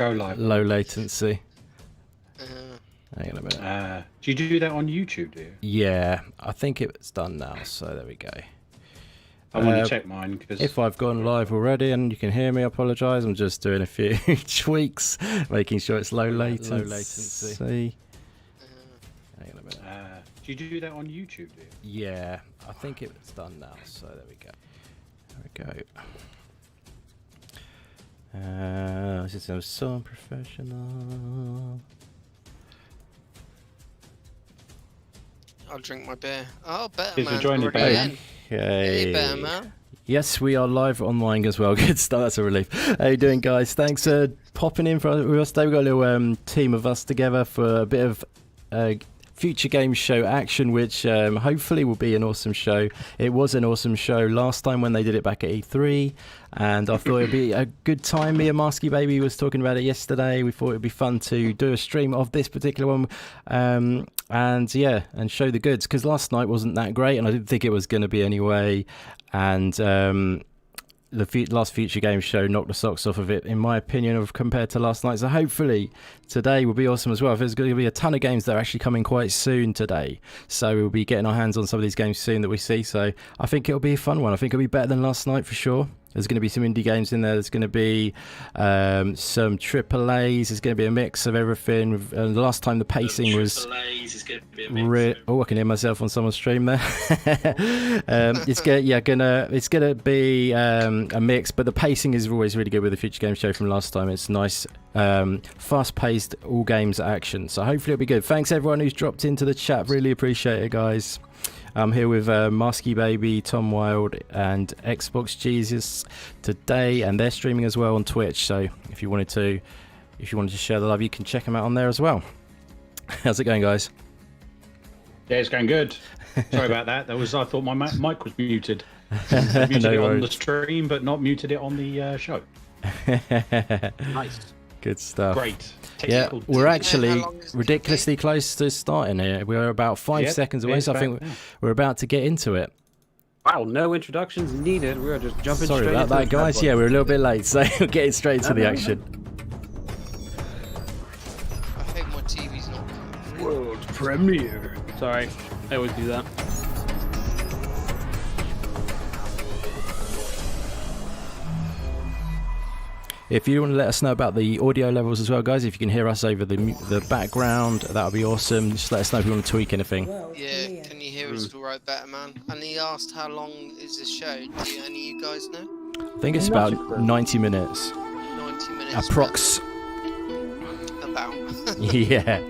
Go live. Low latency. Hang on a minute. Do you do that on YouTube, do you? Yeah, I think it's done now, so there we go. I want to check mine. Cause... If I've gone live already and you can hear me, I apologise. I'm just doing a few tweaks, making sure it's low latency. Hang on a minute. Do you do that on YouTube, do you? Yeah, I think it's done now, so there we go. There we go. This is so unprofessional. I'll drink my beer. Oh, better Cheers man. for joining, Already Ben. in. Okay. Hey, better man. Yes, we are live online as well. Good stuff. That's a relief. How you doing, guys? Thanks for popping in with us today. We've got a little team of us together for a bit of future game show action, which hopefully will be an awesome show. It was an awesome show last time when they did it back at E3, and I thought it'd be a good time. Me and MaskedMayhemUK was talking about it yesterday. We thought it'd be fun to do a stream of this particular one, and yeah, and show the goods, because last night wasn't that great, and I didn't think it was going to be anyway. And the last Future Game Show knocked the socks off of it, in my opinion, compared to last night. So hopefully today will be awesome as well. There's going to be a ton of games that are actually coming quite soon today. So we'll be getting our hands on some of these games soon that we see. So I think it'll be a fun one. I think it'll be better than last night for sure. There's going to be some indie games in there. There's going to be some AAAs. There's going to be a mix of everything. The last time the pacing was... Oh, I can hear myself on someone's stream there. It's gonna be a mix, but the pacing is always really good with the Future Game Show from last time. It's nice, fast-paced, all games action. So hopefully it'll be good. Thanks everyone who's dropped into the chat. Really appreciate it, guys. I'm here with MaskedMayhemUK, Thom Wilde, and Xbox Jesus today, and they're streaming as well on Twitch. So if you wanted to share the love, you can check them out on there as well. How's it going, guys? Yeah, it's going good. Sorry about that. I thought my mic was muted. I muted it on the stream, but not muted it on the show. Nice. Good stuff. Great. Yeah, we're actually ridiculously close to starting here. We're about 5 seconds away, so I think we're about to get into it. Wow, no introductions needed. We were just jumping straight into Sorry about that, guys. Yeah, we're a little bit late, so we're getting straight into the action. I hope my TV's not coming through. World premiere. Sorry, I always do that. If you want to let us know about the audio levels as well, guys, if you can hear us over the background, that would be awesome. Just let us know if you want to tweak anything. Yeah, can you hear us all right, better man? And he asked how long is this show? Do any of you guys know? I think it's about 90 minutes. 90 minutes. Approx. About. Yeah.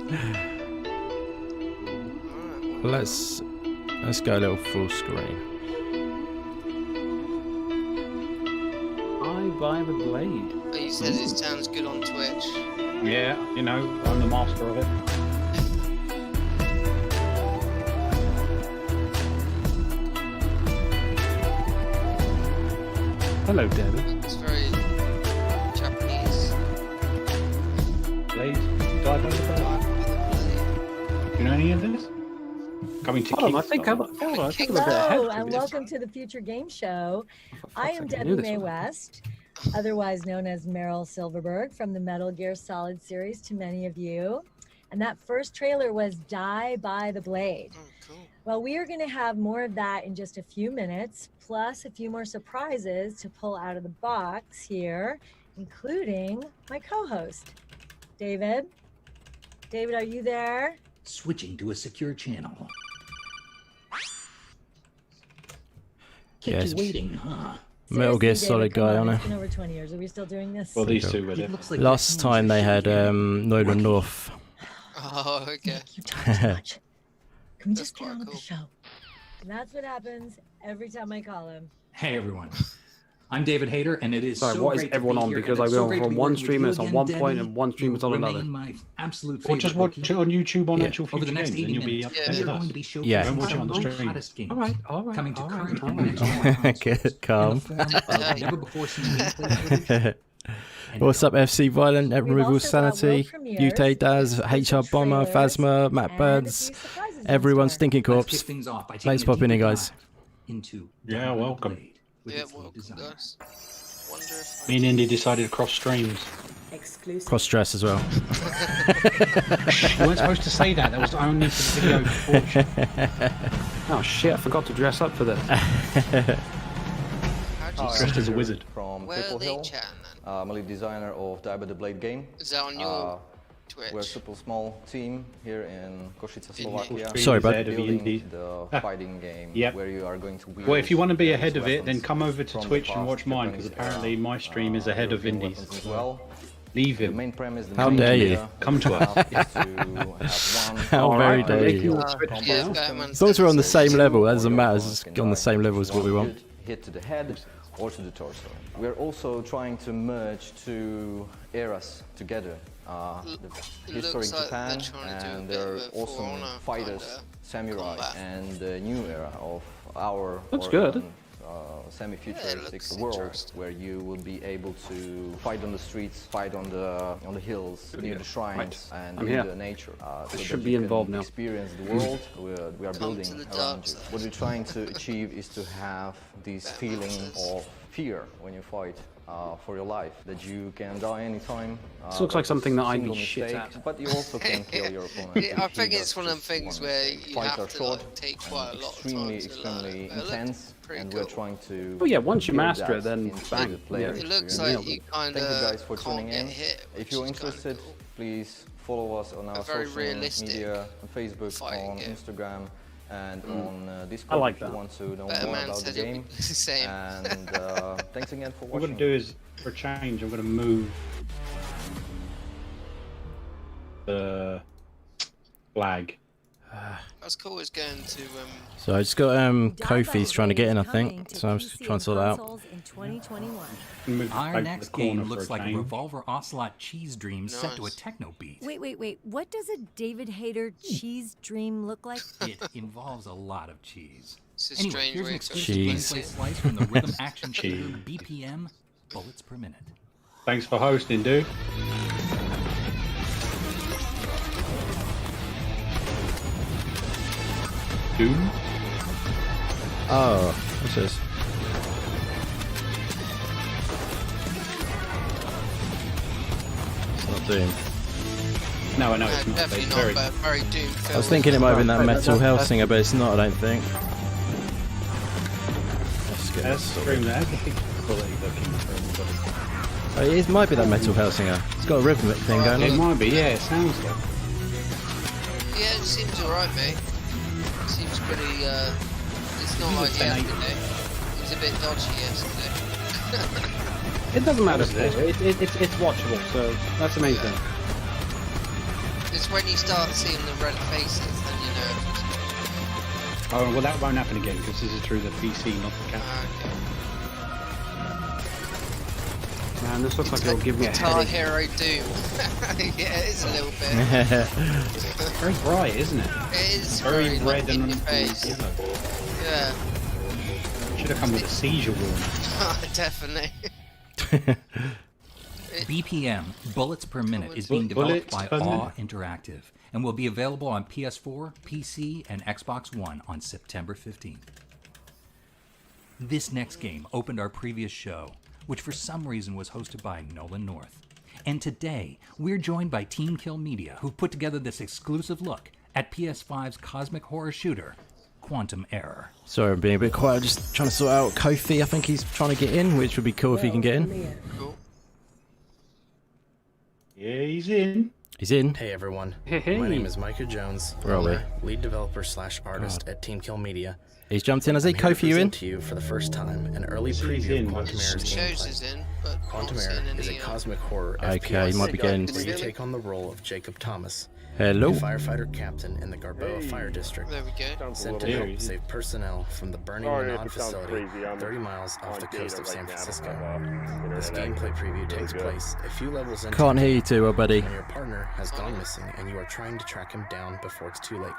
Alright, Let's go a little full screen. By the blade. he says it sounds good on Twitch. Yeah, you know, I'm the master of it. Hello, David. It's very Japanese. Blade, dive over the blade. You know any of this? Coming to Hold on, I think I'm a bit ahead. Hello, and welcome to the Future Game Show. I am Debbie May West, otherwise known as Meryl Silverberg from the Metal Gear Solid series to many of you. And that first trailer was Die by the Blade. Oh, cool. Well, we are going to have more of that in just a few minutes, plus a few more surprises to pull out of the box here, including my co-host, David. David, are you there? Switching to a secure channel. Yes. Kept you waiting, huh? Metal Gear Seriously, Solid David, come guy on, on it's it. been over 20 years. Are we still doing this? Well, these two with it. Looks like Last that time they had Nolan North. Oh, okay. Nick, you talk too much. Can we That's just get quite on with the cool. show? And that's what happens every time I call him. Hey everyone, I'm David Hayter, and it is Sorry, so what is great to everyone be on? here, Because and I it's go so great to from be one working with stream you is on again, one Debbie. point and one stream You is on another. remain my absolute Or just favorite watch it on YouTube on Yeah. actual over the Future next Games, 80 and you'll be minutes. up Yeah. there We're with going us. to be showcasing Yeah. Don't watch it on the some of the stream. hottest games All right. coming to current all and right. next gen consoles Good, calm. in the form of never before seen gameplay footage. And What's up, FC Violent, We've Removal also got Sanity, world premieres, Ute Daz, HR exclusive Bomber, trailers, Phasma, Matt and a Birds, few surprises in everyone, store. Stinking Let's Corpse. kick things off by Thanks taking for a popping in, deeper guys. dive into Yeah, Die by the welcome. Blade with Yeah, its lead welcome, design. guys. Wonder if Me and Indy decided to cross streams. Exclusive. Cross-dress as well. You weren't supposed to say that. That was only for the video. Oh shit! I forgot to dress up for this. Dressed as a wizard. From Where are Triple they Hill. chatting then? I'm a lead designer of the the Blade game. Is that on your Twitch? We're a super small team here in Košice, Slovakia. Sorry, bud. Ahead of Building Indy. the fighting game Yep. where you are going to wield Well, if you want to be various ahead of it, then weapons come over to from the Twitch and past watch mine, Japanese because apparently era, my stream is ahead of European Indy's. weapons as well. Leave The him. main premise, the How main dare you. idea Come to us. is to have one How very Alright, dare making you. all Twitch Yeah, now. Batman As long as we're on the says same level, that doesn't Your matter. opponent It's can just on the die same level as what we one want. good hit to the head or to the torso. We're also trying to merge two eras together. The historic looks like Japan they're trying to do a and bit their of a awesome For Honor fighters, kinda samurai, combat. and the new era of our Looks good. Semi-futuristic looks world interesting. where you will be able to fight on the streets, fight on the hills, near the shrines, and I'm in here. the nature. So should that be you can involved now. Experience the world we are Come building to the dark around you. side. What we're trying to achieve is to have this Batman feeling says. of fear when you fight for your life, that you can die anytime. This looks like something that I'd be single shit mistake, at. But you also can kill your opponent. Yeah, I if he think does it's one of them just things one where mistake. you Fights have are to short like, take quite a lot of extremely, time to learn. extremely But it looks intense, pretty and cool. we're trying to. Oh yeah, once you build master it, that then into bang. the player It looks experience. like you kind Thank you of guys for can't tuning get in. hit. If you're which is kinda interested, cool. please follow us on our very social realistic media, on Facebook, fighting on game. Instagram, and on Discord I like if you that. want to know Better more Man about the said it game. would be the same. And thanks again for What I'm watching. going to do is, for a change, I'm going to move the flag. That's cool. It's going to So I just got Kofi's trying to get in, I think. So I'm just trying to sort that out. In 2021. Move the Our flag to next the corner game for looks a like a change. Revolver Ocelot cheese dream set to a Nice. techno beat. Wait. What does a David Hayter cheese dream look like? It involves a lot of cheese. It's a Anyway, strange here's way an to exclusive Cheese. gameplay slice from the rhythm action shooter Cheese. BPM, bullets per minute. Thanks for hosting, dude. Doom? Oh, what's this? It's not Doom. No, I know it's No, not. definitely It's not, very... but very Doom I was thinking it might have been that Metal Hellsinger, but it's not, I don't think. Let's get That's this the sorted. stream there. Quality looking for everybody. Oh, it might be that Metal Hellsinger. It's got a rhythmic thing going It on. might be, yeah, it sounds like. Yeah, it seems alright, mate. It seems pretty, it's not like yesterday. It was a bit dodgy yesterday. It doesn't matter. What is it? It's watchable, so that's the main thing. It's when you start seeing the red faces, then you know. Oh, well, that won't happen again, because this is through the PC, not the camera. Okay. Man, this looks like it'll give me a Guitar headache. Hero Doom. Yeah, it is a little bit. Very bright, isn't it? It is Very like, red in and your face. yellow. Yeah, Should have come with a seizure warning. definitely. BPM, bullets per minute, is being Bullets developed by per minute. Awe Interactive and will be available on PS4, PC, and Xbox One on September 15th. This next game opened our previous show, which for some reason was hosted by Nolan North. And today, we're joined by Team Kill Media, who've put together this exclusive look at PS5's cosmic horror shooter, Quantum Error. Sorry, I'm being a bit quiet. I'm just trying to sort out Kofi. I think he's trying to get in, which would be cool if he can get in. Cool. Yeah, he's in. He's in. Hey everyone, Hey. my name is Micah Jones, Where are we? owner, lead developer / artist at Team Kill Media. He's jumped in. Has he? I'm here to Kofi, you in? present to you for the first time an early He's preview in, of but Quantum Error's Shows is gameplay. in, but Quantum not Error seeing is a any, cosmic horror Okay, FPS he might be getting- where you take on the role of Jacob Thomas, Hello. a firefighter captain in the Garboa Fire District, There we go. sent to help save personnel from the burning Renan facility 30 miles off the coast of San Francisco. This gameplay preview takes place a few levels into Can't hear you too well, buddy. when your partner has gone missing and you are trying to track him down before it's too late.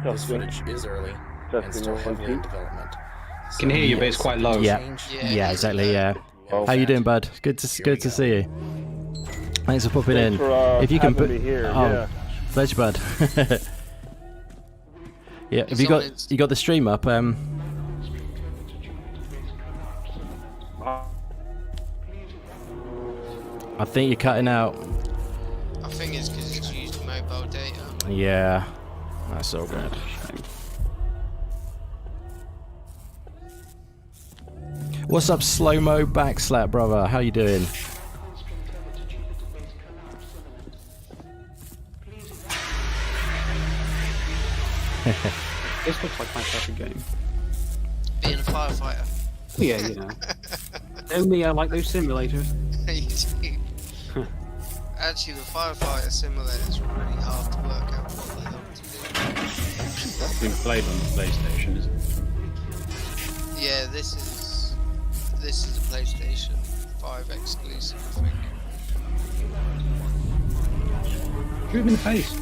This footage is early and still heavily in development. So Can hear you, but it's quite low. Yeah. Yeah, Yeah, exactly. Yeah. How you doing, bud? Good to see you. Thanks for popping in. If you can put, pleasure, bud. Yeah. Have you got the stream up? I think you're cutting out. I think it's because it's used mobile data. Yeah, that's all good. What's up, slow-mo backslap, brother? How you doing? This looks like my type of game. Being a firefighter. Yeah, you know. Only I like those simulators. You do. Actually, the firefighter simulator is really hard to work out what they want to do. That's been played on the PlayStation, isn't it? Yeah, this is a PlayStation 5 exclusive, I think. Shoot him in the face.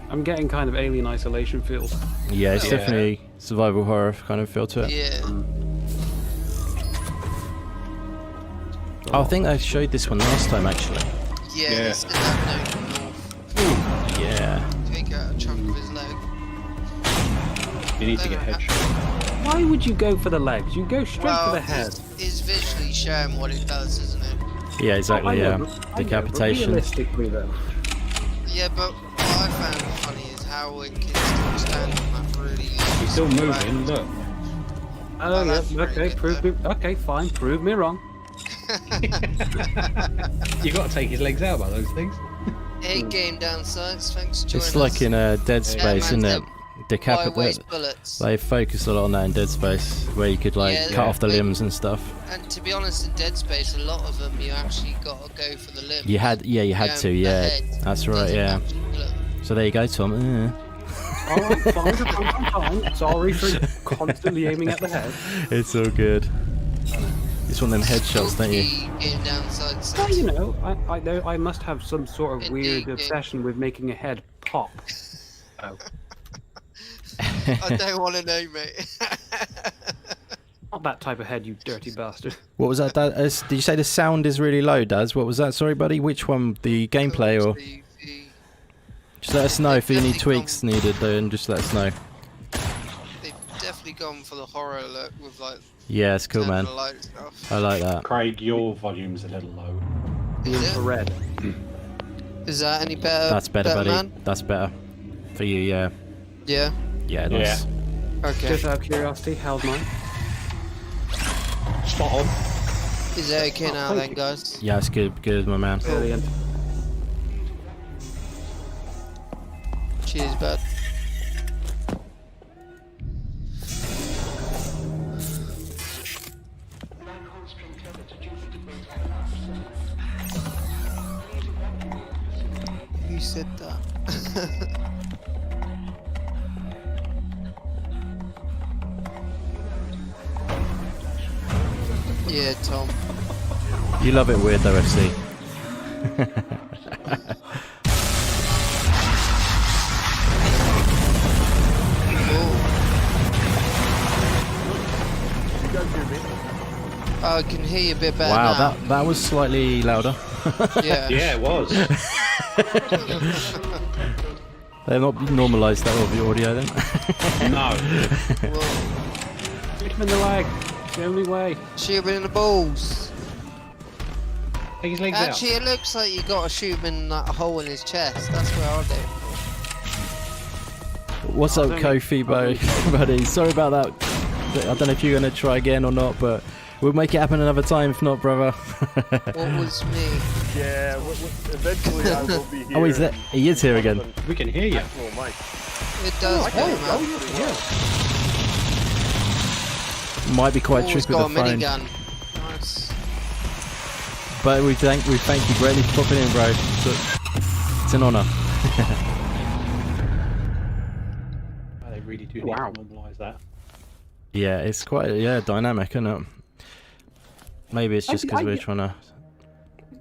I'm getting kind of Alien Isolation feels. Yeah, it's definitely survival horror kind of feel to it. Yeah. Oh, I think I showed this one last time, actually. Yeah, it's in that note north. Yeah. Take out a chunk of his leg. You need to get headshot. Why would you go for the legs? You go straight for the head. It's visually showing what it does, isn't it? Yeah, exactly, I yeah. know, but Decapitation. realistically, though. Yeah, but what I found funny is how it can still stand on that really low. He's still moving, look. Oh, that's yeah, pretty okay, good, okay, fine, prove me wrong. You got to take his legs out by those things. Hey, game downsides, thanks for joining us. It's like in a Dead Space, isn't it? Why waste Decapitate. bullets? They focus a lot on that in Dead Space, where you could like cut off the limbs and stuff. And to be honest, in Dead Space, a lot of them you actually got to go for the limbs. You had to, yeah. That's right, yeah. So there you go, Tom. Alright, fine. Sorry for constantly aiming at the head. It's all good. You just want them headshots, don't you? Game downsides. Well, you know, I know I must have some sort of weird Indeed, obsession with making a head pop. Oh. I don't want to know, mate. Not that type of head, you dirty bastard. What was that, Dad? Did you say the sound is really low, Daz? What was that? Sorry, buddy. Which one? The gameplay or? Just let us know if any tweaks needed, though, and just let us know. They've definitely gone for the horror look with like. Yeah, it's cool, man. I like that. Craig, your volume's a little low. The infrared. Is that any better? That's better, buddy. Man? That's better. For you, yeah. Yeah. Yeah, nice. Okay. Just out of curiosity, how's mine? Spot on. Is it okay now then, guys? Yeah, it's good, my man. Brilliant. Cheers, bud. Who said that? Yeah, Tom. You love it weird, though, FC. I can hear you a bit better Wow, now. that was slightly louder. Yeah. Yeah, it was. They've not normalised that with the audio then. No. Shoot him in the leg. It's the only way. Shoot him in the balls. Take his legs Actually, it looks like you got to shoot him in that hole in his chest. That's where I'll do. What's up, Kofi, buddy? Sorry about that. I don't know if you're going to try again or not, but we'll make it happen another time, if not, brother. What was me? Yeah, eventually I will be here. Oh, he's there. He is here again. We can hear you. It does go, man. Might be quite tricky with got the a phone. minigun. Nice. But we thank you greatly for popping in, bro. It's an honour. They really do need to normalise that. Yeah, it's quite dynamic, isn't it? Maybe it's just because we're trying to.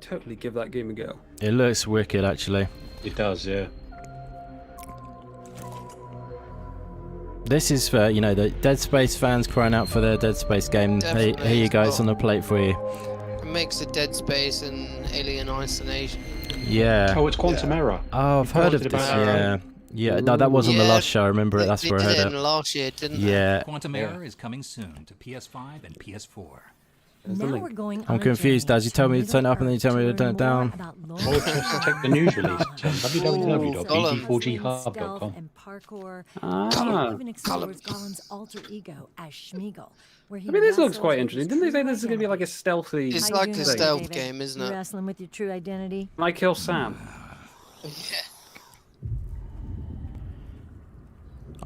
Totally give that game a go. It looks wicked, actually. It does, yeah. This is for the Dead Space fans crying out for their Dead Space game. Here you go, it's on the plate for you. It makes a Dead Space and Alien Isolation. Yeah. Oh, it's Quantum Error. Oh, I've heard of this. Yeah. No, that was on the last show. I remember it. That's where I heard They it. did it last year, didn't they? Yeah. Quantum Error is coming soon to PS5 and PS4. Now we're going on I'm a confused, journey Daz. You tell me to turn it up and then you tell me to learn turn it down. more about Or just take the news release on www.bg4ghub.com. and parkour. Ah. It even explores Gollum's alter ego as Schmeagol, where he I mean, this looks wrestles quite with interesting. his Didn't they say true this is going to be like a stealthy? It's How you like a doing today, stealth David? game, isn't You it? wrestling with your true identity? Can I kill Sam? Yeah.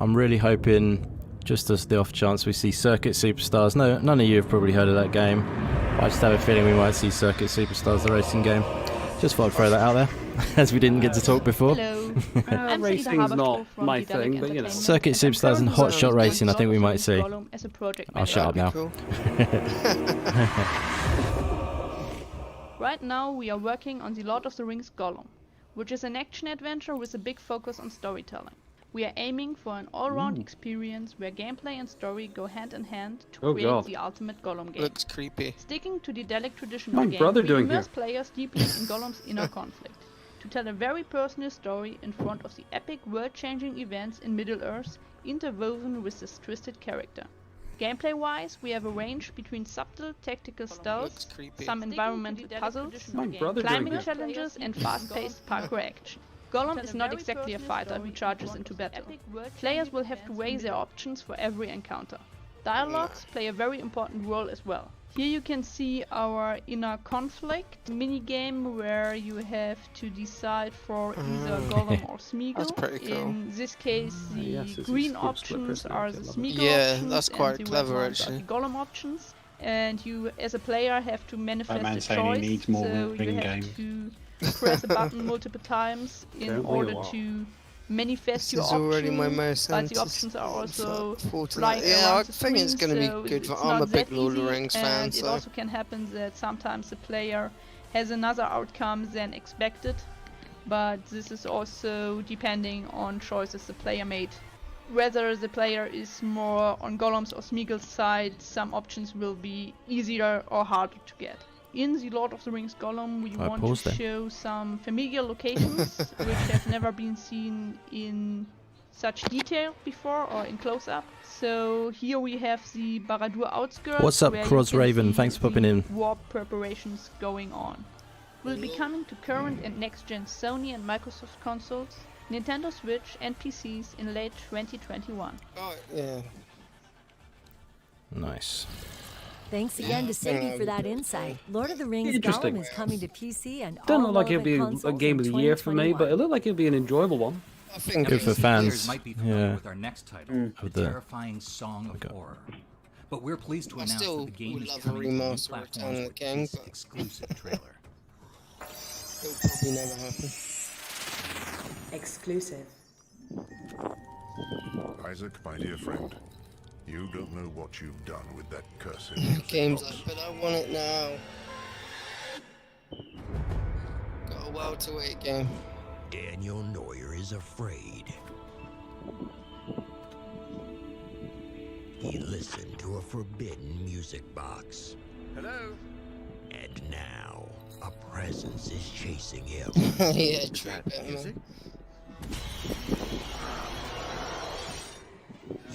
I'm really hoping, just as the off chance, we see Circuit Superstars. No, none of you have probably heard of that game. I just have a feeling we might see Circuit Superstars, the racing game. Just thought I'd throw that out there, as we didn't get to talk before. Hello. Racing's not my thing, but you know. Circuit Superstars and Hot Shot Racing, I think we might see. I'll shut up now. Cool. Right now we are working on the Lord of the Rings Gollum, which is an action-adventure with a big focus on storytelling. We are aiming for an all-round experience where gameplay and story go hand in hand to create the ultimate Gollum game. Looks creepy. Sticking to the Dalek tradition My of game, brother we doing immerse here? players deeply in Gollum's inner conflict, to tell a very personal story in front of the epic world-changing events in Middle-earth, interwoven with this twisted character. Gameplay-wise, we have a range between subtle tactical stealth, some environmental puzzles, My brother doing climbing here? challenges and fast-paced parkour action. Gollum is not exactly a fighter who charges into battle. Players will have to weigh their options for every encounter. Dialogues play a very important role as well. Here you can see our inner conflict minigame where you have to decide for either Gollum or Smeagol. That's pretty cool. In this case, the yes, this is green good options split are the personality, Smeagol Yeah, options that's and quite the clever, red ones are actually. the Gollum options. And you, as a player, have to manifest Batman a saying he choice. needs more So you ring have game. to press a button multiple times in Don't we order all? to manifest This your is already my option, most but the senses. options are also It's like 49. flying Yeah, I around the think it's screen, going to so be good. it's I'm not a big that Lord of the easy, Rings fan, and it so also can happen that sometimes the player has another outcome than expected, but this is also depending on choices the player made. Whether the player is more on Gollum's or Smeagol's side, some options will be easier or harder to get. In the Lord of the Rings Gollum, we want to show some familiar locations which have never been seen in such detail before or in close-up. So here we have the Barad-dûr outskirts. What's up, where you Cross can Raven? see Thanks for popping in. warp preparations going on. Will be coming to current and next-gen Sony and Microsoft consoles, Nintendo Switch and PCs in late 2021. Oh, yeah. Nice. Thanks again to Sadie for that insight. Lord of the Rings Interesting. Gollum is coming to PC and Don't all look like it'll be relevant a consoles game of in the year for me, but it 2021. looked like it'll be an enjoyable one. I think Good for Players fans. might be familiar Yeah. with our next title, Of The the- Terrifying Song of Horror. But we're pleased to I announce still that the game would is love a coming to new remaster platforms return of the with game, this but- exclusive trailer. it'll probably never happen. Exclusive. Isaac, my dear friend, you don't know what you've done with that cursed Game's like, but I want it now. Got a while to wait, game. Daniel Neuer is afraid. He listened to a forbidden music box. Hello? And now, a presence is chasing him. Yeah, true, man.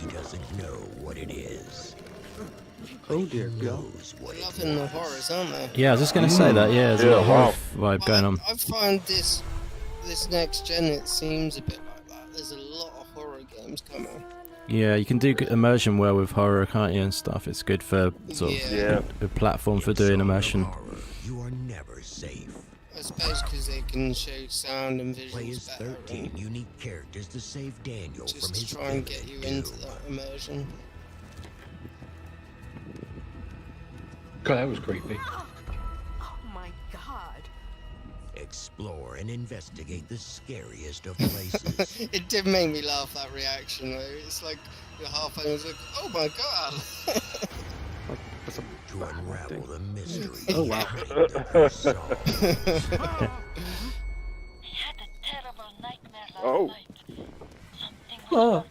He doesn't know what it is. Oh dear God. Knows what it Loving the horrors, aren't they? Yeah, I was just going to say that. Yeah, there's a lot of horror vibe going on. I find this next gen, it seems a bit like that. There's a lot of horror games coming. Yeah, you can do immersion well with horror, can't you, and stuff. It's good for sort Yeah. of a platform for doing immersion. You are never safe. I suppose because they can show sound and Play visuals as better. 13 unique characters to save Daniel Just from his to try and get you doom. into that immersion. God, that was creepy. Oh my god. Explore and investigate the scariest of places. It did make me laugh, that reaction though. It's like you're half and it's like, oh my god. To unravel the mystery. Oh, wow. Oh.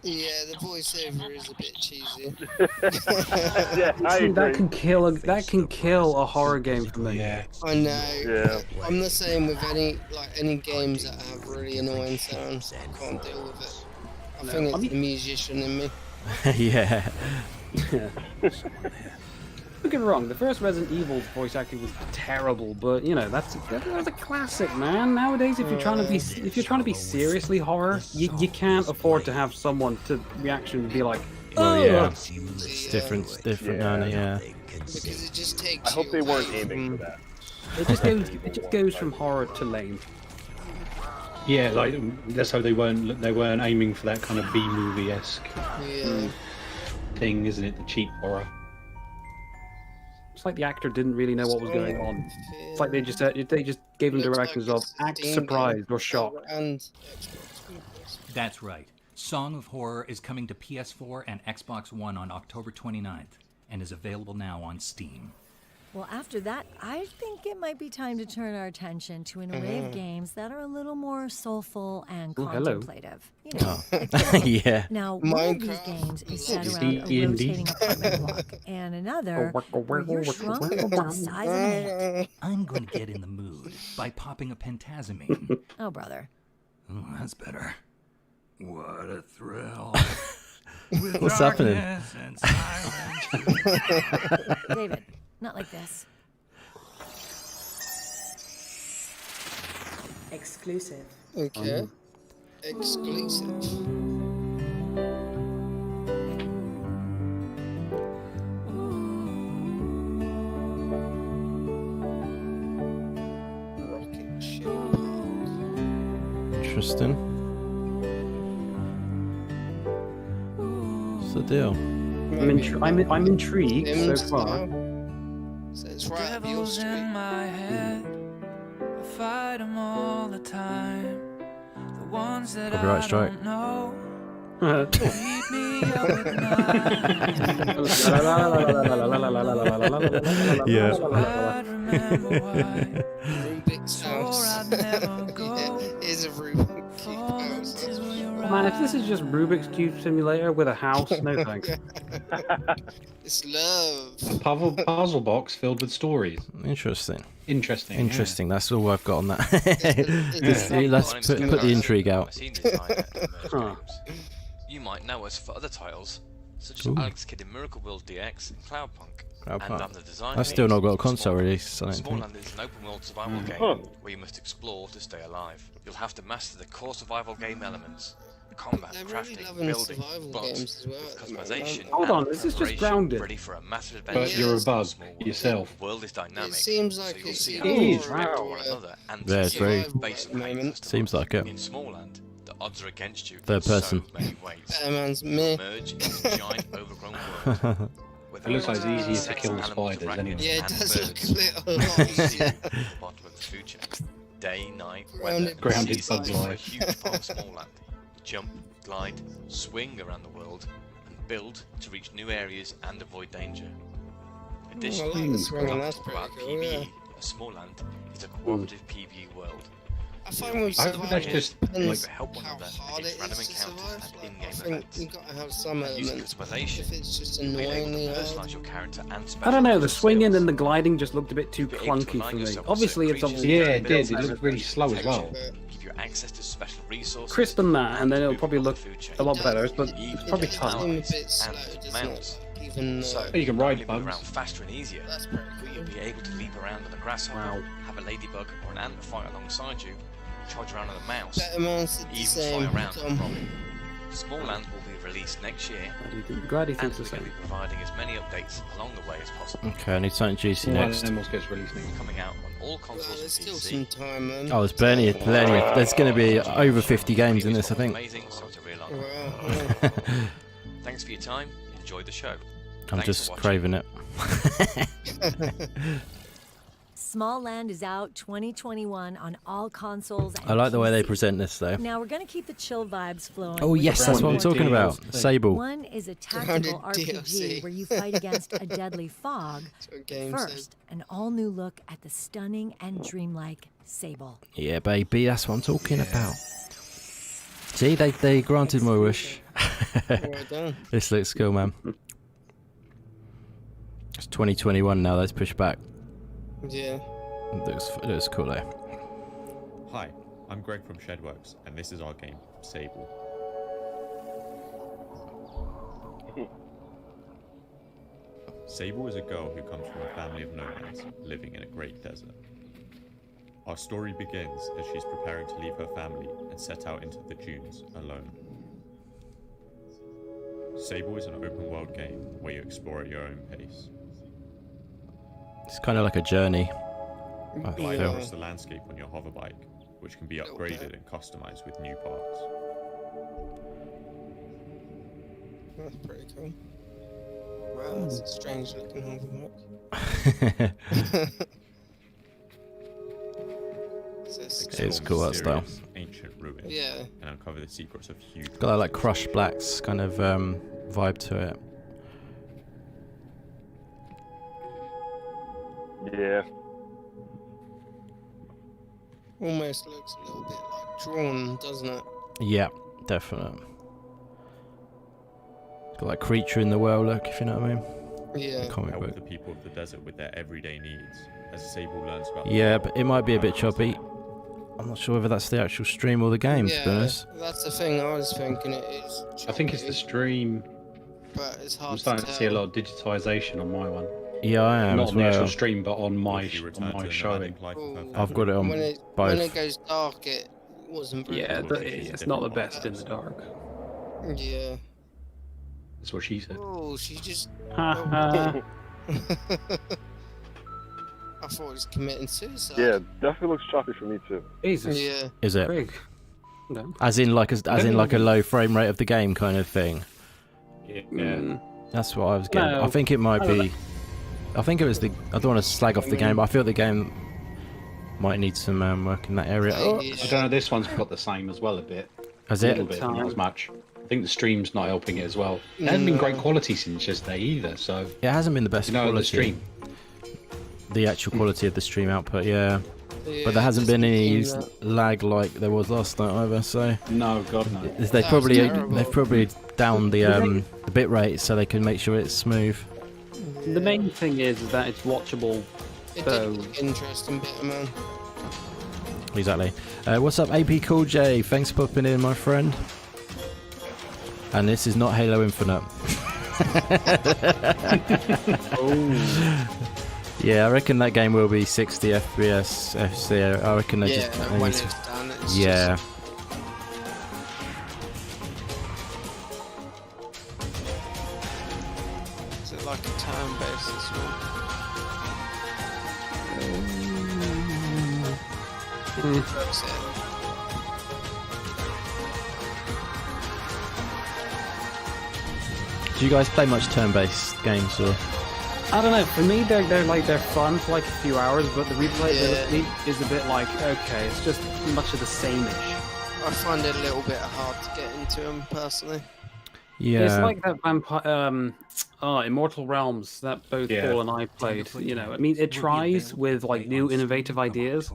Yeah, the voiceover is a bit cheesy. Yeah, I See, that agree. can kill a horror game for me. Yeah. I know. Yeah. I'm the same with any games that have really annoying sounds. I can't deal with it. I think it's the musician in me. Yeah. Don't get me wrong, the first Resident Evil's voice acting was terrible, but you know that was a classic, man. Nowadays, if you're trying to be seriously horror, you can't afford to have someone to reaction be like, oh yeah, The, it's different now. Yeah. Because it just takes. I hope they weren't aiming for that. it just goes from horror to lame. Yeah, like that's how they weren't aiming for that kind of B movie-esque thing, isn't it? The cheap horror. It's like the actor didn't really know what was going on. It's like they just gave him directions of act surprised or shocked. That's right. Song of Horror is coming to PS4 and Xbox One on October 29th and is available now on Steam. Well, after that, I think it might be time to turn our attention to an array of games that are a little more soulful and contemplative. You know, yeah. Now, one of these games is set around a rotating apartment block, and another where you're shrunk to the size of an ant. I'm going to get in the mood by popping a pentazamine. Oh, brother. Oh, that's better. What a thrill. What's happening? David, not like this. Exclusive. Okay. Exclusive. Interesting. What's the deal? I'm intrigued so far. So it's right up your street. My head, I fight them all the time. The ones that Copyright strike. I don't know. Keep me up at night. Yeah. I'd remember why. Rubik's house. Here's a Rubik's Cube house. Man, if this is just Rubik's Cube Simulator with a house, no thanks. It's love. A puzzle box filled with stories. Interesting. Interesting. That's all I've got on that. Let's put the intrigue out. You might know us for other titles, such as Alex Kidd in Miracle World DX and Cloudpunk. And I'm the designer. I've still not got a console release, I don't think. Smalland is an open world survival game where you must explore to stay alive. You'll have to master the core survival game elements. Combat, crafting, building, but with customization. Hold on, this is just grounded. Ready for a massive adventure. But you're a bug yourself. The world is dynamic. It seems like so you'll it's see a how you interact horror, with one another and Yeah, it's very. based on how you customize. Seems like it. In Smalland, the odds are against you. Third person. So many ways. Batman's me. Merge into a giant overgrown world. It looks like it's easier to kill the spiders anyway. Yeah, it does look a lot easier. Bottom of the food chain. Day, night, weather, Grounded bug seasons, life. a huge part of Smalland. Jump, glide, swing around the world, and build to reach new areas and avoid danger. Additionally, that's to our pretty cool, PvE, Smalland is a cooperative PvE world. I find we I hope that's just like help one another hard it against random is to encounters survive. and I in-game think events. you've got to have some And using elements. customization, If it's just you'll be able annoyingly to hard. personalize your character and I don't know, the special swinging skills. and the gliding just looked a bit too You'll be able to clunky align for me. yourself with Obviously, certain it's obviously Yeah, creatures it did. It and looked really slow as well. give you access to special resources. crisp than that, and then it'll move probably along look the food chain. a lot better, but Even it's probably get tough. allies It's a bit slow, and doesn't mounts. it? Even So You can ride move bugs. around faster and easier. that's pretty cool. You'll be able to leap around on a grasshopper, Wow. have a ladybug or an ant fight alongside you, charge around on a mouse, Batman's the even same. fly around on a Tom. robin. Smalland will be released next year, Glad he and thinks we're the going to same. be providing as many updates along the way as possible. Okay, I need something juicy All next. Animals gets released next. Coming out on all Well, consoles there's and still PC. some time, man. Oh, there's plenty. There's going to be over 50 games in this, I think. Amazing, so it's a real honor. Wow. Thanks for your time. Enjoy the show. I'm Thanks just for watching. craving it. Smalland is out 2021 on all consoles. And I like the way they PC. present this, though. Now we're going to keep the chill vibes flowing. Oh, with yes, the that's what I'm grounded talking about. DLC. Sable. One is a tactical Grounded RPG DLC. where you fight against a deadly fog. That's what game says. First, an all-new look at the stunning and dreamlike Sable. Yeah, baby, that's what I'm talking about. See, they granted my wish. Well done. This looks cool, man. It's 2021 now, let's push back. Yeah. It looks cool, though. Hi, I'm Greg from Shedworks, and this is our game, Sable. Sable is a girl who comes from a family of nomads living in a great desert. Our story begins as she's preparing to leave her family and set out into the dunes alone. Sable is an open world game where you explore at your own pace. It's kind of like a journey. I Glide feel. across the landscape on your hover bike, which can be upgraded and customized with new parts. That's pretty cool. Wow, that's a strange looking hover bike. It's cool, that style. Ancient ruins. Yeah. And uncover the secrets of huge. Got that like crushed blacks kind of vibe to it. Yeah. Almost looks a little bit like drawn, doesn't it? Yeah, definitely. Got that creature in the well look, if you know what I mean. Yeah. Comic Help book. the people of the desert with their everyday needs, as Sable learns about. Yeah, but it might be a bit choppy. I'm not sure whether that's the actual stream or the game, to be honest. That's the thing I was thinking. It is. I think it's the stream. But it's hard I'm starting to to see a lot of digitization on my one. Yeah, I am Not as on the actual well. stream, but on my showing. I've got it on when both. it goes dark, it wasn't very Yeah, good. it's not the best in the dark. Yeah. That's what she said. Oh, she just. Haha. I thought he was committing suicide. Yeah, definitely looks choppy for me too. Jesus. Yeah. Is it? Craig. No. As in like a low frame rate of the game kind of thing. Yeah. That's what I was getting. No, I think it might I don't be. I think it was the. I don't want to slag off the game, but I feel the game might need some work in that area. Oh. I don't know. This one's got the same as well a bit. Has a it? little bit, but not as much. I think the stream's not helping it as well. It hasn't been great quality since yesterday either. So It hasn't been the best quality. the stream. The actual quality of the stream output, yeah. But there hasn't been any lag like there was last night either. So no, God no. They've probably downed the bit rate so they can make sure it's smooth. The main thing is that it's watchable. It So did look interesting bit, man. Exactly. What's up, AP Cool J? Thanks for popping in, my friend. And this is not Halo Infinite. Yeah, I reckon that game will be 60 FPS FC. I reckon they just. when it's done, it's yeah. Is it like a turn-based as well? That's it. Do you guys play much turn-based games or? I don't know. For me, they're fun for like a few hours, but the replayability is a bit like okay, it's just much of the same-ish. I find it a little bit hard to get into them personally. Yeah. It's like that vampire, Immortal Realms that both Paul and I played. You know, I mean, it tries with like new innovative ideas.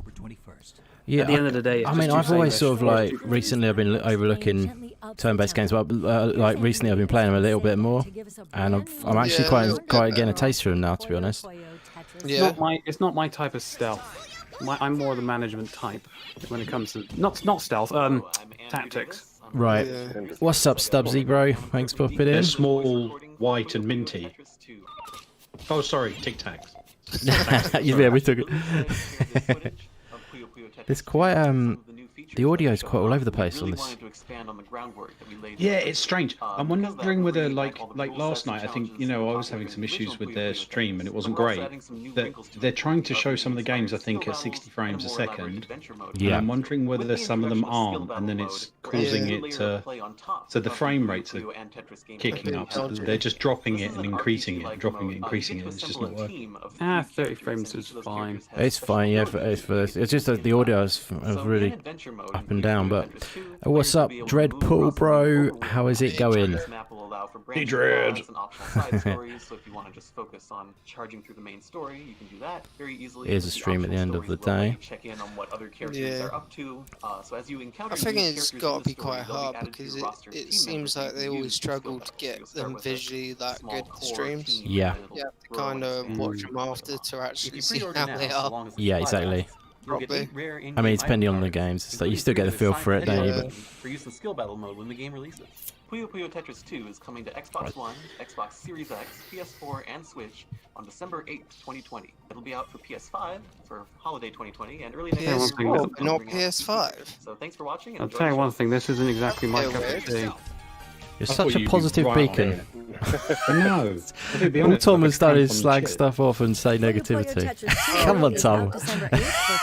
Yeah, at the end of the day, it's I mean, just I've too always same-ish. sort of like recently I've been overlooking turn-based games, but like recently I've been playing them a little bit more, and I'm actually quite getting a taste for them now, to be honest. It's not my type of stealth. I'm more the management type when it comes to not stealth, tactics. Right. What's up, Stubbsy, bro? Thanks for popping in. They're small, white, and minty. Oh, sorry, Tic Tacs. Yeah, we took it. It's quite the audio is quite all over the place on this. Yeah, it's strange. I'm wondering whether, like last night, I think, I was having some issues with their stream and it wasn't great. They're trying to show some of the games, I think, at 60 frames a second. Yeah. And I'm wondering whether some of them aren't, and then it's causing it to. So the frame rates are kicking up. So they're just dropping it and increasing it, dropping it, increasing it. And it's just not working. 30 frames is fine. It's fine, yeah. It's just that the audio is really up and down. But what's up, Dreadpool, bro? How is it going? Hey, Dread. Here's a stream at the end of the day. Yeah. I think it's got to be quite hard because it seems like they always struggle to get them visually that good at the streams. Yeah. You have to kind of watch them after to actually see how they are. Yeah, exactly. probably. I mean, it's depending on the games. It's like you still get the feel for it, don't you? But... For use in skill battle mode when the game releases. Puyo Puyo Tetris 2 is coming to Xbox One, Xbox Series X, PS4, and Switch on December 8th, 2020. It'll be out for PS5 for holiday 2020 and early next year. Not PS5. So thanks for watching. I'll tell you one thing, this isn't exactly my cup of tea. You're such a positive beacon. No. All Tom has done is slag stuff off and say negativity. Come on, Tom.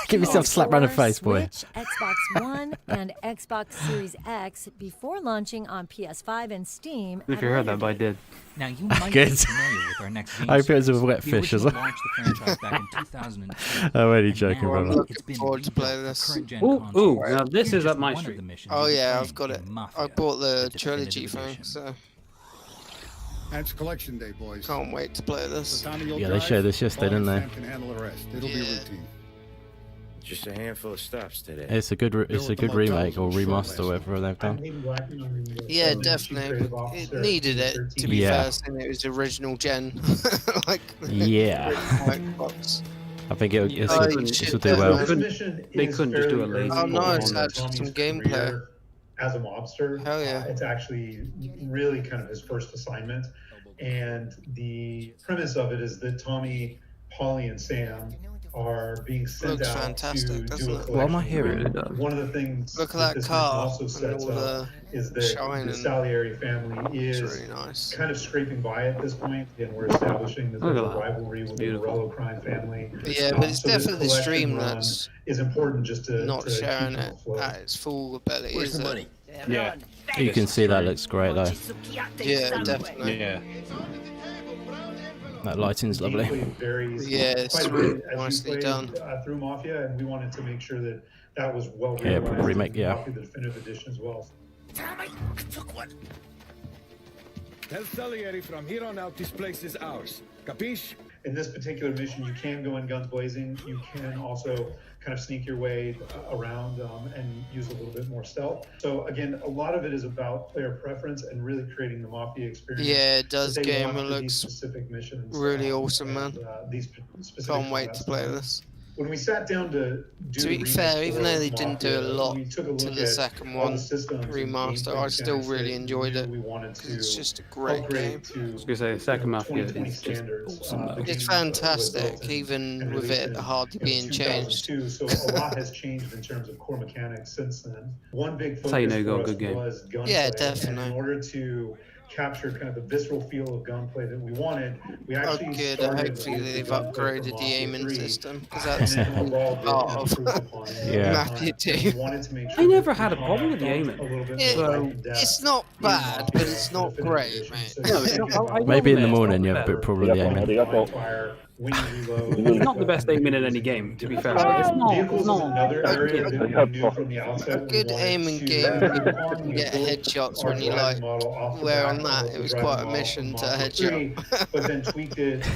Give yourself a slap round the face, boy. Xbox One and Xbox Series X before launching on PS5 and Steam. If you heard that, but I did. Now you might Good. be familiar with our next game. I hope it was a wet The fish as original well. launched the franchise back in 2002. I'm only and joking, now brother. it's been Forward to play rebuilt this. for current-gen Ooh, consoles. now this Here's is up just my one of street. the missions Oh you'll be yeah, playing I've got it. in Mafia, I bought the definitive trilogy thing, edition. so It's collection day, boys. can't wait to play this. Yeah, they showed this yesterday, didn't they? Can handle the rest. It'll be routine. Just a handful of stops today. It's a good remake or remaster, or whatever they've done. Yeah, definitely. It needed it, to be fair, saying it was original gen. Like, Yeah. Xbox. I think this will do well. They couldn't just do a lazy. Oh no, it's actually some gameplay. As a mobster, Hell yeah. It's actually really kind of his first assignment. And the premise of it is that Tommy, Polly, and Sam are being sent Looks out fantastic, to doesn't do a it? collection. What am I hearing? One of the things Look at that this car mission also and sets all up is that shine the and- Salieri family is really nice. kind of scraping by at this point, and we're establishing that there's a rivalry with the Morello crime family. Yeah, but it's So this definitely the collection stream run that's is important just to not to sharing keep it afloat. at its full ability. Where's Is the it? money? Yeah. You can see that looks great though. Yeah, definitely. Yeah. That lighting's lovely. Yeah, it's really nicely done. Through Mafia, and we wanted to make sure that that was well Yeah, realized. remake, in yeah. Mafia, the definitive edition as well. Tell Salieri from here on out this place is ours. Capiche? In this particular mission, you can go in guns blazing. You can also kind of sneak your way around and use a little bit more stealth. So again, a lot of it is about player preference and really creating the Mafia experience. Yeah, it does. that they Game want it for these looks specific missions, really awesome, man. These specific Can't wait to play quests. this. When we sat down to do To be the fair, remake even for though they didn't do a Mafia, lot we took a to look the at second all one the systems and remaster, gameplay I still mechanics really that enjoyed it. we wanted to It's just a great game. upgrade to I was gonna say the second Mafia 2020 is just standards. awesome. The It's game was fantastic, built even and with released it hardly being changed. 2002, so a lot has changed in terms of core mechanics since then. One big That's how you focus know you got a for us good game. was gunplay. Yeah, And definitely. in order to capture kind of the visceral feel of gunplay that we wanted, we Oh, actually good. started Hopefully with the they've gunplay from upgraded the Mafia aiming 3, system, because and that's then evolved it part and of improved upon it. Yeah. Mafia 2. We wanted to make sure I never that had a we problem with the felt aiming. a little bit Yeah, more life and death it's not in bad, Mafia but it's not Definitive great, Edition. mate. So Maybe in the admit morning it's you not have a bit better. problem with the aiming. Fire, wing reload, It's not the best aiming in any game, to be fair. It's not. Vehicles It's is not. another area that we knew from the outset. A good aiming game, you get headshots when you like. Where on that, it was quite a mission to headshot. But then tweaked it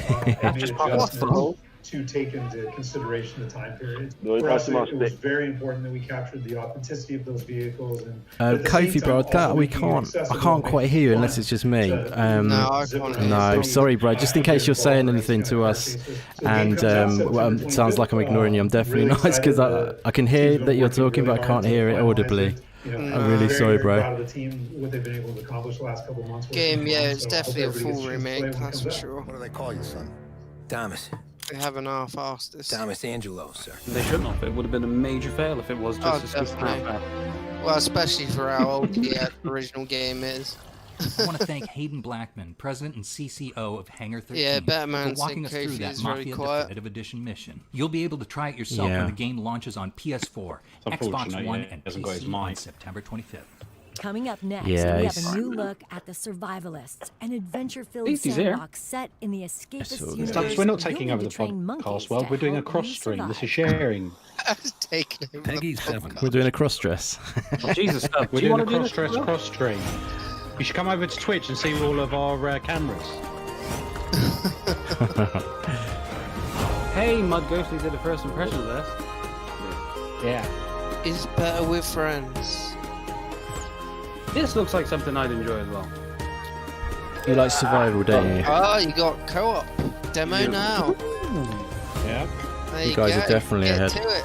and made adjustments to take into consideration the time period. For us, it was very important that we captured the authenticity of those vehicles. And at the same Kofi, bro, time, also we making it can't. I accessible can't and quite hear you unless it's just me. No, I can't hear No, you. sorry, bro. Just in case you're saying anything to us, and well, it sounds like I'm ignoring you. I'm definitely nice because I can hear that you're talking, but I can't hear it audibly. I'm really sorry, bro. Game, yeah, it's definitely a full remake, that's for sure. What do they call you, son? Thomas. They haven't half-assed this. Thomas Angelo, sir. They shouldn't have. It would have been a major fail if it was Oh, just as definitely. Well, especially for how old the original game is. I want to thank Hayden Blackman, President and CCO of Hangar 13, Yeah, Batman for walking us said through Kofi that is very Mafia quiet. Definitive Edition mission. You'll be able to try it yourself Yeah. when the game launches on PS4, Xbox unfortunate, One, yeah, and hasn't got his PC on mic. September 25th. Coming up next, Yeah, we have he's- a new look at the Survivalists, an adventure-filled He's here. sandbox set in the escapist good. universe. Stubbs, we're not You'll taking need over to the train monkeys podcast world. to We're doing a help cross you stream. This is survive. sharing. I was taking over Peggy's the 7. We're doing a cross dress. Oh, Jesus, Stubbs, We're do you doing a want to do cross this? dress cross stream. You should come over to Twitch and see all of our cameras. Hey, Mud Ghostly did a first impression of this. Yeah. It's better with friends. This looks like something I'd enjoy as well. You like survival, don't you? Oh, you got co-op. Demo now. Yeah. There You guys go. are definitely Get ahead. to it.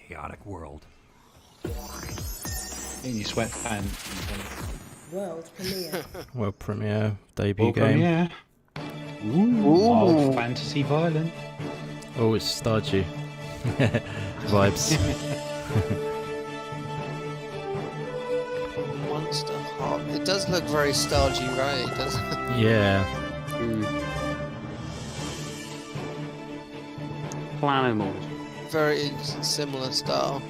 chaotic world. In your sweatpants. World premiere. World premiere, debut World game. premiere. Ooh. Fantasy violent. Oh, it's Stardew. Vibes. It does look very stodgy, right? It does. Yeah. Planimals. Very similar style.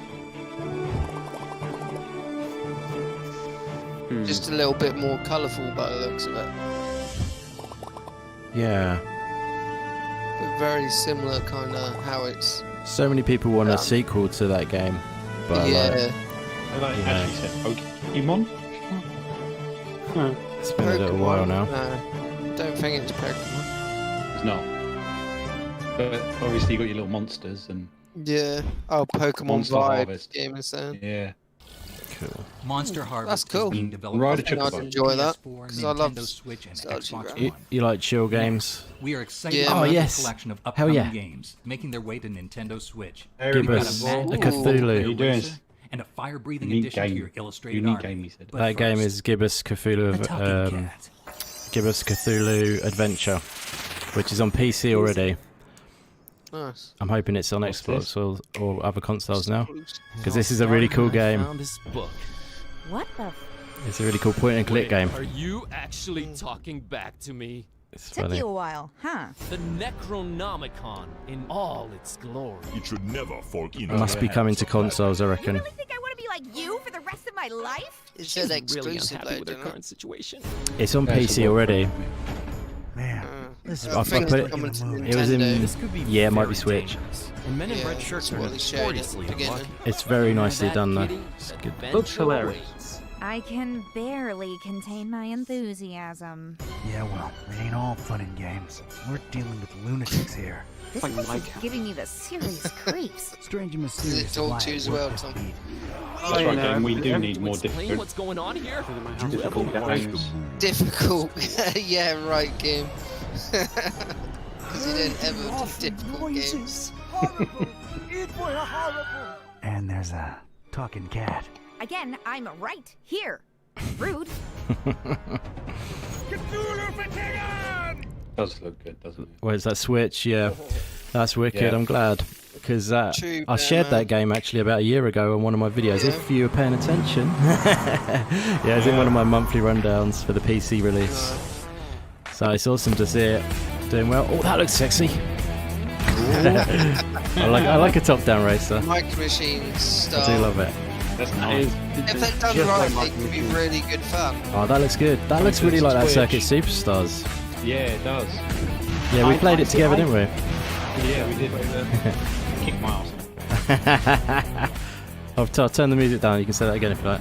Just a little bit more colourful by the looks of it. Yeah. But very similar kind of how it's... So many people want a sequel to that game. But yeah. Actually said Pokemon? It's been a little while now. No, don't think it's Pokemon. It's not. But obviously you got your little monsters and... Yeah. Oh, Pokemon Monster Vibe Harvest. game is saying. Yeah. Cool. Monster Harvest That's cool. is being developed Ride a by chocobo. I'd enjoy that PS4, because I love Nintendo Switch, and stodgy Xbox graphics. One. You like chill games? We are excited Yeah, about Oh, the yes. collection of Hell upcoming yeah. games making their way to Nintendo Switch. Give us a Cthulhu. Eraser and a fire-breathing addition to your illustrated art. Game, he said. But That game first, is Gibbous Cthulhu, Gibbous Cthulhu Adventure, which is on PC already. Nice. I'm hoping it's on Xbox or other consoles now, because this is a really cool game. What the? It's a really cool point-and-click game. Are you actually talking back to me? It's Took funny. you a while, huh? The Necronomicon in all its glory. It should never fall in. It must be coming to consoles, I reckon. You really think I want to be like you for the rest of my life? Is it exclusive? Really unhappy with her current situation. It's on PC already. Man, This I think put it's it, coming to it was in. Nintendo. This could be Yeah, it might be very Switch. dangerous. And men in Yeah, red shirts that's are what they showed at the notoriously beginning. unlucky. It's very nicely done though. It's good. Looks hilarious. I can barely contain my enthusiasm. Yeah, well, it ain't all fun and games. We're dealing with lunatics here. This Like place my is giving me the serious creeps. Strange and Does it mysterious. talk to you as well, Tom? That's right, Dan. We do need more Explain different, what's going on here? difficult games. Difficult. Yeah, right, game. Because you don't ever do difficult games. And there's a talking cat. Again, I'm right here. Rude. Does look good, doesn't it? Where's that Switch? Yeah, that's wicked. Yeah. I'm glad because True, I shared man. that game actually about a year ago on one of my videos. If you were paying attention, yeah, it's in one of my monthly rundowns for the PC release. So it's awesome to see it doing well. Oh, that looks sexy. I like a top-down racer. Micro Machines style. I do love it. That's nice. If they're done right, it could be really good fun. Oh, that looks good. That looks really like that Circuit Superstars. Yeah, it does. Yeah, we played it together, didn't we? Yeah, we did. Kick my ass. I'll turn the music down. You can say that again if you like.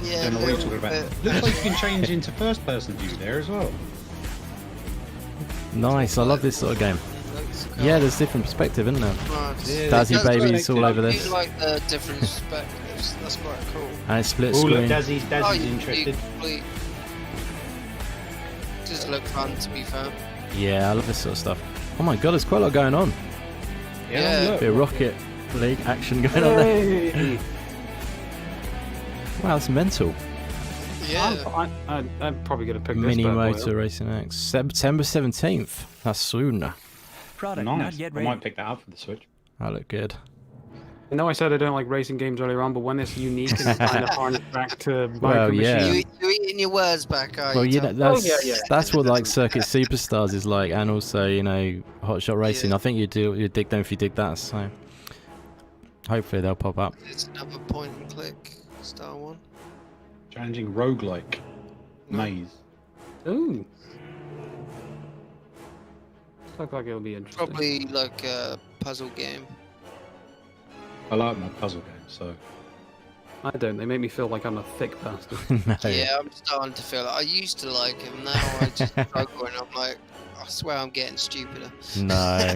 Yeah, Don't know what you're talking about. Looks like you can change into first-person view there as well. Nice. I love this sort of game. Yeah, there's different perspective, isn't there? Nice. Yeah, Dazzy babies all over I this. do like the different perspectives. That's quite cool. And it's split Oh, look, screen. Dazzy's Oh, interested. Does look fun, to be fair. Yeah, I love this sort of stuff. Oh my god, there's quite a lot going on. Yeah. A bit of Rocket League action going on there. Wow, that's mental. Yeah. I'm probably going to pick Mini this bad boy Motor up. Racing X. September 17th. That's soon. Product Nice. not yet I ready. might pick that up for the Switch. That look good. I know I said I don't like racing games earlier on, but when it's unique and kind of harnessed back to Well, micro yeah. machines. You eating your words back, are Well, you? you know, Tom? that's what like Circuit Superstars is like, and also Hot Shot Racing. I think you dig them if you dig that. So hopefully they'll pop up. It's another point and click style one. Challenging roguelike maze. Ooh. Look like it'll be interesting. Probably like a puzzle game. I like my puzzle games, so. I don't. They make me feel like I'm a thick bastard. No. Yeah, I'm starting to feel it. I used to like him. Now I just struggle and I'm like, I swear I'm getting stupider. No.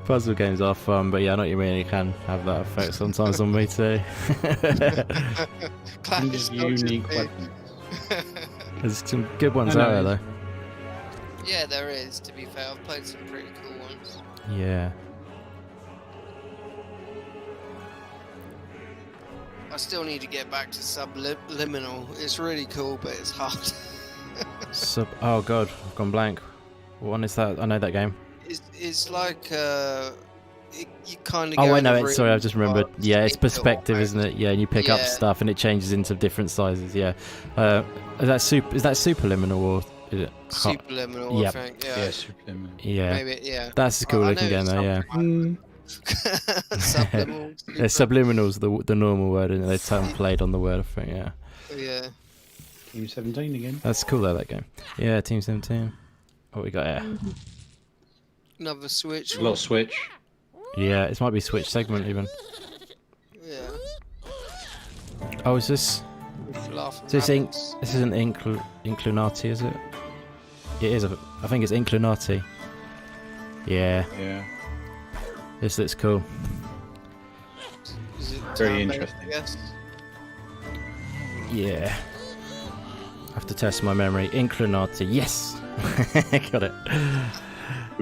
Puzzle games are fun, but yeah, I know what you mean. You can have that effect sometimes on me too. Unique weapons. There's some good ones out there though. Yeah, there is, to be fair. I've played some pretty cool ones. Yeah. I still need to get back to Subliminal. It's really cool, but it's hard. Oh god, I've gone blank. What one is that? I know that game. It's like you kind of. Oh, I know it. Sorry, I just remembered. Yeah, it's perspective, isn't it? Yeah, and you pick up Yeah. stuff and it changes into different sizes. Yeah. Is that superliminal or is it? Superliminal, Yep. I think. Yeah, Yeah. superliminal. Yeah. Maybe, yeah. That's a cool I looking know game, though. Yeah. Subliminal. Yeah, subliminal's the normal word, and they played on the word. I think. Yeah. Yeah. Team 17 again. That's cool though, that game. Yeah, Team 17. What we got here? Another Switch. A lot of Switch. Yeah, it might be Switch segment even. Yeah. Oh, is this? Laughing This rabbits. this isn't Inclinati, is it? It is. I think it's Inclinati. Yeah. Yeah. This looks cool. Is it Very turn-based, interesting. I guess? Yeah. I have to test my memory. Inclinati. Yes. Got it.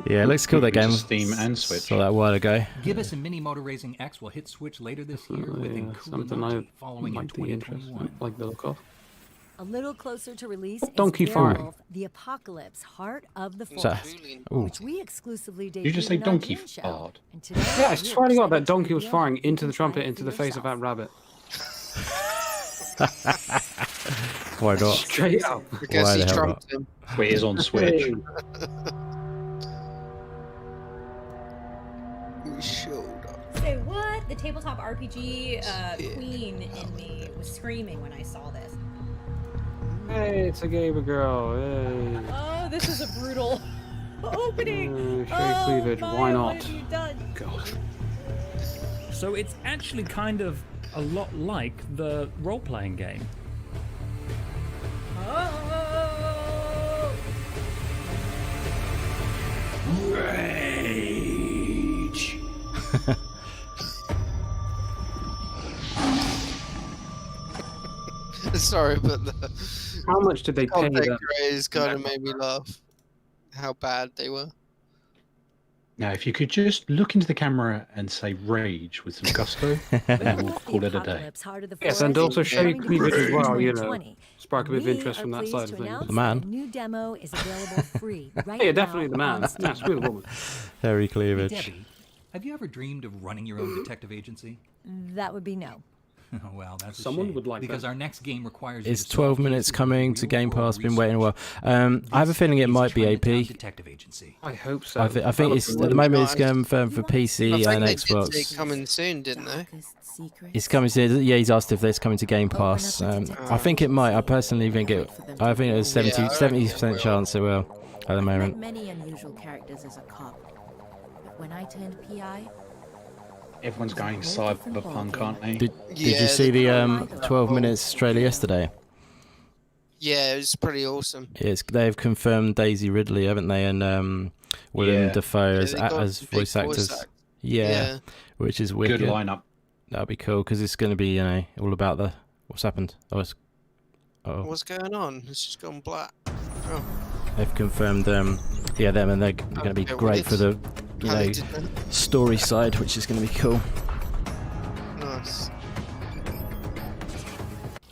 Yeah, it looks cool, that game. Steam and Switch. Saw that a while ago. Give Us a Mini Motor Racing X will hit Switch later this year with Something I following in might be interested 2021. like the look of. A little closer to release Donkey is Farm. Werewolf, the Apocalypse, Heart of the So- Forest, Ooh. which we exclusively debuted You just say in our donkey June show. fart. And today, Yeah, I we're swear to God, excited that donkey was reveal firing you into can the trumpet try it into for the face of that yourself. rabbit. Why not? Straight up. Because Why he the hell trumped not? him. Wait, it's on Switch. We showed up. Say what? The tabletop RPG queen in me was screaming when I saw this. Hey, it's a gamer girl. Hey. Oh, this is a brutal opening. Straight cleavage. my, Why what not? have you done? God. So it's actually kind of a lot like the role-playing game. Oh. Rage. Sorry, but the How much did they pay content them? creators kind of made me laugh. How bad they were. Now, if you could just look into the camera and say rage with some gusto, then we'll call it a day. Yes, and also show Coming to cleavage as well, you know. 2020. Spark a bit of We interest are from that pleased side to of things. announce The man. that a new demo is available free right Yeah, now definitely the man. on Yeah, Steam. screw the woman. Very Hey, cleavage. Debbie, have you ever dreamed of running your own detective agency? That would be no. Oh, well, that's a Someone shame, would like because that. our next game requires you It's to solve 12 minutes cases coming with to real Game world Pass. Been waiting a while. research. I have a feeling it This might is be Chinatown AP. Detective Agency. I hope so. I think it's at the moment it's confirmed for I PC think and they did say Xbox. coming soon, didn't they? It's coming soon. Yeah, he's asked if it's coming to Game Pass. I think it might. I personally think it. I think there's 70% chance it will at the I met moment. many unusual characters as a cop, but when I turned PI, Everyone's going cyberpunk, aren't they? Did Yeah, you see they the 12 minutes trailer yesterday? Yeah, it was pretty awesome. They've confirmed Daisy Ridley, haven't they, and Willem Yeah. Dafoe Yeah, as, they got as some big voice actors. act- Yeah, Yeah. which is wicked. Good lineup. That'll be cool because it's going to be all about the what's happened. What's going on? It's just gone black. Oh. They've confirmed them and they're going to be Okay, great for the How they did that. story side, which is going to be cool. Nice.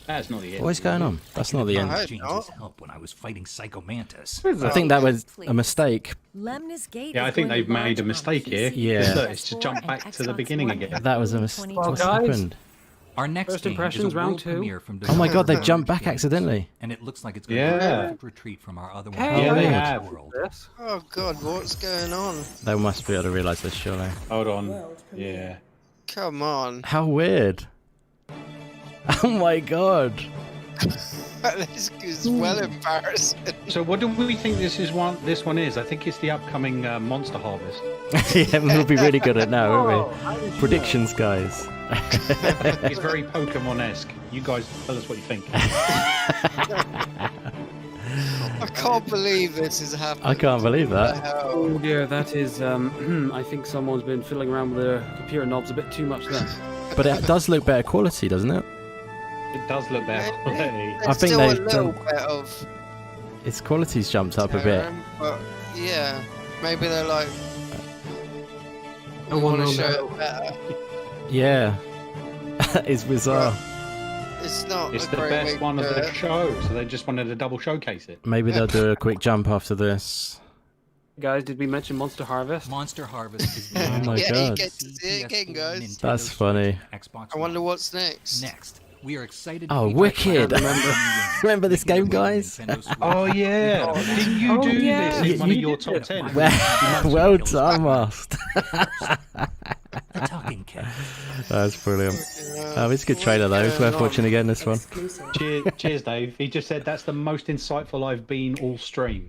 That's not the end. What's going on? That's not the end. James's help when I was fighting Psycho Mantis. I think that was a mistake. Lemnis Gate Yeah, I is think going to they've made launch a on mistake here. PC, Yeah. Look, it's to jump PS4, back and to the Xbox beginning One again. That was a mistake. Well, What's guys, happened? Our next First game impressions, is a round world two. premiere from Oh my God, they've Developer jumped back Games, accidentally. and it looks like it's going to Yeah. be a perfect retreat from our other Hey, Yeah, they one have. world. Yes. Oh God, what's going on? They must be able to realise this, surely. Hold on. World premiere. Yeah. Come on. How weird. Oh my God. This is well embarrassing. So what do we think this one is? I think it's the upcoming Monster Harvest. Yeah, we'll be really good at now, won't we? Predictions, guys. It's very Pokemon-esque. You guys tell us what you think. I can't believe this is happening. I can't believe What the that. hell? Oh dear, that is. I think someone's been fiddling around with their computer knobs a bit too much there. But it does look better quality, doesn't it? It does look better quality. I There's think still a they've little done- bit of Its quality's jumped up a bit. but yeah, maybe they're like, No we one want to will show know. it better. Yeah. It's bizarre. It's not. It's a the great way best to one do of the it. show, so they just wanted to double showcase it. Maybe they'll do a quick jump after this. Guys, did we mention Monster Harvest? Monster Harvest is Oh my Yeah, god. you get to see it again, guys. That's funny. Xbox I wonder what's next. Next, we are excited. Oh, Wicked! Remember this game, guys? Oh yeah, didn't you do this in one of your top 10? Well done, Master. The Talking Cat. That's brilliant. It's a good trailer though. It's worth watching again. This one. Cheers, Dave. He just said that's the most insightful I've been all stream.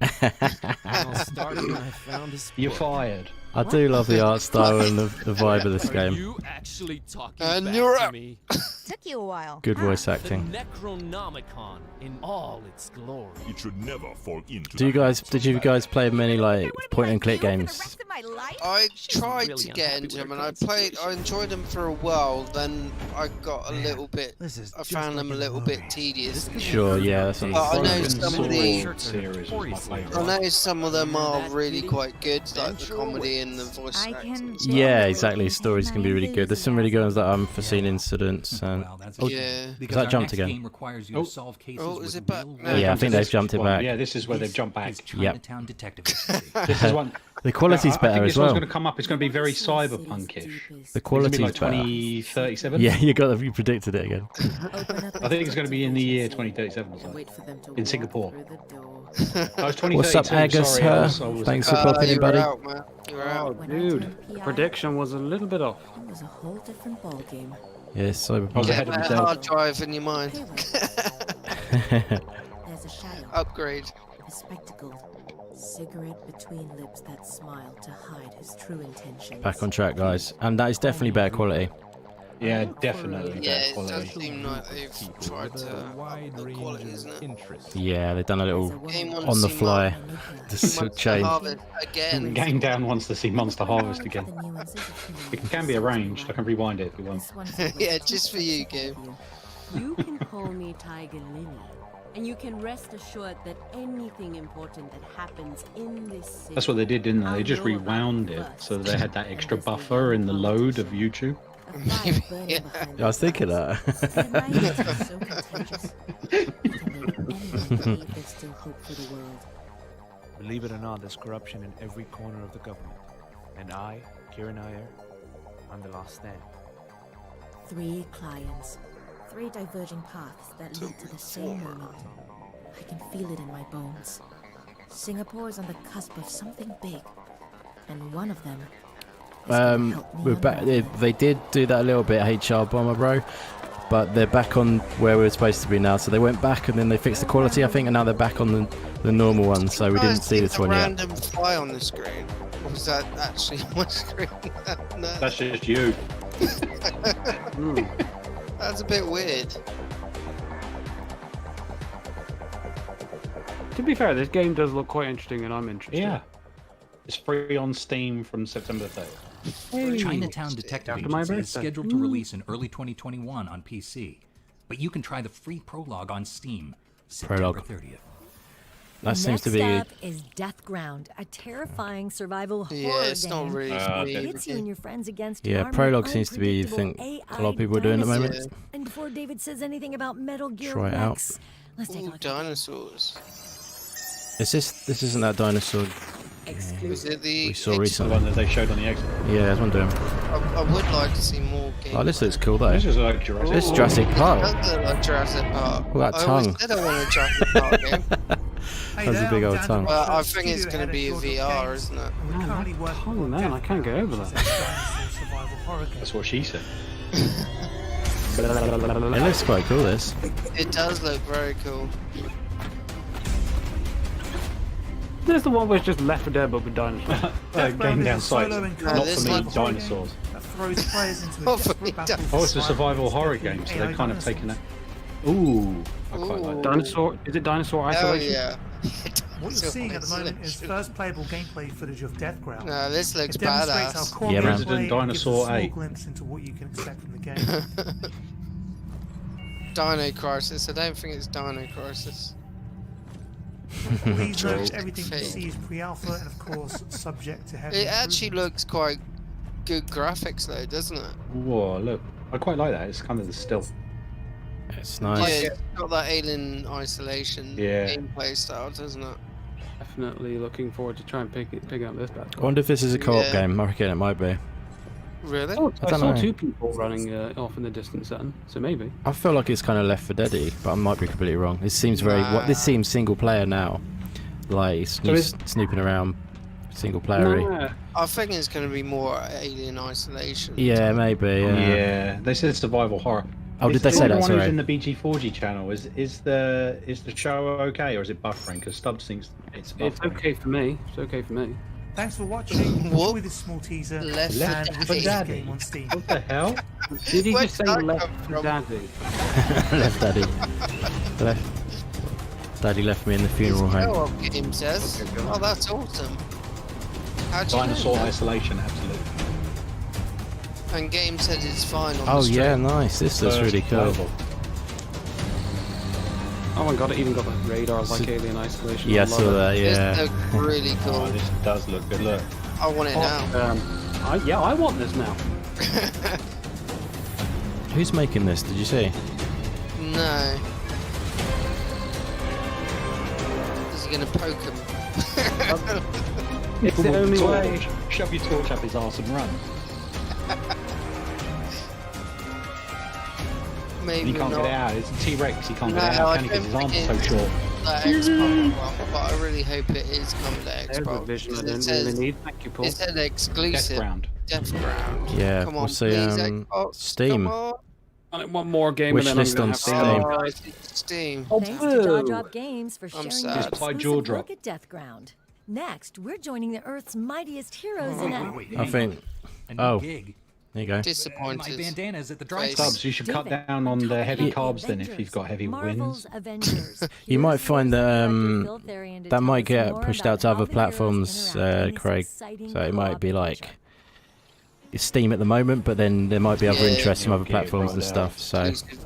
You're fired. I do love the art style and the vibe of this game. You actually talking And back you're to up. me? Took you a while. Good voice acting. The Necronomicon in all its glory. It should never fall into Did you guys play many like point and click games? I tried to get into them, and I enjoyed them for a while. Then I got a little bit. I found them a little bit tedious. Sure, yeah. That's But I know some of the. series was my favourite. I know some of them are really quite good, like the comedy and the voice acting. Yeah, exactly. Stories can be really good. There's some really good ones that unforeseen incidents and. Oh, Yeah. has that jumped again? Game requires you to solve cases is with it back? real No. Yeah, I think they've jumped it back. Yeah, this is where they've jumped back. Yep. Chinatown Detective. This is one. The quality's I better think as this one's well. going to come up. It's going to be very cyberpunkish. The It's quality's gonna be like better. 2037. Yeah, you predicted it again. I think it's going to be in the year 2037 or something. In Singapore. I was 2032. What's up, Agus? Sorry, I was- Thanks for popping in, You're buddy. out, man. You're Oh, out. dude. Prediction was a little bit off. It was a whole different ballgame. Yes, I was Cyberpunk. ahead of That myself. hard drive in your mind. There's a shadow. Upgrade. Bespectacled. Cigarette between lips that smile to hide his true intentions. Back on track, guys. And that is definitely better quality. Yeah, definitely. Yeah, better it does quality. seem like they've tried to up the quality, isn't it? Yeah, they've done a little Game wants on to the see fly. Monster Just change. Harvest again. Game Down wants to see Monster Harvest again. It can be arranged. I can rewind it if you want. Yeah, just for you, Game. You can call me Tiger Lily, and you can rest assured that anything important that happens in this city. That's what they did, didn't they? They just rewound it so they had that extra buffer in the load of YouTube. Yeah. I was thinking that. There's still hope for the world. Believe it or not, there's corruption in every corner of the government. And I, Kieran Iyer, I'm the last stand. 3 clients, 3 diverging paths that lead to the same moment. I can feel it in my bones. Singapore is on the cusp of something big, and one of them. We're back. They did do that a little bit, HR Bomber Bro, but they're back on where we're supposed to be now. So they went back and then they fixed the quality, I think, and now they're back on the normal one. So we didn't see this one yet. Random fly on the screen. Or was that actually on my screen? No. That's just you. That's a bit weird. To be fair, this game does look quite interesting, and I'm interested. Yeah. It's free on Steam from September 3rd. Chinatown Detective After my Agency is birthday. scheduled to release in early 2021 on PC, but you can try the free prologue on Steam September Prologue. 30th. That seems to be. Next up is Death Ground, a terrifying survival horror Yeah, it's game. not really It pits you and your friends against Yeah, armored, Prologue seems to be, I unpredictable think, a AI lot of people are doing at the moment. dinosaurs. And before David says anything about Metal Gear Try it out. Rex, let's take a Ooh, look. dinosaurs. Is this isn't that dinosaur Was it the we saw The recently? one that they showed on the Xbox. Yeah, there's one doing. I would like to see more games. Oh, this looks cool though. This is like Jurassic. This is Jurassic Park. It does look like Jurassic Park. Look at that I tongue. always said I want a Jurassic Park game. That's a big old tongue. Well, I think it's going to be a VR, isn't it? Man, that tongue, man, I can't get over that. That's what she said. It looks quite cool. This. It does look very cool. There's the one where it's just Left 4 Dead but with dinosaurs. Game Down Sites. No, Not this for me, one- dinosaurs. That throws players into a Not for me, desperate battle. Oh, it's a survival horror game, so they've kind of taken that. Ooh, I quite like that. Dinosaur? Is it Dinosaur Oh Isolation? yeah. What you're seeing at the moment is first playable gameplay footage of Death Ground. No, this looks It demonstrates badass. how core Yeah, man. gameplay Resident gives a Dinosaur small 8. glimpse into what you can expect from the game. Dino Crisis. I don't think it's Dino Crisis. Please note Joke. everything you Fake. see is pre-alpha and of course subject to heavy It actually improvement. looks quite good graphics though, doesn't it? Whoa, look. I quite like that. It's kind of the stealth. It's Yeah, nice. it's got that Alien Isolation Yeah. gameplay style, doesn't it? Definitely looking forward to try and pick up this bad. I wonder if this is a co-op game. I reckon it might be. Really? I saw 2 people running off in the distance then, so maybe. I feel like it's kind of Left 4 Dead-y, but I might be completely wrong. This seems very. This seems single player now, like snooping around, single player-y. I think it's going to be more Alien Isolation. Yeah, maybe. Yeah, they said survival horror. Oh, did they say that? Everyone Sorry. who's in the BG4G channel is the show okay, or is it buffering? Because Stubbs thinks it's buffering. It's okay for me. It's okay for me. Thanks for watching. Enjoy this small teaser. Left for Daddy. On Steam. What the hell? Did he just say Left for Daddy? Left Daddy. Daddy left me in the funeral home. Co-op game says. Oh, that's awesome. How'd you Dinosaur know that? Isolation, absolutely. And game said it's fine on Oh the yeah, stream. nice. This looks really cool. Oh my god, it even got the radar like Alien Isolation. Yeah, I saw that. Yeah. This looks really cool. Oh, this does look good. Look. I want it now. I want this now. Who's making this? Did you see? No. Is he gonna poke him? It's the only way. Shove your torch up his arse and run. Maybe He can't not. get out. It's a T-Rex. He can't No, get out. I Can he? Because his don't arms are think so short. That Xbox one, but I really hope it is coming to There's a Xbox. vision I It don't says, really need. Thank you, Paul. it said exclusive. Deathground. Deathground. Yeah. Come on, We'll see. please, Xbox. Steam. Come on. I want one more game Wish and then list I'm on gonna have Steam. to Steam. Thanks to Jaw Drop Games for I'm sharing sad. their Just play exclusive Jaw Drop. look at Deathground. Next, we're joining the Earth's mightiest heroes in a... I think. A new Oh. gig. There you go. Disappointed. My bandana's at the dry Face. Stubbs, you should cut down on the heavy carbs then if you've got heavy Marvel's wins. Avengers. You might find that Phil Therian to that tell might us get more pushed about out to how other the heroes platforms, interact in this Craig. exciting So it might co-op be like adventure. it's Steam at the moment, but then there might be other Yeah, interests from other okay, platforms and right stuff. So Exclusive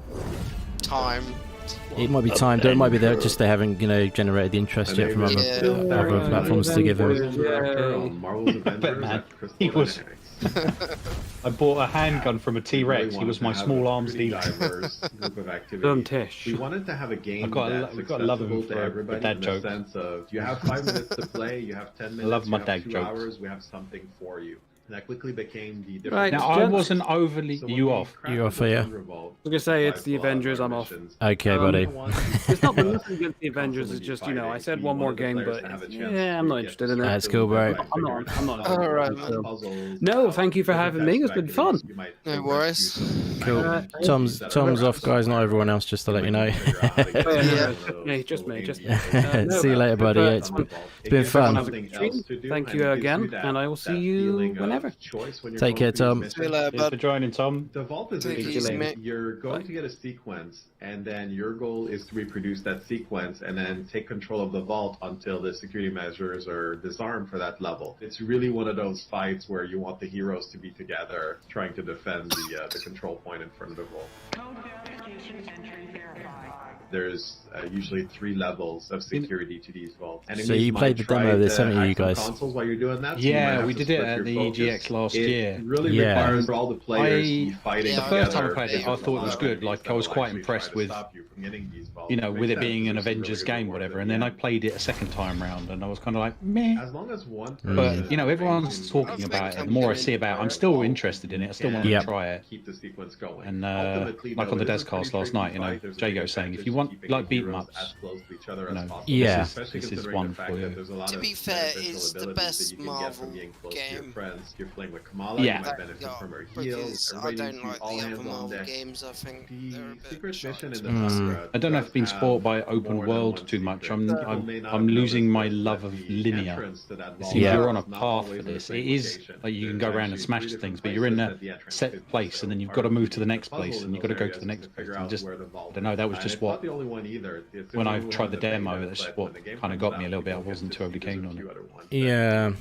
time. it might be timed. Or it might be that just they haven't, generated the interest yet from other platforms to give them. But man, he was. I bought a handgun from a T-Rex. He was my small arms dealer. Dumb Tish. We wanted to have a game I've got that's to love him accessible for to a everybody dad in joke. the sense of you have 5 minutes to play, you have 10 minutes, love my you have dad 2 jokes. hours, we have something for you. And that quickly became the difference. Right, Now I wasn't overly. So when You we off? crafted You off, the yeah. Thunderbolt, I was gonna say it's the by a lot of Avengers. our I'm off. missions, Okay, buddy. It's not nothing against the Avengers. It's just I said one more game, but yeah, I'm not interested in it. That's cool, bro. I'm not. All right, So- No, thank you for having me. It's been fun. No worries. Cool. Tom's off, guys. Not everyone else. Just to let you know. Just me. See you later, buddy. It's been fun. Thank you again, and I will see you whenever. Take care, Tom. See you later, Thanks for bud. joining, Tom. The vault is Take it basically easy, mate. you're going to get a sequence, and then your goal is to reproduce that sequence, and then take control of the vault until the security measures are disarmed for that level. It's really one of those fights where you want the heroes to be together, trying to defend the control point in front of the vault. There's usually 3 levels of security to these vaults. So you played the demo this, haven't you, guys? Consoles while you're doing that, so you might Yeah, have we to did it split at your the focus. EGX last year. It really Yeah. requires all the players to be fighting The first time I together. played it, I thought it was good. Like I was quite impressed with, with it being an Avengers game, whatever. And then I played it a second time round, and I was kind of like, meh. As long as one But everyone's talking about it. The more I see about it, I'm still interested in it. I still want to try it. keep the sequence going. And Ultimately, like on the though, it is a Descast last pretty night, fight. There's Jago really saying if factors you to want keeping like the beat 'em heroes ups, as close to each other as possible. Yeah. Especially this is considering one the fact for that you. there's a lot To of be fair, beneficial it's the abilities best that you can get Marvel from being close to your game. friends. You're playing with Kamala, Yeah. you might benefit from her Because heals. I Everybody don't like all the hands other on Marvel deck. games. I think they're a bit Secret mission in the Mm. I don't know if I've been spoiled by open world too much. I'm losing my love of linear. It seems you're on a path for this. It is like you can go around and smash things, but you're in a set place, and then you've got to move to the next place, and you've got to go to the next place. And just, I don't know. That was just what. When I tried the demo, that's what kind of got me a little bit. I wasn't too overly keen on it. Yeah.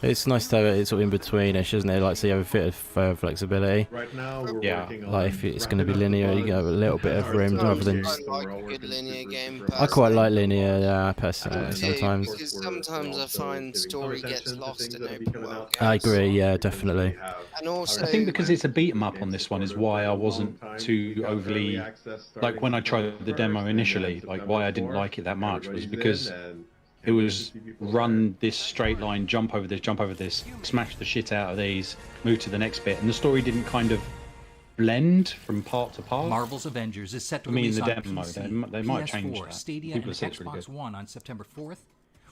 It's nice to have it sort of in betweenish, isn't it? Like, so you have a bit of flexibility. Right now, we're Yeah. working on Like, if it's going to be linear, you have a little bit of room rather than. I like a good linear game. I quite like linear, yeah, personally, sometimes. Because sometimes I find story gets lost in open world games. I agree, yeah, definitely. And also, I think because it's a beat 'em up on this one is why I wasn't too overly like when I tried the demo initially. Like why I didn't like it that much was because It was run this straight line, jump over this, smash the shit out of these, move to the next bit, and the story didn't kind of blend from part to part. Marvel's Avengers is set to I mean, release the on demo, PC, they might PS4, change that. Stadia, People and say it's really Xbox good. One on September 4th,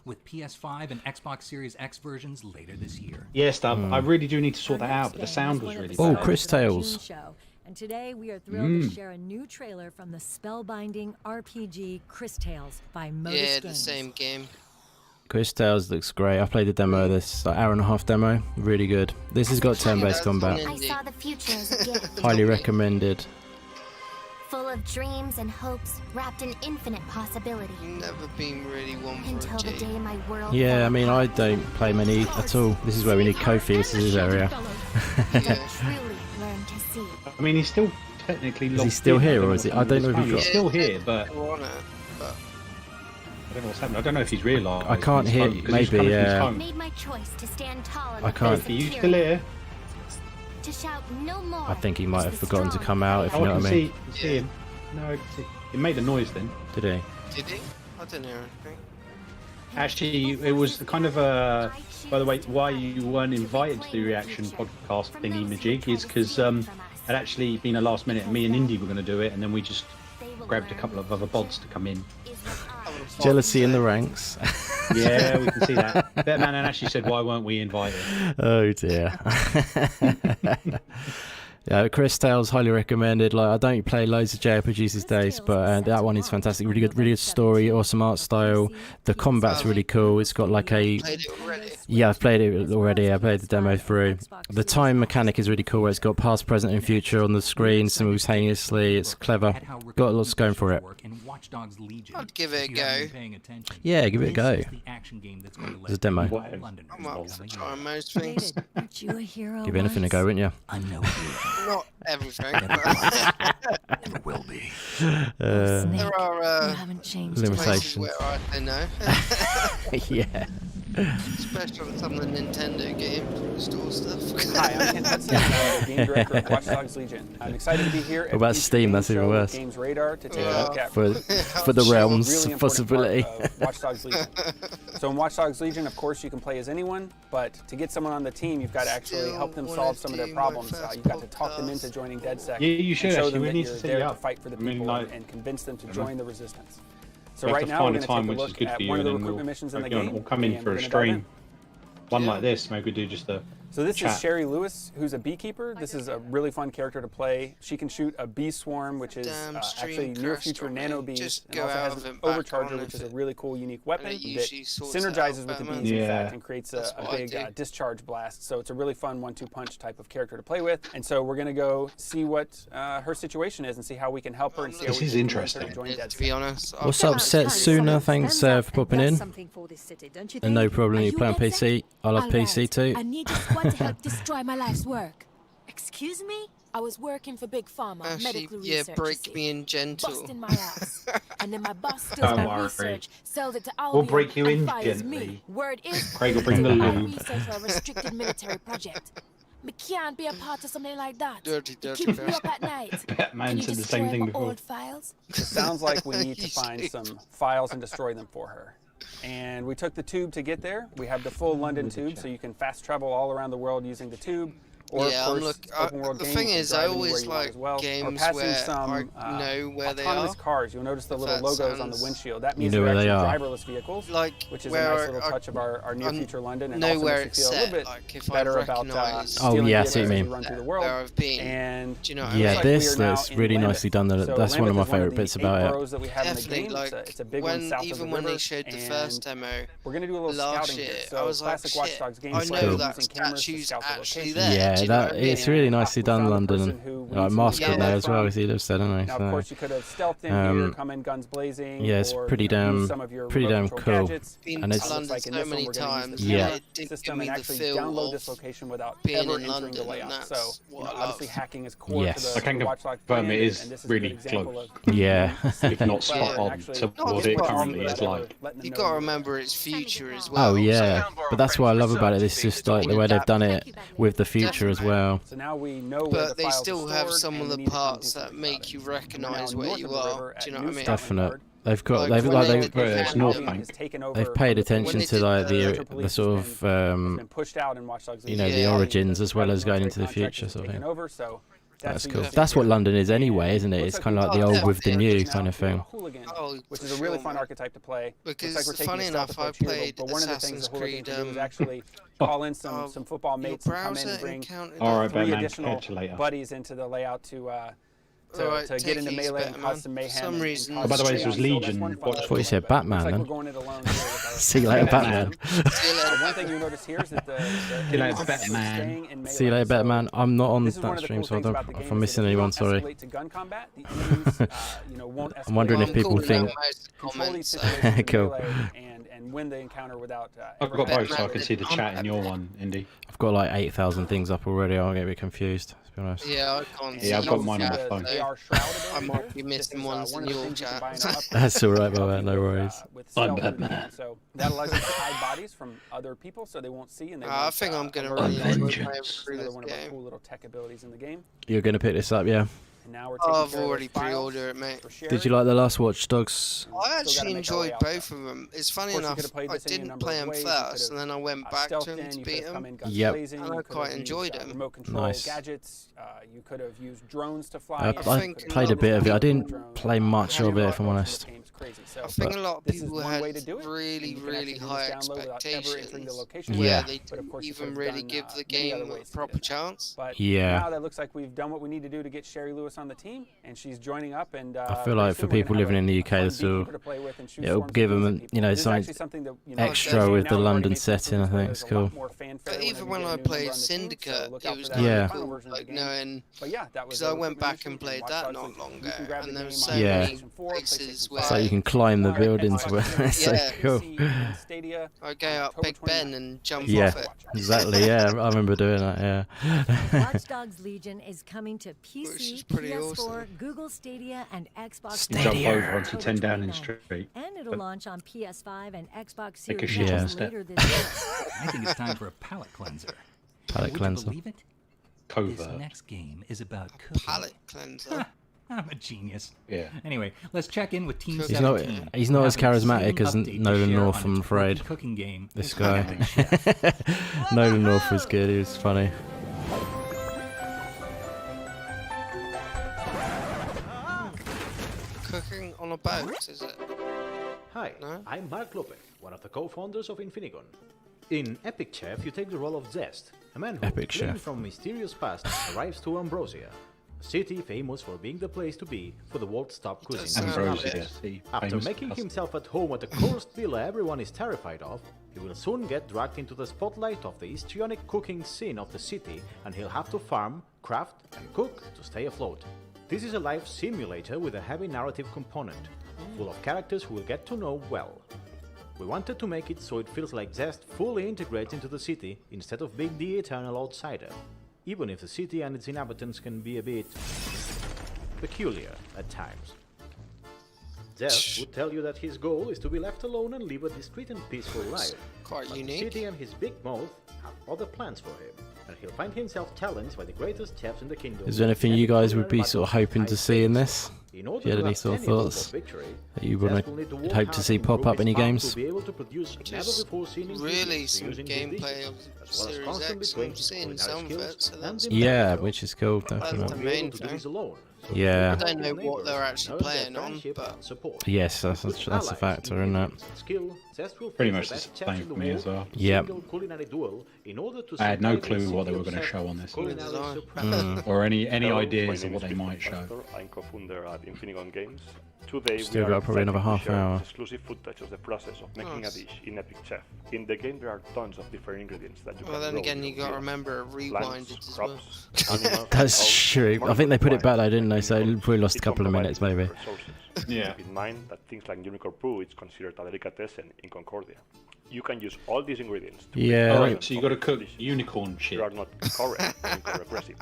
with PS5 and Xbox Series X versions later this year. Yeah, stuff. I really do need to sort that out, but the sound was really Oh, bad. Cris Tales. And today we are thrilled to share a new trailer from the spellbinding RPG Cris Tales by Modus Yeah, Games. the same game. Cris Tales looks great. I played the demo, this like, hour-and-a-half demo. Really good. This has got turn-based combat. I saw the future as a gift. Highly recommended. Full of dreams and hopes, wrapped in infinite possibility. Never been really one for Until the day my world. Yeah, I mean, I don't play many at all. This is where we need Kofi. This is his area. Truly learn to see. I mean, he's still technically locked Is he still in. here, or is he? I don't know if he's He's got. still here, but I don't know what's happening. I don't know if he's realised. I can't hear. Maybe, yeah. Made my choice to stand tall in I the can't. face Are of you tyranny. still here? To shout no more. I think he might have forgotten to come out, if you Oh, know I what can I mean. see him. No, I can see. It made a noise then. Did he? Did he? I don't hear anything. Actually, it was kind of a. By the way, why you weren't invited to the reaction podcast thingy majig is because it had actually been a last minute. Me and Indy were going to do it, and then we just grabbed a couple of other bods to come in. Jealousy in the ranks. Yeah, we can see that. Batman actually said, "Why weren't we invited?" Oh dear. Yeah, Cris Tales highly recommended. Like, I don't play loads of JRPGs these days, but that one is fantastic. Really good story, awesome art style. The combat's really cool. It's got like a. Yeah, I've played it already. I played the demo through. The time mechanic is really cool. Where it's got past, present, and future on the screen simultaneously. It's clever. Got lots going for it. I'd give it a go. Yeah, give it a go. There's a demo. I'm up for trying most things. Aren't you a hero? Give anything a go, wouldn't you? I know. Not everything. Never will be. There are You haven't changed. places Limitations. where I don't know. Yeah. Especially on some of the Nintendo games store stuff. Hi, I'm Ken Hudson. I'm the game director of Watch Dogs Legion. I'm excited to be here What about Steam? That's even worse. Gamesradar to take a look at For the realms really of possibility. Watch Dogs Legion. So in Watch Dogs Legion, of course, you can play as anyone, but to get someone on the team, you've got to actually help them solve some of their problems. You've got to talk them into joining DedSec. Yeah, you should and show actually. them We that need you're to set there you to up. fight for the I mean, people like, and convince them to Mhm. join the resistance. So We have right to now, find we're a going to time take a which is look good at for you, one of the and then recruitment missions in the we'll game. come in and for we're a gonna dive in. stream. One like this, maybe we do just a. So this chat. is Sherry Lewis, who's a beekeeper. This is a really fun character to play. She can shoot a bee swarm, which is actually near future nano bees, Just and go also out has of an it back overcharger, on which if is a it- really cool, unique weapon and it that usually sorts synergizes out with the Batman. bees, in Yeah. fact, and creates That's a what I big do. discharge blast. So it's a really fun 1-2 punch type of character to play with. And so we're going to go see what her situation is and see how we can help her and see how This we is can convince her to interesting. join To be honest, What's up, Setsuna? Thanks for popping in. And no problem, you play on PC. I love PC too. I need your squad to help destroy my life's work. Excuse me? I was working for Big Pharma, medical research. break me in gentle. Busting my ass. And then my boss steals Don't my worry. research, sells it to Albion, We'll break you and in fires gently. me. Word is, Craig will bring the I lube. research for a restricted military project. Me can't be a part of something like that. Dirty, It dirty keeps me bastard. up at night. Batman Can you said the destroy same thing my before. old files? It sounds like we need to find some files and destroy them for her. And we took the tube to get there. We have the full London tube, so you can fast travel all around the world using the tube. Or Yeah, of I'm course, open world the games, thing you can is, drive I anywhere always you want like as well. Or games passing where some I know where they autonomous are. cars. You'll notice the little That logos on the sounds- windshield. That You means know they're where they actually are. driverless vehicles, Like which is a where nice little touch of our near future London, and know also where makes it's you feel a little set, bit like if I better about recognise Oh, stealing yeah, I see what vehicles you as mean. you run through the world. where I've been. And Do you know what I it mean? looks Yeah, like we this are now looks in really Lambeth. nicely done. So That's one of my Lambeth is favourite the bits 8 about it. boroughs that we have in the Definitely, game. like It's a big one when south of even the when river, they showed the first and demo we're gonna do a little last scouting year, here. So I was like, classic Watch shit, Dogs game I play, know that using cameras to statue's scout the actually location. there. Yeah, do you know that what I mean? it's really nicely We done, found the London. person who we Like need to Masked get there away as well, from. as he lives there, don't Now, of he? course, you could have stealthed in here, come in guns blazing. Yeah, it's or, pretty you know, use damn, some of your pretty damn remote control cool. gadgets. Been And to it's London like in so this one, many we're gonna use times. the Yeah. camera It didn't system give me and the actually feel download of this location without being ever in entering London, the and layout. that's So, you what know, I obviously, love. hacking is core Yes. to I the can Watch Dogs confirm brand, it is and this is really a good example close. of Yeah. If not player spot on actually to Not what it spot on, currently but is like. letting them You know gotta you're remember its future as well. Oh yeah, but that's what I love about it. It's just like the way they've done it with the future as well. So now we know where But the they files still are have stored, some and of we the need to come parts do that something make about you it. We're now recognise where north you of the are. river Do you at know what I mean? Definite. They've got Like, they've North Bank. They've paid attention to like the sort of pushed out in Watch Dogs. you know, the origins as well as going into the future sort of thing. Over, so that's cool. That's what London is anyway, isn't it? It's kind of like the old with the new kind of thing. Which is a really fun archetype to play. Because funny enough, I played but one of the things Assassin's the Hooligan Creed. can do is actually call in some football mates and come in and bring Alright, 3 Batman, additional catch you later. buddies into the layout to Alright, get take into it easy, melee and Batman. cause some mayhem. For some reason, Oh, by the way, this was Legion. I thought you said Batman then. See See you later, Batman. One thing you notice here is that the See you later, Batman. See you later, Batman. I'm not on that stream, so I don't. If I'm missing anyone, sorry. I'm wondering if people think. Cool. And win the encounter without. I've got both, so I can see the chat in your one, Indy. I've got like 8,000 things up already. I'll get a bit confused, to be honest. Yeah, I can't see. Yeah, I've got mine on my phone. I might be missing ones in your chat. That's alright, man. No worries. I'm Batman. So that allows you to hide bodies from other people, so they won't see. And they I won't, think I'm gonna alert really them. enjoy playing through Another this one of our game. cool little tech abilities in the game. You're gonna pick this up, yeah? And now we're taking I've care of already those files pre-ordered it, mate. for sharing. Did you like the last Watch Dogs? I actually enjoyed both of them. It's funny Of course, you enough, could have played I this any didn't number play of them ways. You first, could and then I went have back to stealthed them in, to you beat could have come them. in guns Yep. blazing, And you I could quite have enjoyed used, them. remote control Nice. gadgets. You could have used drones to fly. I in, you could have played a used bit of it. I drones. didn't play much of it, if I'm honest. I think a lot of This is people one had way to do it, really, and you can really actually do high this download without ever entering the expectations location. Yeah. where they But of didn't course, you even could have really done, give the many other game a ways to proper do that. chance. But Yeah. now that looks like we've done what we need to do to get Sherry Lewis on the team, and she's joining up. And I feel like for people living in the UK, this will it'll give them, you know, something extra with the London setting. I think it's cool. But even when I played Syndicate, it was Yeah. cool, like knowing, because I went back and played that not long ago, and there was so Yeah. many places where So you can climb the buildings. It's so cool. I go up Big Ben and jump Yeah, off it. exactly. Yeah, I remember doing that. Yeah. Watch Dogs Legion is coming to PC, pretty PS4, awesome. Google Stadia, and Xbox. Jump One over onto 10 Downing Street. And it'll launch on PS5 and Xbox Take a Series shit X instead. later this year. I think it's time for a palate cleanser. Palate Would cleanser. you believe it? Covert. This next game is about cooking. Palette cleanser. I'm a genius. Yeah. Anyway, let's check in with Team He's not. 17. He's not as We have an charismatic as exciting update to Nolan share North. on I'm its afraid. rookie cooking game. This guy. Nolan North was good. He was funny. Cooking on a boat, is it? Hi, I'm Mark Lopez, one of the co-founders of Infinigon. In Epic Chef, you take the role of Zest, a man who, Epic fleeing Chef. from mysterious past, arrives to Ambrosia, a city famous for being the place to be for the world's top cuisine. Ambrosia, the After famous making custard. himself at home at a cursed villa everyone is terrified of, he will soon get dragged into the spotlight of the histrionic cooking scene of the city, and he'll have to farm, craft, and cook to stay afloat. This is a life simulator with a heavy narrative component, full of characters who will get to know well. We wanted to make it so it feels like Zest fully integrates into the city instead of being the eternal outsider, even if the city and its inhabitants can be a bit peculiar at times. Zest would tell you that his goal is to be left alone and live a discreet and peaceful life. Quite But unique. the city and his big mouth have other plans for him, and he'll find himself challenged by the greatest chefs in the kingdom. Is there anything you guys would be sort of hoping to see in this? In order If you had to any have sort of any hope thoughts victory, that you Zest will need to would work hope hard to see improve pop up his any farm games? To be able to produce Just never-before-seen really ingredients some using his gameplay dishes, of as well as Series constantly X. training I've his seen culinary some of it, skills so and that's Yeah, which is cool. that's Definitely. the main to do this thing. alone. So Yeah. I don't know what they're actually earn their playing on, friendship but and support. Yes, that's a factor, isn't it? Skill, Zest will Pretty face much the the best chefs same in the for me as world well. in a Yep. single culinary duel in order to I had no survive clue the what they were single going to show on set this culinary list. surprise. Or any Hello, ideas my of name what is they Chris might show. Baxter. I'm co-founder at Infinigon Games. Today Still we got are probably another excited to half share hour. exclusive footage of the process of making Nice. a dish in Epic Chef. In the game there are tons of different ingredients that you Well, can then grow again, with you your gotta fields. remember it Plants, rewinded as well. crops, animals, That's and true. more I think they put it important back though, didn't they? So it probably lost a it's couple of all minutes provided maybe. with resources. Yeah. Keep in mind that things like unicorn poo is considered a delicatessen in Concordia. You can use all these ingredients to Yeah. make Alright, so you got to cook dishes. unicorn shit. There are not correct or incorrect recipes.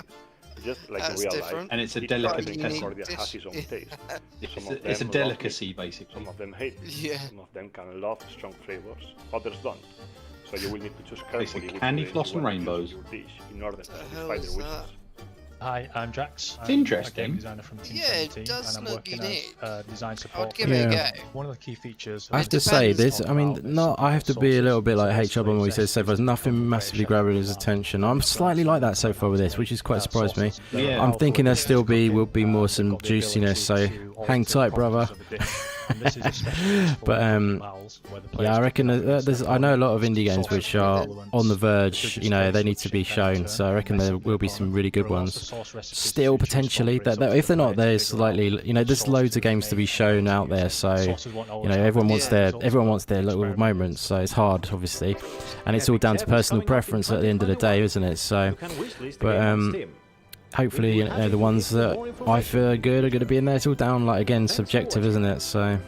Just like That's in real different. life, And it's a each delicacy. person in Concordia has his own taste. It's Some a- of it's a them love delicacy, meat, basically. Some of them hate it. Yeah. Some of them can love strong flavors. Others don't. So you will need to choose carefully Basically, which candy ingredients floss you and want to use rainbows. in your dish in order to The hell satisfy is their wishes. Hi, I'm Drax. It's I'm interesting. a game designer from Team Yeah, it 17, does and I'm look working unique. as design support. I'd give it a go. One of the key features. I have to say this. I mean, no, I have to be a little bit like H-Up on what he says so far. There's nothing massively grabbing his attention. I'm slightly like that so far with this, which has quite surprised me. Yeah. I'm thinking there still will be more some juiciness. So hang tight, brother. But yeah, I reckon there's. I know a lot of indie games which are on the verge. You know, they need to be shown. So I reckon there will be some really good ones. Still potentially, that if they're not, there's slightly. You know, there's loads of games to be shown out there. So you know, everyone wants their little moments. So it's hard, obviously, and it's all down to personal preference at the end of the day, isn't it? So, but hopefully, you know, the ones that I feel are good are going to be in there. It's all down, like, again, subjective, isn't it? So,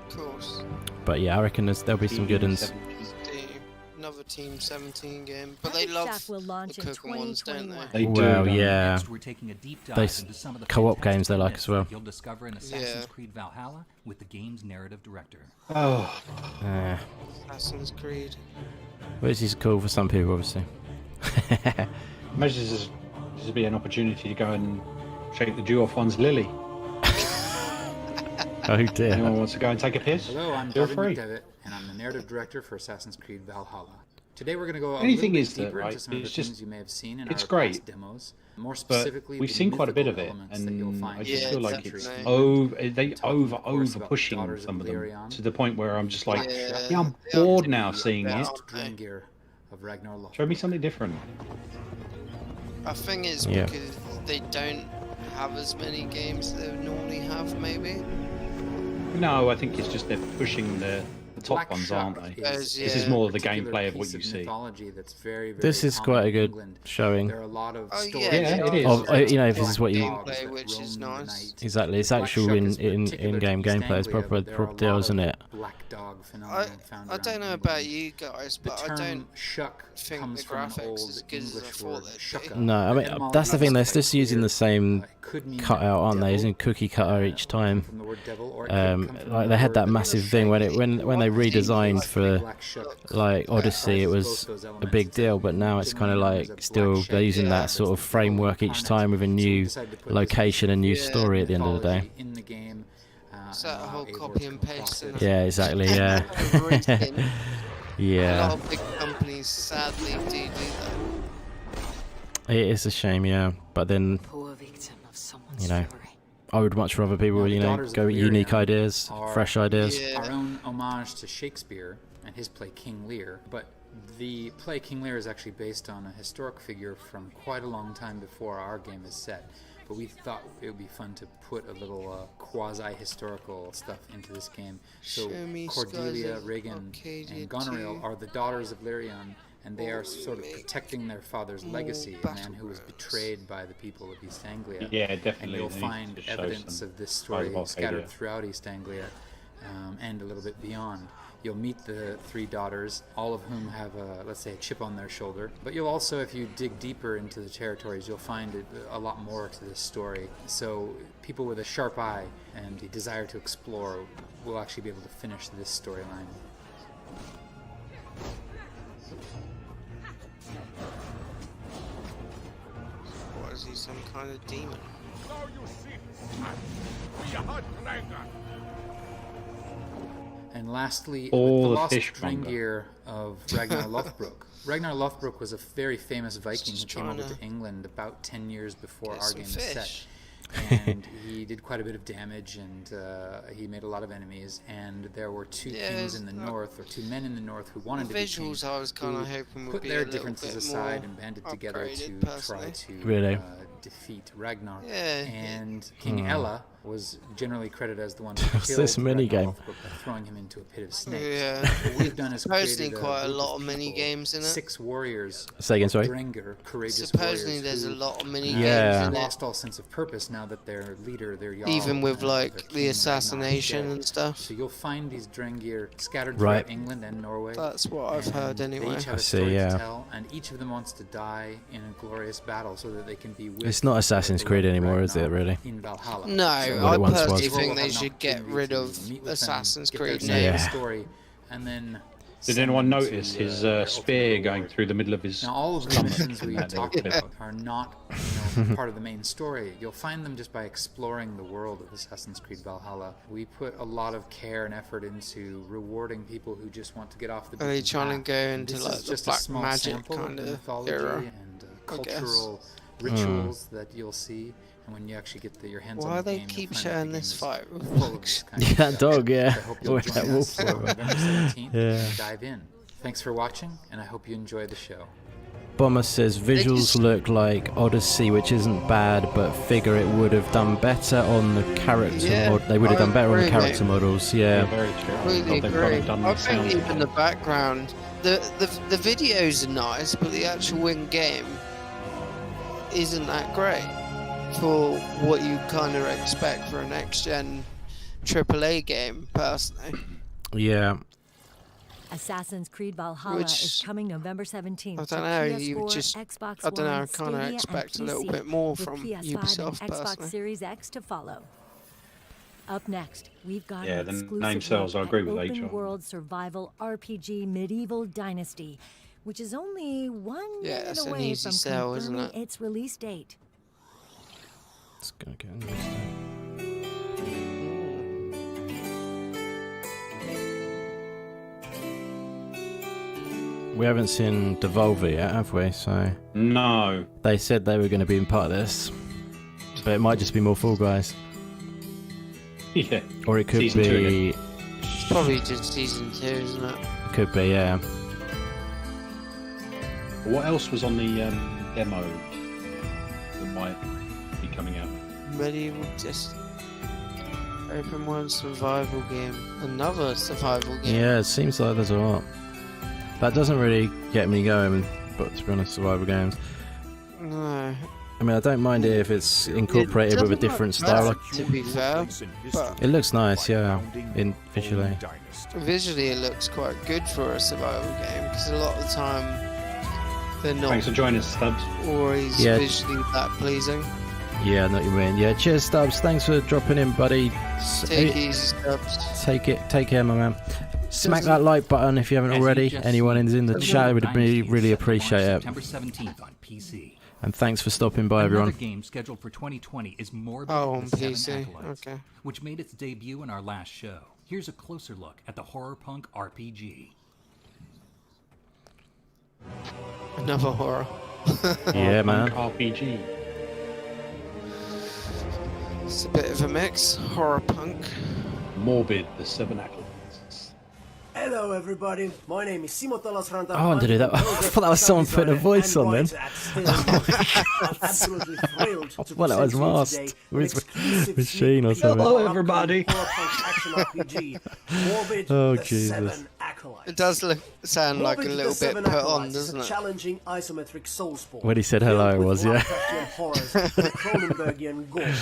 Of course. but yeah, I reckon there'll be some good ones. Another Team 17 game, but they love the cooking ones, don't they? They do. Well, yeah. Next, we're taking a deep dive They into some of the co-op games they like as well. you'll discover in Assassin's Creed Valhalla with the game's narrative director. Oh. Assassin's Creed. Which is cool for some people, obviously. Imagine this would be an opportunity to go and shake the dew off one's lily. Oh dear. Anyone wants to go and take a piss? Hello, I'm Feel David free. McDevitt, and I'm the narrative director for Assassin's Creed Valhalla. Today we're going to go a Anything little is bit that, deeper right? into some of the It's just- things you may have seen in it's our great, past demos. More But specifically, we've the seen quite a bit of mythical it, elements that you'll and find I just in feel the like century. it's they Talking, of course, over about pushing Daughters some of them Valerian, to the point where I'm just like, Yeah, yeah, I'm they are bored doing now that seeing it. now. Dream gear of Ragnar Loth. Show me something different. I think it's Yeah. because they don't have as many games they would normally have, maybe. No, I think it's just they're pushing the top Black ones, Shark aren't they? Is, This is yeah. more of the Particular gameplay of what piece you see. mythology that's very, very This is common quite a in good England. showing. There are a lot of Oh, stories yeah, Yeah, it is. Of, you know, if this is what you gameplay, which is nice. exactly, it's Black actual Shark is in-game particular to gameplay. It's East Anglia, proper but there are a lot deal, of isn't it? Black dog phenomenon found I around don't know England. about you guys, The but I term don't shuck think comes the from an graphics old as good as I English thought word they'd shucka. No, I mean Etymology that's the thing. They're is just quite using clear. the same It could mean cutout, aren't they? devil, Using cookie cutter each time. from the word devil, or it could come from Like the they had word that massive thing when they redesigned for black shuck. like Odyssey. It was a big deal, but now it's kind of like still they're using that sort of framework each time with a new location and new story at the end of the day. In the game, Is that a whole copy and paste? And Yeah, exactly. Yeah. A lot Yeah. of big companies sadly do that. It is a shame, yeah. But then, Poor victim of someone's you know, I would much rather people, you know, Daughters go of with unique Valerian ideas, are fresh ideas. Our own homage to Shakespeare and his play King Lear, but the play King Lear is actually based on a historic figure from quite a long time before our game is set. But we thought it would be fun to put a little quasi-historical stuff into this game. So Show me Cordelia, skies of Regan, Arcadia and Goneril 2. are the daughters of Lirion, and they are sort of protecting their father's legacy, a man who was betrayed by the people of East Anglia. Yeah, definitely. And you'll They need find to show evidence some of this stories story of Arcadia. scattered throughout East Anglia and a little bit beyond. You'll meet the three daughters, all of whom have, let's say, a chip on their shoulder. But you'll also, if you dig deeper into the territories, you'll find a lot more to this story. So people with a sharp eye and a desire to explore will actually be able to finish this storyline. What is he, some kind of demon? And lastly, All with the the lost fishmonger. gear of Ragnar Lothbrok. Ragnar Lothbrok was a very famous Viking who Just came over trying to England about 10 years before get our some game is set. fish. And he did quite a bit of damage, and he made a lot of enemies. And there were two kings in the north, or two men in the north, who wanted to be visuals kings, I was kinda who hoping would put be their a little differences bit aside more and banded together to upgraded, try personally. to Really? defeat Ragnar. Yeah. And King Hmm. Ella was generally credited as the one who What's killed this mini Ragnar game? Lothbrok by throwing him into a pit of snakes. Yeah. What we've done is Supposedly created quite a group lot of mini people, games in it. 6 warriors. Say again, sorry? Drengr, courageous Supposedly warriors there's a who, lot of mini Yeah. games in it. lost all sense of purpose now that their leader, their Jarl, Even with and their like king, the Ragnar, is assassination dead. and stuff. So you'll find these Drengr scattered Right. throughout England and Norway. That's what I've heard and anyway. They each have I a see, story yeah. to tell, and each of them wants to die in a glorious battle so that they can be with It's not Assassin's the Creed beloved anymore, is it, Ragnar really? in Valhalla. No, So What I it once personally was. think will they have an should get opportunity rid to of meet with them, Assassin's get their Creed side name. of the Yeah. story, and then Did send anyone them to, notice his their spear ultimate going reward. through the middle of his Now, all of the stomach missions in we that talked clip? about are not, part of the main story. You'll find them just by exploring the world of Assassin's Creed Valhalla. We put a lot of care and effort into rewarding people who just want to get off the beaten Are they trying path. to go into This like is the just a black small magic sample kind of of mythology era? and cultural rituals that you'll see. And when you actually get your hands on Why the they game, keep you'll find showing that the this game fight? is full of this kind of Yeah, stuff. dog, yeah. I hope you'll Or join that us wolf. on November 17th Yeah. and dive in. Thanks for watching, and I hope you enjoyed the show. Bomber says visuals look like Odyssey, which isn't bad, but figure it would have done better on the character. They would have done better on the character models. Yeah. Very true. Completely They've gone agree. and done I the think sound. even the background, the videos are nice, but the actual in-game isn't that great for what you kind of expect for a next-gen AAA game, personally. Yeah. Assassin's Creed Valhalla is coming November 17th. I don't know, to you PS4, just, Xbox I don't know, One, I kind of Stadia, expect a and little PC, bit more with from PS5 Ubisoft, and Xbox personally. Series X to follow. Up next, we've got Yeah, an the exclusive name sells, I look agree at with open H.R. world survival RPG Medieval Dynasty, which is only one minute it's an away easy from sell, isn't confirming it? its release date. It's gonna get interesting. We haven't seen Devolver yet, have we? So no. They said they were going to be in part of this, but it might just be more Fall Guys. Yeah. Or it could Season two be. again. It's probably just Season 2, isn't it? Could be, yeah. What else was on the demo that might be coming out? Medieval just open world survival game. Another survival game. Yeah, it seems like there's a lot. That doesn't really get me going, but to be honest, survival games. No. I mean, I don't mind it if it's incorporated with a different style. To be fair, but It looks nice, yeah, visually. visually it looks quite good for a survival game because a lot of the time they're not Thanks for joining us, Stubbs. always Yeah. visually that pleasing. Yeah, I know what you mean. Yeah, cheers, Stubbs. Thanks for dropping in, buddy. Take it easy, Stubbs. Take care, my man. Smack that like button if you haven't already. Anyone in the chat would really appreciate it. September 17th on PC. And thanks for stopping by, everyone. Another game scheduled for 2020 is Morbid on the Seven PC. Acolytes, Okay. which made its debut in our last show. Here's a closer look at the horror punk RPG. Another horror. Yeah, man. RPG. It's a bit of a mix. Horror punk. Morbid, the Seven Acolytes. Hello everybody, my name is Simo Talasranta. Oh, I wanted to do that. I thought that was someone putting a voice on then. I'm absolutely thrilled to Well, it was present you masked. today With an exclusive machine or sneak peek something. of our Hello, everybody. upcoming horror-punk action RPG, Morbid, Oh, the Jesus. Seven Acolytes. It does sound like a Morbid, little the bit Seven put on, Acolytes is doesn't a it? challenging isometric soulspawn. When he said hello, filled it was, with yeah. Lovecraftian horrors and Cronenbergian gore.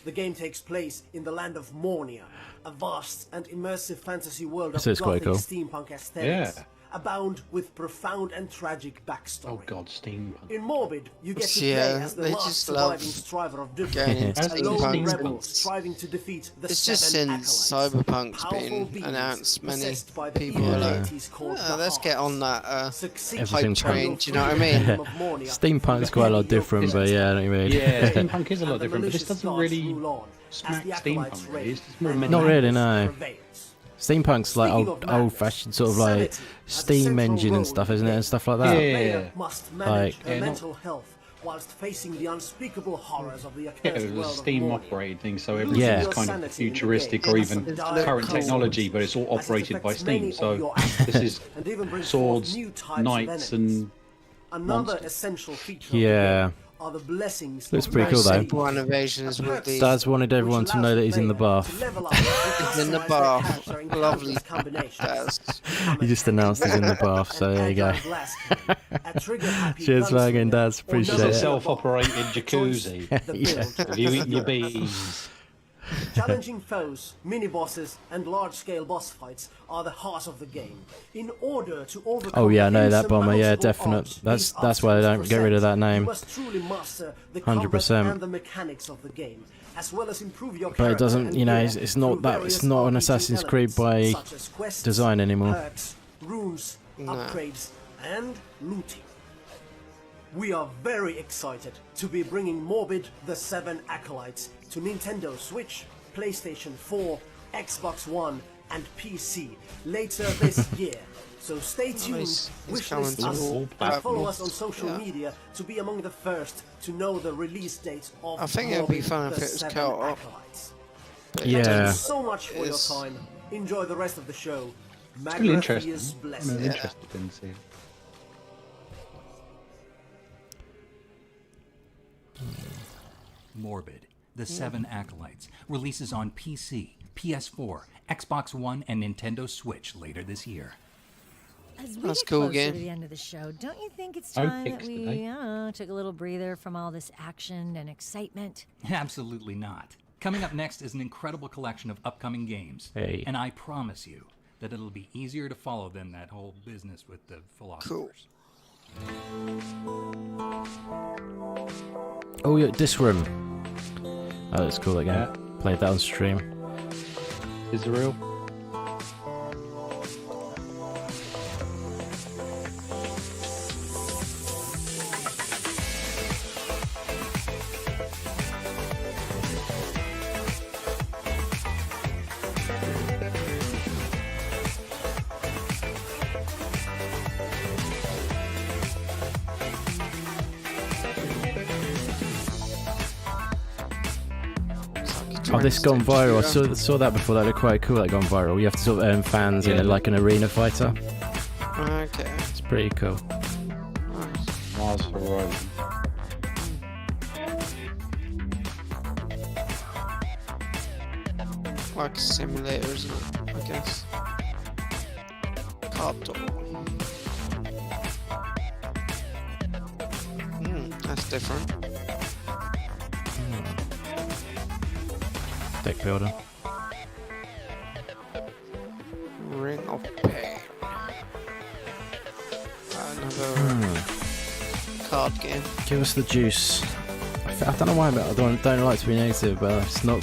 The game takes place in the land of Mornia, a vast and immersive fantasy world of So it's quite gothic cool. steampunk aesthetics, Yeah. abound with profound and tragic backstory. Oh God, steampunk. In Morbid, you get to Yeah, play as the they last just surviving love striver of going difference, into a lone steampunk rebel sports. striving to defeat the It's just Seven since Acolytes. Cyberpunk's Powerful been beings announced, many possessed by the people evil are like, deities called the let's get on that Succeed hype Everything train, punk. do you know what I mean? Steampunk's quite a lot different, but yeah, I know what you mean. Yeah, steampunk is a lot different, but this doesn't really smack steampunk. Really. It's just more Not really, no. prevails. Steampunk's like old-fashioned sort of like steam engine and stuff, isn't it, and stuff like that. Player must manage Like, her mental health whilst facing the unspeakable horrors of the accursed it was world a of steam Mornia. operated thing, so Losing everything's your kind of sanity in the futuristic game or has even some dire current technology, but it's all consequences, operated by as it affects many steam. of So your this is and even brings swords, forth new types of knights, enemies. and Another monsters. essential feature Yeah. of the game are the blessings Looks of pretty cool, though. mercy. Simple innovations with the Dad's wanted everyone to know that he's in the bath. He's in the bath. Lovely. Daz. He just announced he's in the bath, so there you go. Cheers, Wagon Dads. Appreciate It's a it. self-operated jacuzzi. Yeah. Have you eaten your beans? Challenging foes, mini-bosses, and large-scale boss fights are the heart of the game. In order to overcome Oh yeah, I know that the Bomber. Yeah, insurmountable definite. odds That's why they don't get rid of that you name. must truly master the 100%. combat and the mechanics of the game, as well as improve your But it character doesn't, and you know, gear it's not through that. various It's not an RPG Assassin's Creed by elements, such as quests, design anymore. perks, runes, upgrades, and looting. We are very excited to be bringing Morbid the 7 Acolytes to Nintendo Switch, PlayStation 4, Xbox One, and PC later this year. So stay tuned, wishlist us, and follow us on social media to be among the first to know the release date of I think it would be Morbid fun the if it was 7 co-op. Acolytes. Yeah. Thank you so much for your time. Enjoy the rest of the show. It's really interesting. Magrathia's I'm blessing. interested in seeing. Morbid, the 7 Acolytes, releases on PC, PS4, Xbox One, and Nintendo Switch later this year. As we That's get cool closer game. to the end of the show, don't you think it's I'm time that fixed we today. took a little breather from all this action and excitement? Absolutely not. Coming up next is an incredible collection of upcoming games. Hey. And I promise you that it'll be easier to follow than that whole business with the philosophers. Oh yeah, this room. Oh, that's cool again. Played that on stream. Is it real? Oh, this gone viral. I saw that before. That looked quite cool. That gone viral. You have to sort of earn fans in it like an arena fighter. Okay. It's pretty cool. Mars Horizon. Like a simulator, isn't it? I guess. Card door. That's different. Deck builder. Ring of Pain. Another card game. Give us the juice. I don't know why, but I don't like to be negative, but it's not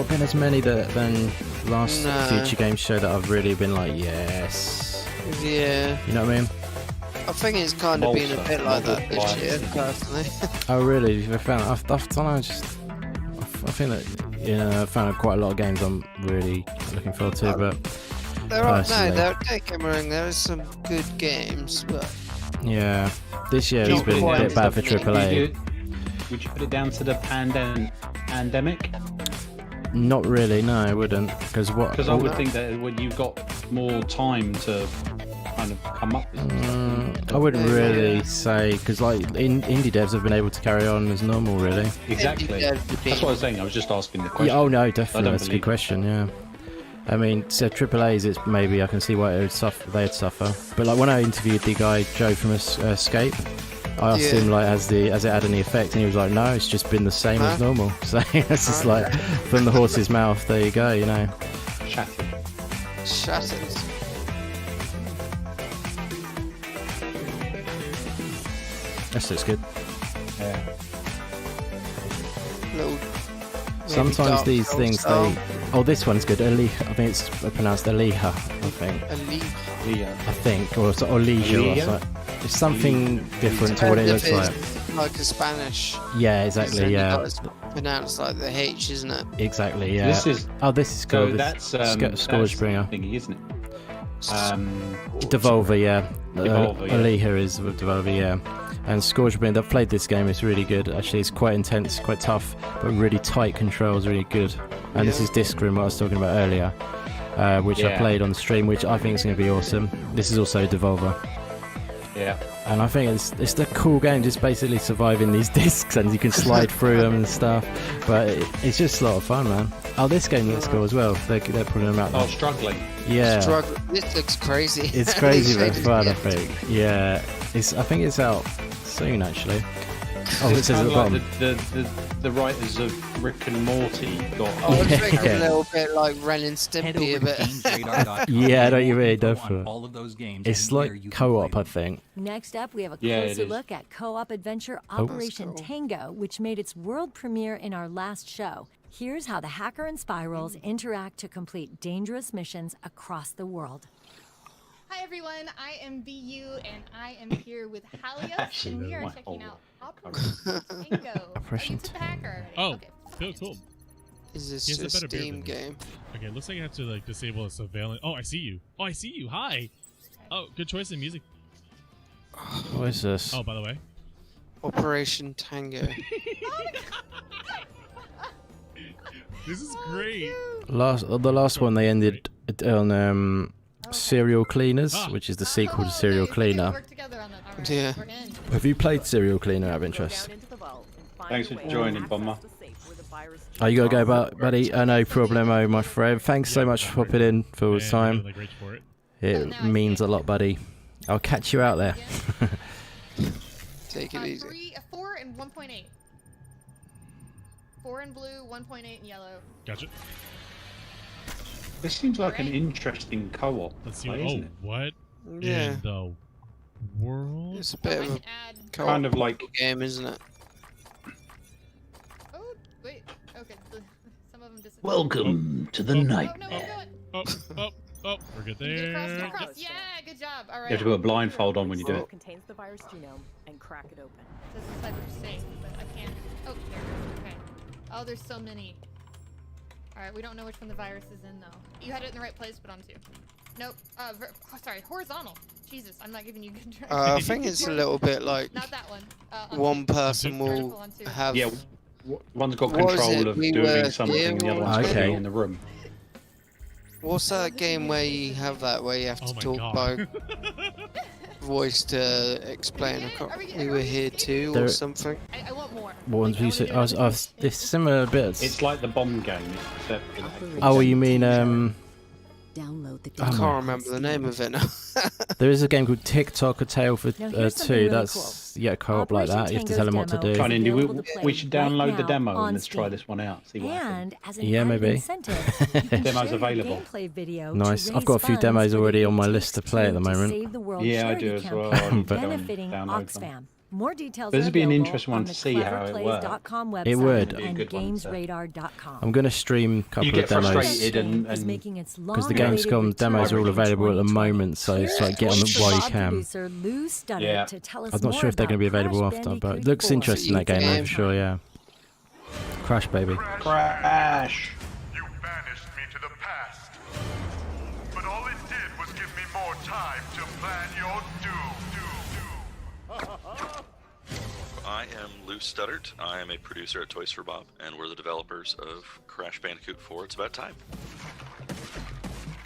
been as many than last Future Games show that I've really been like, yes. Yeah. You know what I mean? I think it's kind of been a bit like that this year, personally. Oh really? I found I don't know. I think that I found quite a lot of games I'm really looking forward to, but don't get me wrong, there are some good games, but yeah, this year has been a bit bad for AAA. Would you put it down to the pandemic? Not really, no, I wouldn't, because I would think that when you've got more time to kind of come up with I wouldn't really say, because like indie devs have been able to carry on as normal, really. Exactly. That's what I was saying. I was just asking the question. Yeah, oh no, definitely, that's a good question. Yeah, I mean, so AAA's, it's maybe I can see why they'd suffer. But like when I interviewed the guy Joe from Escape, I asked him like, has it had any effect, and he was like, no, it's just been the same as normal. So it's just like from the horse's mouth. There you go, you know. Shattered. This looks good. Yeah. Sometimes these things they. Oh, this one's good. I think it's pronounced Aliha. I think. I think, or Aliha. It's something different to what it looks like. Like a Spanish. Yeah, exactly. Yeah. It's pronounced like the H, isn't it? Exactly. Yeah. This is cool. So that's Scourgebringer thingy, isn't it? Devolver, yeah. Devolver, yeah. Aliha is with Devolver, yeah. And Scourgebringer, I've played this game, it's really good. Actually, it's quite intense, quite tough, but really tight controls, really good. And this is Disc Room, what I was talking about earlier, which I played on the stream, which I think is going to be awesome. This is also Devolver. Yeah. And I think it's the cool game, just basically surviving these discs, and you can slide through them and stuff. But it's just a lot of fun, man. Oh, this game looks cool as well. They're putting them out there. Oh, Struggling. Yeah. This looks crazy. It's crazy but fun, I think. Yeah. I think it's out soon, actually. Oh, it says at the bottom. The writers of Rick and Morty got. I was thinking a little bit like Ren and Stimpy a bit. Yeah, don't you really? Definitely. All of those games. It's like co-op, I think. Next up, we have a closer look at co-op adventure Operation Tango, which made its world premiere in our last show. Here's how the hacker and spirals interact to complete dangerous missions across the world. Hi everyone, I am BU and I am here with Halios and we are checking out Operation Tango. Operation You took the hacker Oh, already. cool. Is this He has a a better beard Steam than me. game? Okay, looks like I have to like disable a surveillance. Oh, I see you. Oh, I see you. Hi. Oh, good choice in music. What is this? Oh, by the way. Operation Tango. This is great. The last one they ended on Serial Cleaners, which is the sequel to Serial Cleaner. Yeah. Have you played Serial Cleaner out of interest? Thanks for joining, Bomber. Oh, you gotta go, buddy. No problemo, my friend. Thanks so much for popping in for the time. It means a lot, buddy. I'll catch you out there. Take it easy. 4 and 1.8. 4 in blue, 1.8 in yellow. Gotcha. This seems like an interesting co-op. Let's see. isn't it? What Yeah. in the world? It's a bit of a Kind of like game, isn't it? Oh, wait. Okay. Some of them disappeared. Welcome to the nightmare. Oh, we're good Get there. across. Yeah, good job. All right. You have to put a blindfold on when you do it. Contains the virus genome and crack it open. This is cyber safe, but I can't. Oh, there it is. Okay. Oh, there's so many. All right, we don't know which one the virus is in though. You had it in the right place, but on 2. Nope. Sorry, horizontal. Jesus, I'm not giving you good directions. I think it's a little bit like Not that one. one person will have. Yeah, one's got What was control it? of We doing were something, here and the other or one's Okay. in the room. What's that game where you have that where you have to talk by voice to explain? We were here too, or There- something. I want more. What ones were you say? I was this similar bits. It's like the bomb game, except. Oh, you mean Download the I can't remember the name of it now. There is a game called TikTok, A Tale for Now, here's 2. something really That's co-op like that. You have to tell them what to do. Fine, Indy, available to play we should right download the now demo on and let's try Steam. this one out. See what happens. And as an Yeah, added maybe. incentive, you can Demo's share your available. gameplay video Nice. to I've got a raise few demos funds for already the on my It list to Takes play at Two the to moment. Save the World Yeah, I charity do as well. campaign I need to benefiting download them. Oxfam. More details This are would be an available interesting one on to the see how it works. cleverplays.com website It would. Be a and good one to- gamesradar.com. I'm going to stream a couple You of get demos. frustrated Is making its Because the long-awaited Gamescom demos are all return available at the in 2020. moment, so it's like get on them while you Bob can. producer Lou Studdard Yeah. to tell us I'm not more sure if they're going to be about available Crash after, but it Bandicoot looks 4. interesting, that game, though, for sure, yeah. Crash, baby. Crash! You banished me to the past. But all it did was give me more time to plan your doom. I am Lou Studdard. I am a producer at Toys for Bob, and we're the developers of Crash Bandicoot 4 It's About Time.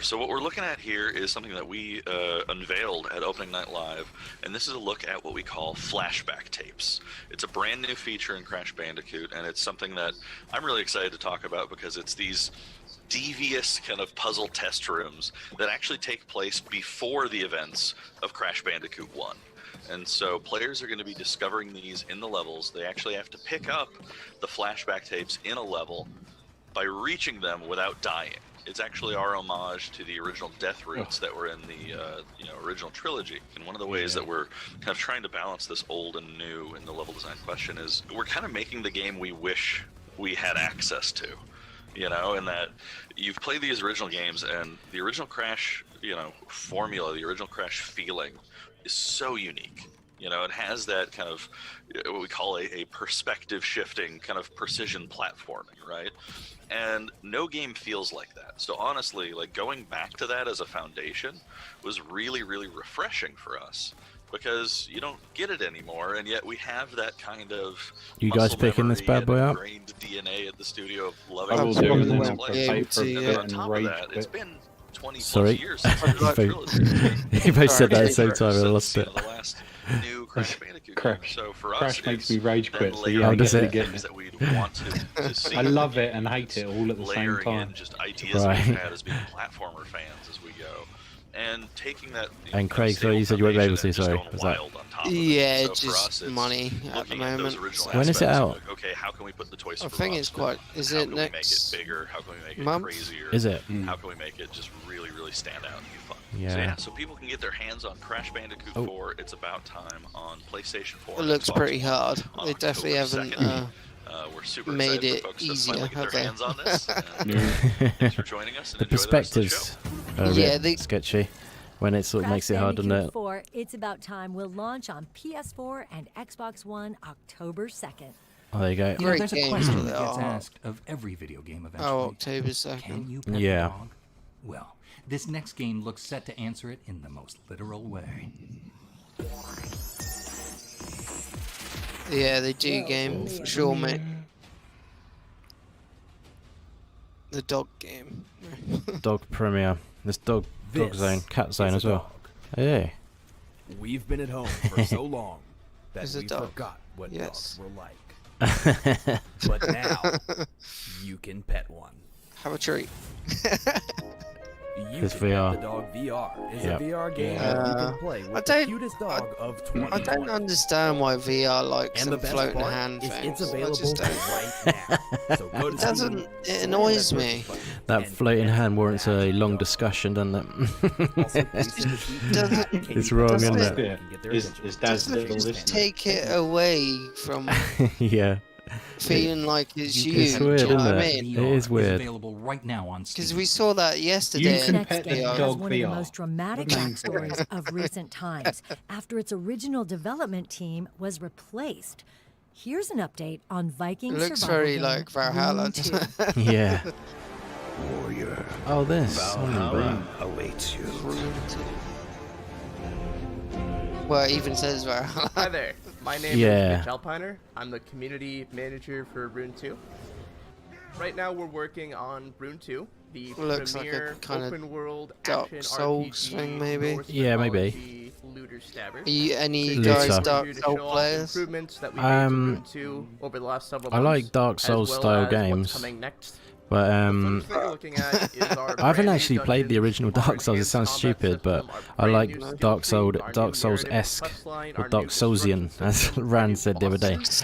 So what we're looking at here is something that we unveiled at Opening Night Live, and this is a look at what we call flashback tapes. It's a brand new feature in Crash Bandicoot, and it's something that I'm really excited to talk about because it's these devious kind of puzzle test rooms that actually take place before the events of Crash Bandicoot 1. And so players are going to be discovering these in the levels. They actually have to pick up the flashback tapes in a level by reaching them without dying. It's actually our homage to the original death routes that were in the original trilogy. And one of the ways that we're kind of trying to balance this old and new in the level design question is we're kind of making the game we wish we had access to. In that you've played these original games and the original Crash, formula, the original Crash feeling is so unique. It has that kind of what we call a perspective shifting kind of precision platforming, right? And no game feels like that. So honestly, like going back to that as a foundation was really, really refreshing for us because you don't get it anymore, and yet we have that kind of You guys picking this bad boy up? ingrained DNA at the studio of loving I will this do, game and then as I'll players. pay for And it then on and top of rage that, it's quit. been 20 Sorry. plus years since the trilogy. You both said that at the same time, I Since, lost it. the last new Crash Bandicoot Crash. game. So for us, Crash makes it's me rage quit, then so layering yeah, I does get it? it again. things that we'd want to see. I love it and hate it all at the same layering time. in just ideas Right. we've had as being platformer fans as we go, and taking that. And Craig, sorry, you said you weren't able to, sorry. Was that? Yeah, So for just us, it's money at the looking at those moment. original When is it aspects of, out? like, okay, how can we put the Toys I for think Bob it's stuff? quite. Is How it can next we make it bigger? How can we make it month? crazier? Is it? How can we make it just really, really stand out and be fun? Yeah. So yeah, so people can get their hands on Crash Bandicoot Oh. 4. It's about time on PlayStation 4. It and looks Xbox pretty One hard. on They definitely October haven't 2nd. We're super made excited it for folks easier, to finally have get their they? hands on this. And, thanks for joining us. And The enjoy the rest of the perspectives show. are a Yeah, bit they- sketchy. when it sort of makes it hard, doesn't it? 4, It's About Time will launch on PS4 and Xbox One October 2nd. Oh, there you go. You know, there's a question that gets asked of every video game eventually. Oh, October 2nd. Can you pet Yeah. the dog? Well, this next game looks set to answer it in the most literal way. Yeah, they do game for sure, mate. The dog game. Dog premiere. There's dog zone, cat zone as well. Hey. We've been at home for so long that There's a we dog. forgot what Yes. dogs were like. But now you can pet one. Have a treat. You This can VR. Pet the Dog VR is Yep. a VR game that you can play with the cutest dog of 2020. I don't understand why VR likes And the them best floating part hand is things. it's I just available don't. right now. So go to It doesn't. Steam, It annoys me. That floating hand warrants a long discussion, doesn't it? It's wrong, isn't it? Is Dad's little Just listener. take it away from Yeah. feeling like it's you. It's weird, do you know isn't what I it? mean? It is weird. Available right now on Steam. Because we saw that yesterday. The next game VR. has one of the most dramatic backstories of recent times after its original development team was replaced. Here's an update on Viking It looks survival very game like Valhalla. Rune 2. Yeah. Warrior. Oh, this. I remember Valhalla that. awaits you. Well, it even says Valhalla. Hi there. My name Yeah. is Mitch Alpiner. I'm the community manager for Rune 2. Right now we're working on Rune 2, the Looks like a premier kinda open world Dark action Souls RPG, thing, maybe. Norse Yeah, maybe. mythology, looter stabber. Are you any Looter. guys Looter. Dark Here to Souls show off players? improvements that we made to Rune 2 over the last several I months, like Dark as Souls well style as what's games. coming next. But First thing you're looking at is our I haven't brand new actually played the dungeons, original our Dark Souls. It enhanced sounds combat stupid, but system, I our like brand new Dark skill tree, Souls, our Dark new Souls-esque, narrative quest or line, Dark our new Soulsian, construction as system, Rand our said the new other day. boss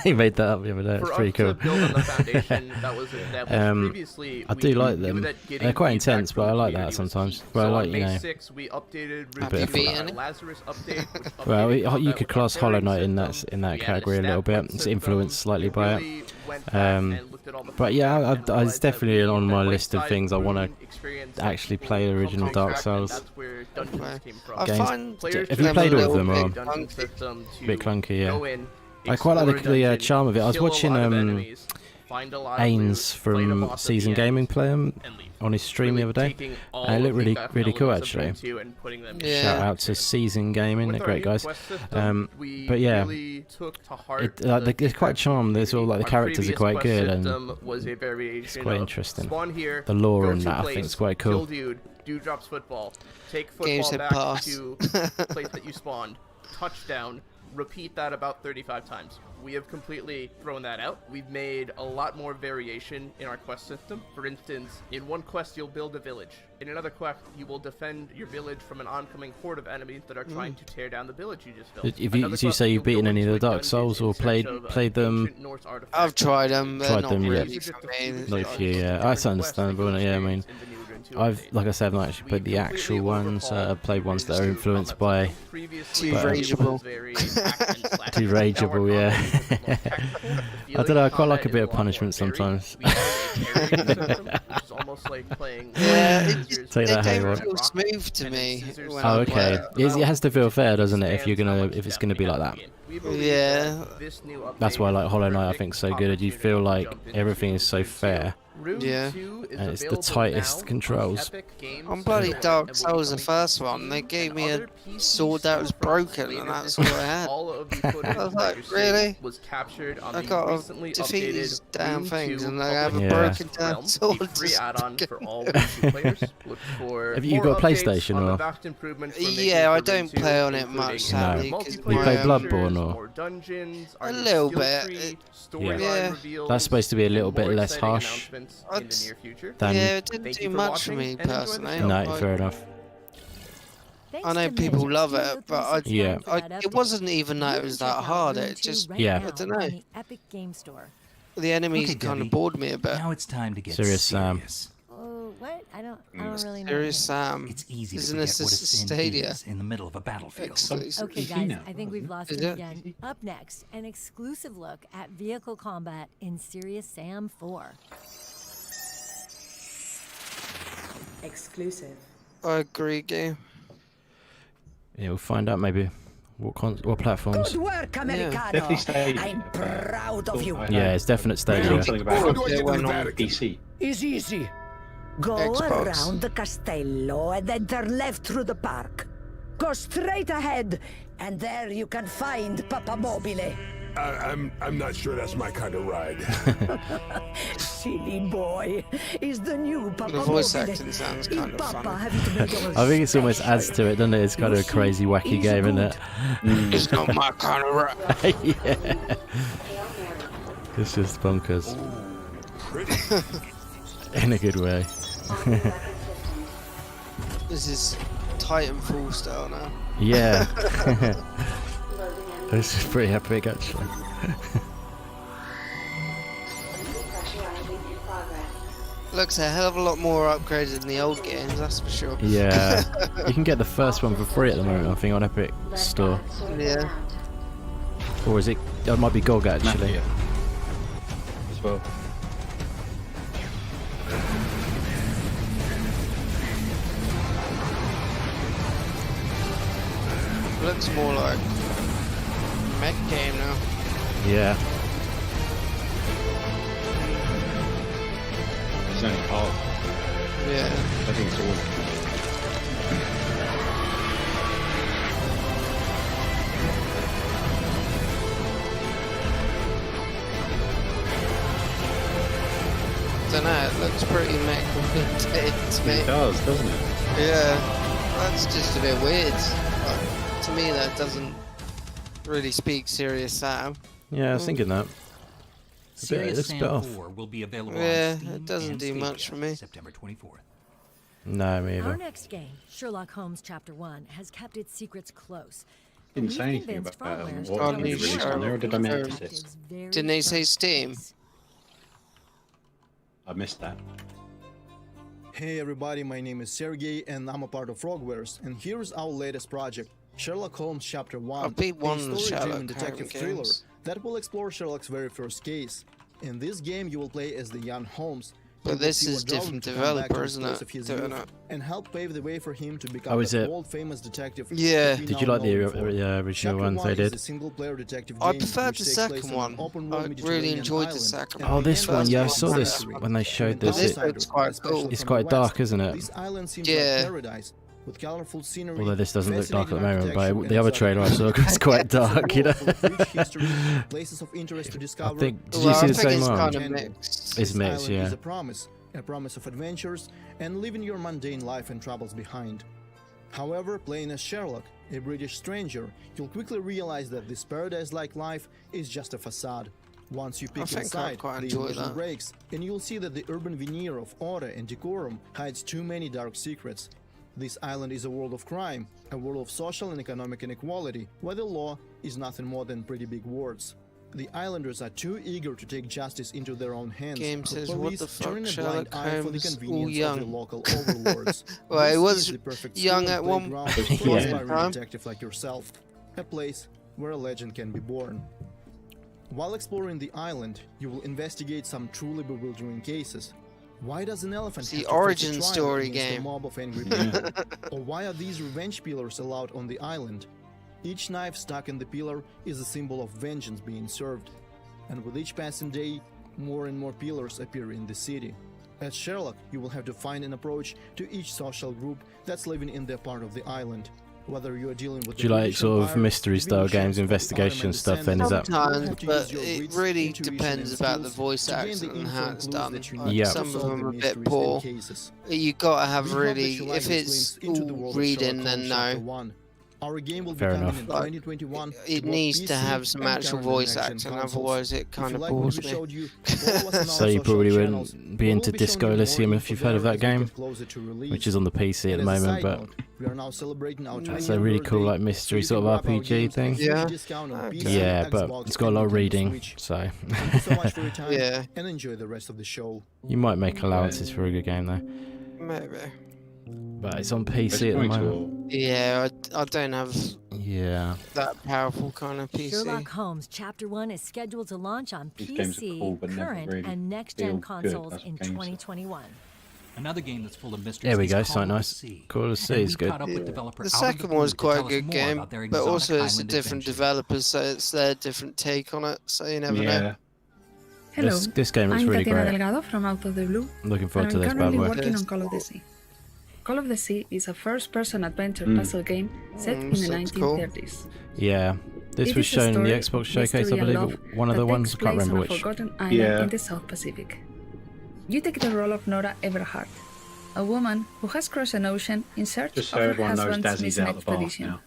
He made that up the other day. It's For pretty us cool. to build on the foundation that was established previously, I do we like knew them. that getting They're quite feedback intense, from but I the like that community was sometimes. key. But I So like, on you May know. 6, we updated A bit of Rune fun. 2, Lazarus update, which Well, updated you combat could with class our Hollow parrying Knight in system. that We added category a little stat bit. point It's system. influenced slightly We by really it. went back and looked at all the But yeah, feedback and it's realized that definitely we on need my that list of right-side things I want Rune to experience actually that play the people original come to Dark expect, and Souls. that's where dungeons came from. I Games. find Players Have you have played a all of little them? big Or dungeon system a bit to clunky, go yeah. in, I quite like explore the a dungeon, charm of it. I was kill a watching lot of enemies, find a lot of Ains loot, fight a from boss at Season the end, Gaming play him and leave. on his stream the Really other day, taking all and it looked of the really cool elements of actually. Rune 2 and putting them in. Shout out to Season Gaming, With they're our great new guys. quest system, we But yeah, really took to heart it's quite charmed. There's all like the Our characters are previous quite quest good, and system was a it's variation quite of interesting. spawn here, The lore go in to that I place, think is quite kill cool. dude, dude drops football, take Games football that back pass. to place that you spawned, touchdown, repeat that about 35 times. We have completely thrown that out. We've made a lot more variation in our quest system. For instance, in one quest you'll build a village. In another quest you will defend your village from an oncoming horde of enemies that are trying to tear down the village you just built. If you, Another do you quest, say you'll you've beaten go any of into the a Dark dungeon Souls in or search of played them? ancient Norse artifacts. I've tried them. They're Tried not them, yeah. really for me. Not a few, yeah. That's understandable, isn't it? Yeah, I mean, like I said, I've not actually played the actual ones. I've played ones that are influenced by. Too rageable. Too rageable, yeah. I don't know. I quite like a bit of punishment sometimes. Yeah, Take that how you don't want. feel smooth to me. when Oh, I'm okay. playing. It has to feel fair, doesn't it? If it's gonna be like that. Yeah. That's why like Hollow Knight I think is so good. You feel like everything is so fair. Yeah. And it's the tightest controls. On bloody Dark Souls, the first one, they gave me a sword that was broken, and that's all I had. I was like, really? I gotta defeat these damn things, and I have a broken damn sword. Have you got a PlayStation or? Yeah, I don't play on it much, sadly. No. 'cause You my, play Bloodborne or? A little bit. Yeah. That's supposed to be a little bit less harsh. Than Yeah, it didn't do much for me personally. No, Like, fair enough. I know people love it, but Yeah. it wasn't even that it was that hard. It just, Yeah. I don't know. The Epic Game Store. The enemies Okay, kind Debbie, of bored me a bit. Now it's time to get Serious Sam. serious. Oh, what? I don't really know. Serious Sam. It's easy to Isn't forget this what a a sin Stadia? is in the middle of a battlefield. Okay, guys, I think we've lost Is it it? again. Up next, an exclusive look at vehicle combat in Serious Sam 4. Exclusive. I agree, game. Yeah, we'll find out maybe what platforms. Good work, Americano. Definitely Stadia. I'm proud of you. Yeah, it's definite Stadia. Something about PC. It's easy. Go Xbox. around the castello and then turn left through the park. Go straight ahead, and there you can find Papa Mobile. I'm not sure that's my kind of ride. Silly boy. Is the new Papa The voice Mobile. acting sounds kind of Papa, fun. have you to make I think it's almost adds to it, doesn't it? It's kind of a crazy, wacky game, isn't it? It's not my kind of ride. Yeah. It's just bonkers. In a good way. This is Titanfall style now. Yeah. This is pretty epic, actually. Looks a hell of a lot more upgraded than the old games, that's for sure. Yeah. You can get the first one for free at the moment, I think, on Epic Store. Yeah. Or is it? Oh, it might be GOG, actually. Mafia. As well. Looks more like mech game now. Yeah. It's only half. Yeah. I think it's all. Don't know, it looks pretty mech to me. It does, doesn't it? Yeah. That's just a bit weird. Like, to me, that doesn't really speak serious Sam. Yeah, I was thinking that. Serious It's a bit Sam off. 4 will be available Yeah, on Steam it doesn't and do Stadia much for me. September 24th. No, me Our either. next game, Sherlock Holmes Chapter 1, has kept its secrets close. Didn't We've say anything convinced about Frogwares what to was going to be publish released on there, or did I miss it? detectives very Didn't they say first Steam? place. I missed that. Hey everybody, my name is Sergey and I'm a part of Frogwares, and here's our latest project, Sherlock Holmes Chapter 1, I've beat one a of the story-driven Sherlock detective Holmes thriller games. that will explore Sherlock's very first case. In this game you will play as the young Holmes. But who will this see is what drove him different to come back to developer, the isn't place it? of his Doing youth it. and help pave the way for him to become Oh, is the it? world-famous detective. Yeah. that we Did you now like the know him for. original Chapter ones 1 they is did? a single-player detective I game preferred which the takes place second on one. an open-world I really Mediterranean enjoyed the island, second and Oh, the this end one, is yeah, I a saw this mystery. when they showed The this. This outsider, looks quite especially cool. It's from quite the dark, West, isn't it? This island seems Yeah. like paradise, with colorful scenery. Although this doesn't look dark at the fascinating moment, but the architecture, other and trailer I exotic saw was quite It's a world dark, you know. full of rich history, places of interest to discover. think- did you Well, see I the think same it's one? Tango. Kinda mixed. It's This mixed, island yeah. is a promise of adventures and leaving your mundane life and troubles behind. However, playing as Sherlock, a British stranger, you'll quickly realize that this paradise-like life is just a facade. Once you peek think I'd inside, quite the enjoy illusion that. breaks, and you'll see that the urban veneer of order and decorum hides too many dark secrets. This island is a world of crime, a world of social and economic inequality, where the law is nothing more than pretty big words. The islanders are too eager to take justice into their own hands. Game with says, what police the fuck, turning a Sherlock blind eye for the Holmes, all convenience of young. the local overlords. Well, This he was is the perfect young school at and one playground point for Yeah. aspiring time. detective like yourself. A place where a legend can be born. While exploring the island, you will investigate some truly bewildering cases. Why does an elephant It's the have to face a origin trial story against game. a mob of angry people? Or why are these revenge pillars allowed on the island? Each knife stuck in the pillar is a symbol of vengeance being served. And with each passing day, more and more pillars appear in the city. As Sherlock, you will have to find an approach to each social group that's living in their part of the island. Whether you are dealing with Do you like sort of mystery style games, investigation stuff then? Is that? Sometimes, but it really depends about the voice acting and how it's done. Like, Yeah. some of them are a bit poor. You gotta have really, if it's all reading, then no. Our game will Fair be coming enough. in Like, 2021. it to both needs to PC have some and actual current voice next-gen acting, consoles. otherwise it If kind you of like what bores we me. showed you, follow us on our So you social probably channels. wouldn't be We will into be Disco showing you Elysium more if you've info heard of there that as we game, get closer to release. which is on the PC at And the as a moment, side but note, we are now celebrating our 20th it's a really cool birthday, like mystery so you sort can of grab our RPG games thing. at a Yeah. discount on PC, Yeah, but Xbox, it's got a and lot of Nintendo reading, Switch. so Thank you so much for your time, Yeah. and enjoy the rest of the show. you might make allowances for a good game though. Maybe. But it's on PC at the moment. Yeah, I don't have Yeah. that powerful kind of PC. Sherlock Holmes Chapter 1 is scheduled to launch on These games are PC, cool, but never current, really and feel next-gen good. consoles That's in what games are. 2021. Another game that's full of mysteries. There we is go, Call so of the nice. Sea. Call of the Sea And is we good. caught up with developer The out of second blue one's to quite tell a us good more game, about their but exotic also it's a island different adventures. developer, so it's their different take on it. So you never know. Hello, This game looks I'm really Tatiana great. Delgado from Out of the Blue. Looking forward to and this, I'm by the currently way. working on Call of the Sea. Call of the Sea is a first-person adventure puzzle game set in the sounds cool. 1930s. Yeah, this It was is a shown in the story, Xbox showcase, I mystery, and believe. love One of that the ones, I takes can't place remember on a which. forgotten island in the South Pacific. You take the role of Nora Everhart, a woman who has crossed an ocean in search Just of so her everyone knows husband's Dazzy's missing out of the bath expedition. now.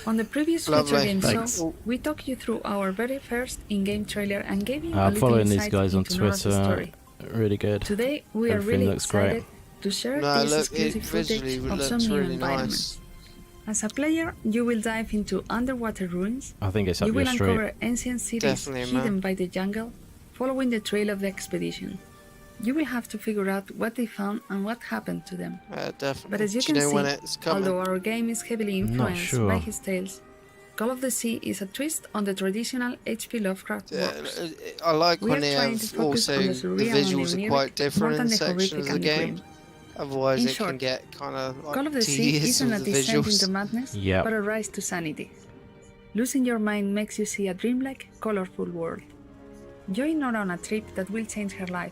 On the previous Lovely. Future Game Thanks. Show, we took you through our very first in-game trailer and gave you a I'm little following these insight guys on into Nora's Twitter. story. Really good. Today, we are Everything really looks excited great. to share No, this look, exclusive it footage visually of looks some new really environments. As a player, you will dive into underwater ruins. I think it's up You your will street. uncover ancient cities Definitely, hidden man. by the jungle, following the trail of the expedition. You will have to figure out what they found and what happened to them. Definitely. But as you Do can you know see, when it's coming? although our game is heavily Not influenced sure. by his tales, Call of the Sea is a twist on the traditional H.P. Lovecraft works. I like We when are they trying to have focus also on the the surreal and visuals the are quite oniric different more in than the sections horrific of the and the game. grim. Otherwise, In it short, can get kind of like Call of the Sea tedious isn't a with the descent into visuals. madness, Yep. but a rise to sanity. Losing your mind makes you see a dreamlike, colorful world. Join Nora on a trip that will change her life.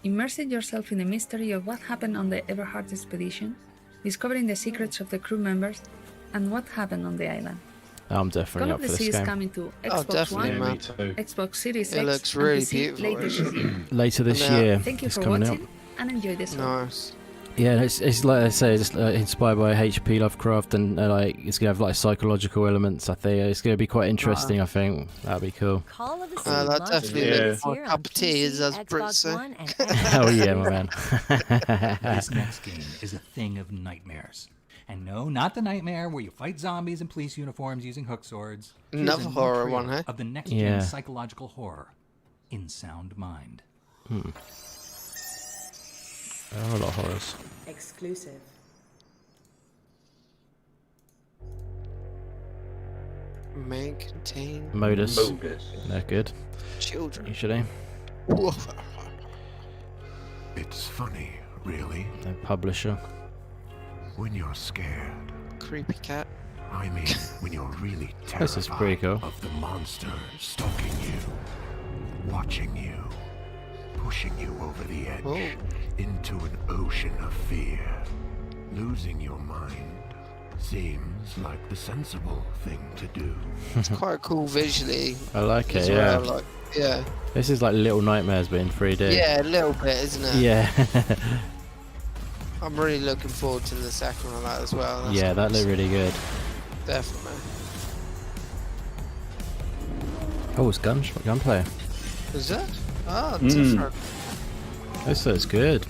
Immerse yourself in the mystery of what happened on the Everhart expedition, discovering the secrets of the crew members, and what happened on the island. I'm definitely Call up of for the Sea this is game. coming to Oh, Xbox definitely, One, man. Xbox Series It X, looks and really PC beautiful, later this actually. year. Later this And, year, Thank you it's for coming out. watching, and enjoy this one. Nice. Yeah, it's like I say, it's inspired by H.P. Lovecraft, and like it's gonna have like psychological elements. I think it's gonna be quite interesting. I think that'd be cool. Call of the Sea That launches definitely later looks this like year a on cup of tea, PC, as Brits Xbox say. One, and Hell yeah, my man. This next game is a thing of nightmares. And no, not the nightmare where you fight zombies in police uniforms using hook swords. Here's Another a new horror trailer one, huh? Of the next-gen Yeah. psychological horror, In Sound Mind. There are a lot of horrors. Exclusive. May contain Modus. They're good. children. Usually. It's funny, really, No publisher. when you're scared. Creepy cat. I mean, when you're really This is pretty terrified cool. of the monster stalking you, watching you, pushing you over the edge Whoa. into an ocean of fear. Losing your mind seems like the sensible thing to do. It's quite cool visually. I like it. as Yeah. well, like, yeah. This is like Little Nightmares, but in 3D. Yeah, a little bit, isn't it? Yeah. I'm really looking forward to the second one of that as well. That's Yeah, that looked really good. Definitely. Oh, it's gunplay. Is that? Oh, Mm. different. This looks good.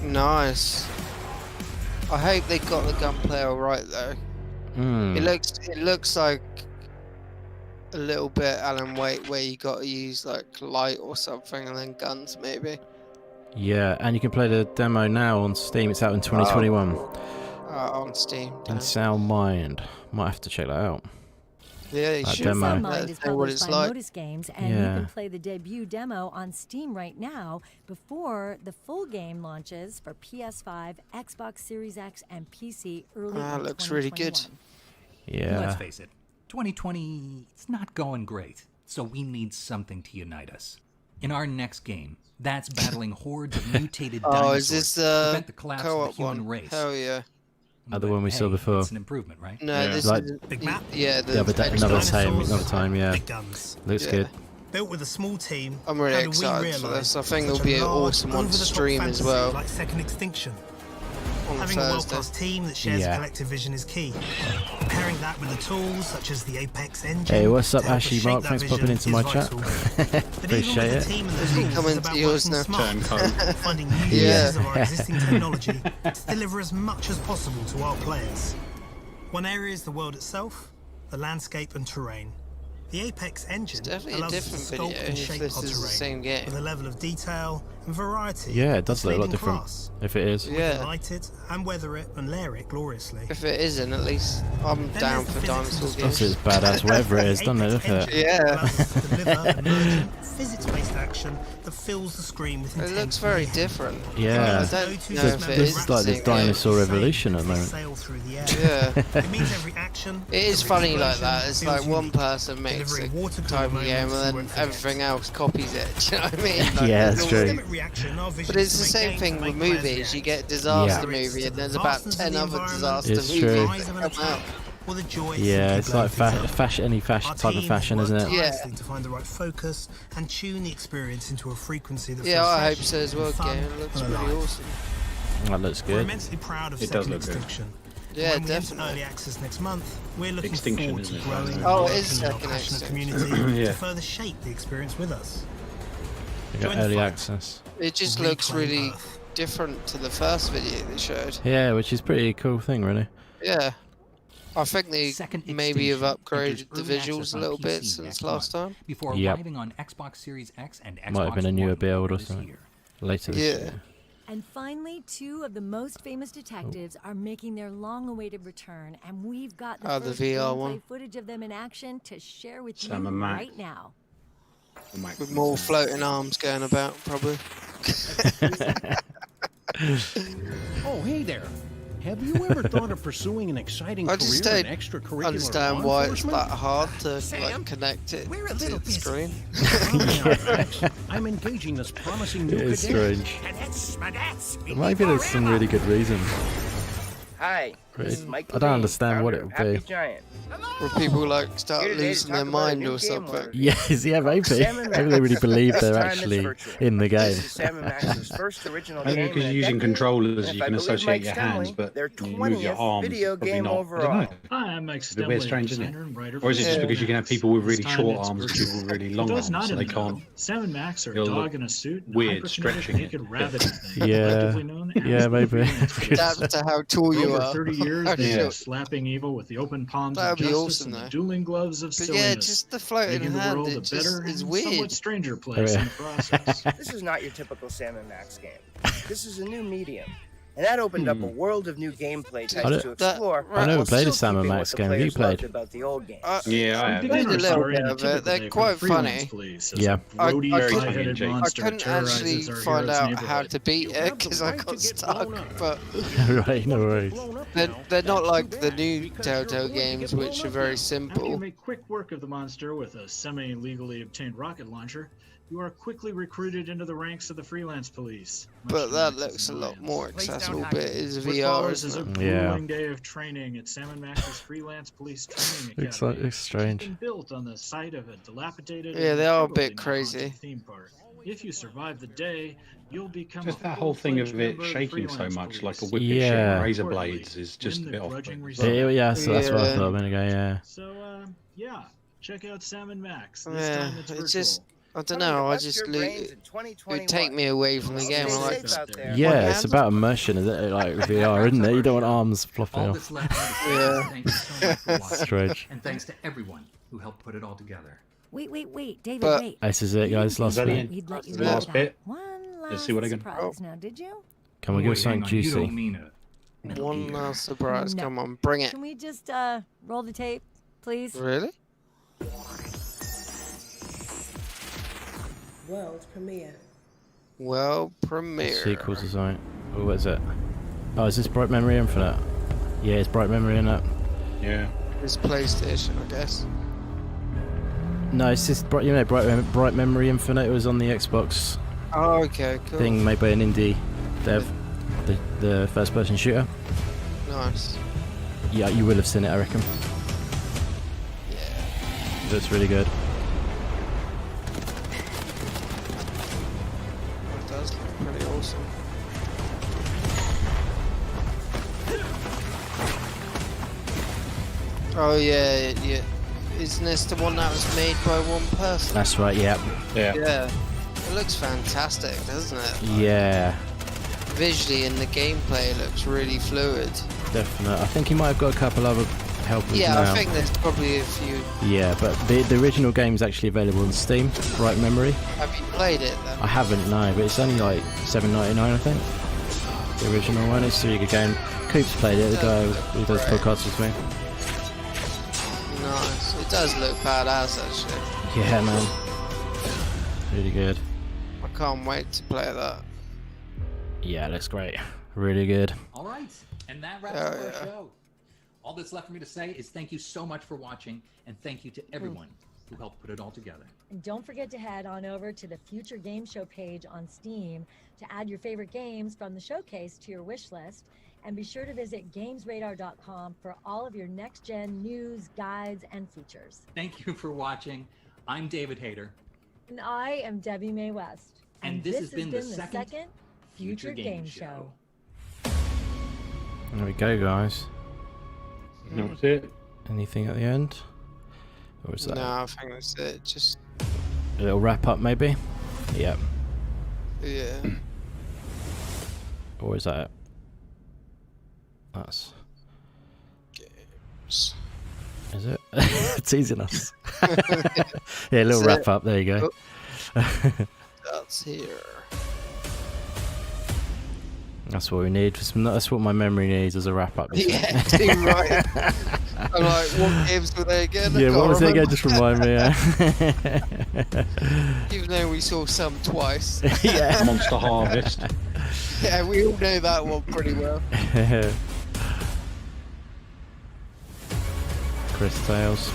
Nice. I hope they got the gunplay all right though. Mm. It looks like a little bit Alan Wake where you got to use like light or something and then guns maybe. Yeah, and you can play the demo now on Steam. It's out in 2021. On Steam. In Sound Mind. Might have to check that out. Yeah, you That should. demo. Sound Let Mind us is know what published it's by like. Modus Games, and you Yeah. can play the debut demo on Steam right now before the full game launches for PS5, Xbox Series X, and PC early in looks really good. 2021. Let's Yeah. face it, 2020, it's not going great, so we need something to unite us. In our next game, that's battling hordes of mutated dinosaurs Oh, is this to the prevent the collapse of co-op the human one? race. Hell yeah. Other But one we saw hey, before. It's an improvement, right? No, this Like- is Big map. yeah, The other extra another ones. time, yeah. Big guns. Looks Yeah. good. Built with a small team. I'm really how do we excited for realise this. I think such it'll be a an large, awesome one to over-the-top stream as fantasy well. Like Second Extinction. On Having a Thursday. world-class team that shares Yeah. a collective vision is key. Pairing that with the tools such as the Apex engine. Hey, what's up, to help us Ashley shape Mark? that Thanks for popping vision into my is chat. vital. But even Appreciate with it. the team and the Is he tools, coming it's to about yours working now? smart, finding new Yeah. uses of our existing technology to deliver as much as possible to our players. One area is the world itself, the landscape and terrain. The Apex engine definitely a allows us to different sculpt video and if shape this our is the terrain same game. with a level of detail and variety. Yeah, it does look a lot that's different. class. If it is. We can light it and weather it and layer it gloriously. If it isn't, at least I'm down for Dinosaur That's games. as badass, whatever it is, doesn't it? Look at it. Yeah. Physics-based action that fills the screen with It looks very different. Yeah. I don't know if it This is is like the this same dinosaur game. evolution at the moment. Yeah. It means every action. It is every funny like explosion that. It's feels like one unique. person makes a type of game and then everything else copies it. Do you know what I mean? Like, Yeah, it's that's all- true. But it's the same thing with movies. You get disaster movie and there's about 10 other disaster It's movies true. that come out. Yeah, it's like any fashion type of fashion, isn't it? Yeah. To find the right focus and tune the experience into a frequency that Yeah, feels I hope fresh, so as well, fun, game. It looks and pretty alive. awesome. That looks We're good. immensely proud of It does Second look good. Extinction. Yeah, When we enter definitely. early access next month, we're looking Extinction, forward to isn't it? growing Oh, and it is developing our Second passionate Extinction. community Yeah. to further shape the experience with us. You got Join the early fight. access. It just looks really different to the first video they showed. Yeah, which is pretty cool thing, really. Yeah. I think they Second maybe have Extinction upgraded enters the early access visuals a on little PC bit since next last month, time. before Yep. arriving on Xbox Series X and Xbox Might have been a newer One build or this something. year. Later this year. And finally, two of the most famous detectives are making their long-awaited return, and we've got the Oh, the first VR gameplay one. footage of them in action to share with Sam you and Mac. right now. With more floating arms going about, probably. Oh, hey there. Have you ever thought of pursuing an exciting I just career in don't extracurricular understand law why it's enforcement? that hard to like connect it to the screen. I'm engaging this promising new It is cadet. strange. Maybe there's some really good reason. Hi, Really- this is Mike I don't Levine, understand what it founder would of be. Happy Giant. Where people like start Here today to losing talk their about a mind new or game something. mode. Yes, yeah, maybe. Sam and Maybe they really Max. believe This they're time it's actually virtual. in the game. This is Sam and Max's first original Maybe game because in a you're using decade, controllers, and you if I can believe associate Mike your hands, Stemley, but their when you move your 20th arms, video probably game not. I overall. don't know. Hi, I'm Mike It's a bit weird, Stemley, strange, isn't it? designer and writer Or is it for just Sam because you can have Max. people with really This time short it's arms and virtual. people with really For long those arms, not so in they the can't? know, Sam and Max are a It'll dog look in a suit and weird hyperkinetic stretching it. naked rabbit thing, Yeah. collectively known as Yeah, the maybe. Green Adapt to how tall For you over are. 30 years, Oh, they've shit. been slapping evil with the open palms That'd of be justice awesome, and the though. dueling gloves of But silliness, yeah, just the floating making the hand, world it a just better is and weird. somewhat stranger place yeah. in the process. This is not your typical Sam and Max game. This is a new medium. And that opened up a world of new gameplay types don't- to explore. I never while played a still Sam and keeping Max what the game. Have you players loved played? about the old games. Yeah, I have. Played a little bit of it. They're quite funny. Yeah. I Roadie-headed couldn't monster actually terrorizes our find hero's out how neighborhood. to beat it because I got stuck. But Right, no worries. they're not like the new Telltale games, which are very After you simple. make quick work of the monster with a semi-legally obtained rocket launcher, you are quickly recruited into the ranks of the freelance police. But that looks a lot more accessible. But it is What VR, follows is a isn't it? grueling day of training at Sam & Max's Freelance Police Training Academy. It's like it's strange. Been built on the site of a dilapidated Yeah, and they are a totally bit not crazy. haunted theme park. If you survive the day, you'll become Just a that whole thing of full-fledged it member of the shaking so Freelance much, Police. like a whip Yeah. shooting razor blades, is just a Win bit the off. grudging Yeah, so that's what I Yeah. thought a minute ago, yeah. So, yeah, check out Sam & Max. This Yeah, time it's virtual. it's just I don't know. I just it would take me away from the game. I like Yeah, it's about immersion, is it? Like VR, isn't it? You don't want arms flopping All off. that's left is to Yeah. thank you so much for watching. Strange. And thanks to everyone who helped put it all together. Wait, David, But- wait. This is it, guys. Last bit. We'd let you Last know bit. that. One last Let's see what I can- surprise now, did you? Can we give Wait, us something hang on, you juicy? don't mean it. one last surprise. No. Come on, bring it. Can we just roll the tape, please? Really? World premiere. World premiere. Sequel to something. Oh, what is it? Oh, is this Bright Memory Infinite? Yeah, it's Bright Memory in it. Yeah. It's PlayStation, I guess. No, it's just Bright, you know, Bright Memory Infinite. It was on the Xbox Oh, okay, cool. thing made by an indie dev, the first-person shooter. Nice. Yeah, you will have seen it, I reckon. Yeah. That's really good. It does look pretty awesome. Oh yeah, yeah. Isn't this the one that was made by one person? That's right. Yeah. Yeah. It looks fantastic, doesn't it? Yeah. Visually in the gameplay, it looks really fluid. Definitely. I think he might have got a couple other help us Yeah, now. I think there's probably a few. Yeah, but the original game is actually available on Steam, right memory. Have you played it then? I haven't, no, but it's only like $7.99, I think. The original one. It's a really good game. Coop's played it, the guy who does podcasts with me. Nice. It does look badass, actually. Yeah, man. Really good. I can't wait to play that. Yeah, looks great. Really good. All right, and that wraps up our show. All that's left for me to say is thank you so much for watching, and thank you to everyone who helped put it all together. And don't forget to head on over to the Future Game Show page on Steam to add your favorite games from the showcase to your wish list. And be sure to visit Gamesradar.com for all of your next-gen news, guides, and features. Thank you for watching. I'm David Hayter. And I am Debbie Mae West. And this has been the second Future Game Show. There we go, guys. That was it. Anything at the end? Or is that No, I think that's it. Just a little wrap up, maybe? Yep. yeah. Or is that it? That's. Games. Is it? Teasing us. Yeah, a little wrap up. There you go. That's here. That's what we need. That's what my memory needs as a wrap up. Yeah, you're right. I'm like, what games were they again? Yeah, what was it again? Just remind me. Even though we saw some twice. Yeah. Monster Harvest. Yeah, we all know that one pretty well. Cris Tales.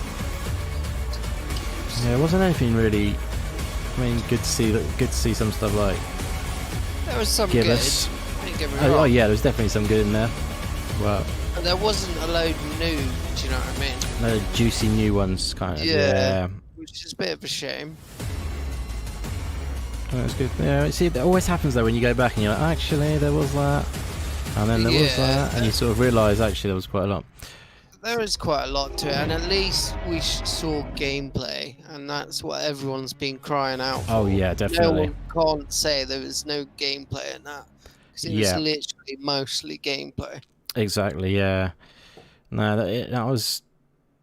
Yeah, it wasn't anything really. I mean, good to see that. Good to see some stuff like. There was some Give good. Us. Don't get me Oh wrong. yeah, there's definitely some good in there. Well, But there wasn't a load new. Do you know what I mean? no juicy new ones, kind of. Yeah. Which is a bit of a shame. That's good. Yeah, see, it always happens though when you go back and you're like, actually, there was that, and then there was that, and you sort of realise actually there was quite a lot. There is quite a lot to it, and at least we saw gameplay, and that's what everyone's been crying out for. Oh yeah, definitely. No one can't say there was no gameplay in that, because it was literally mostly gameplay. Exactly. Yeah. No,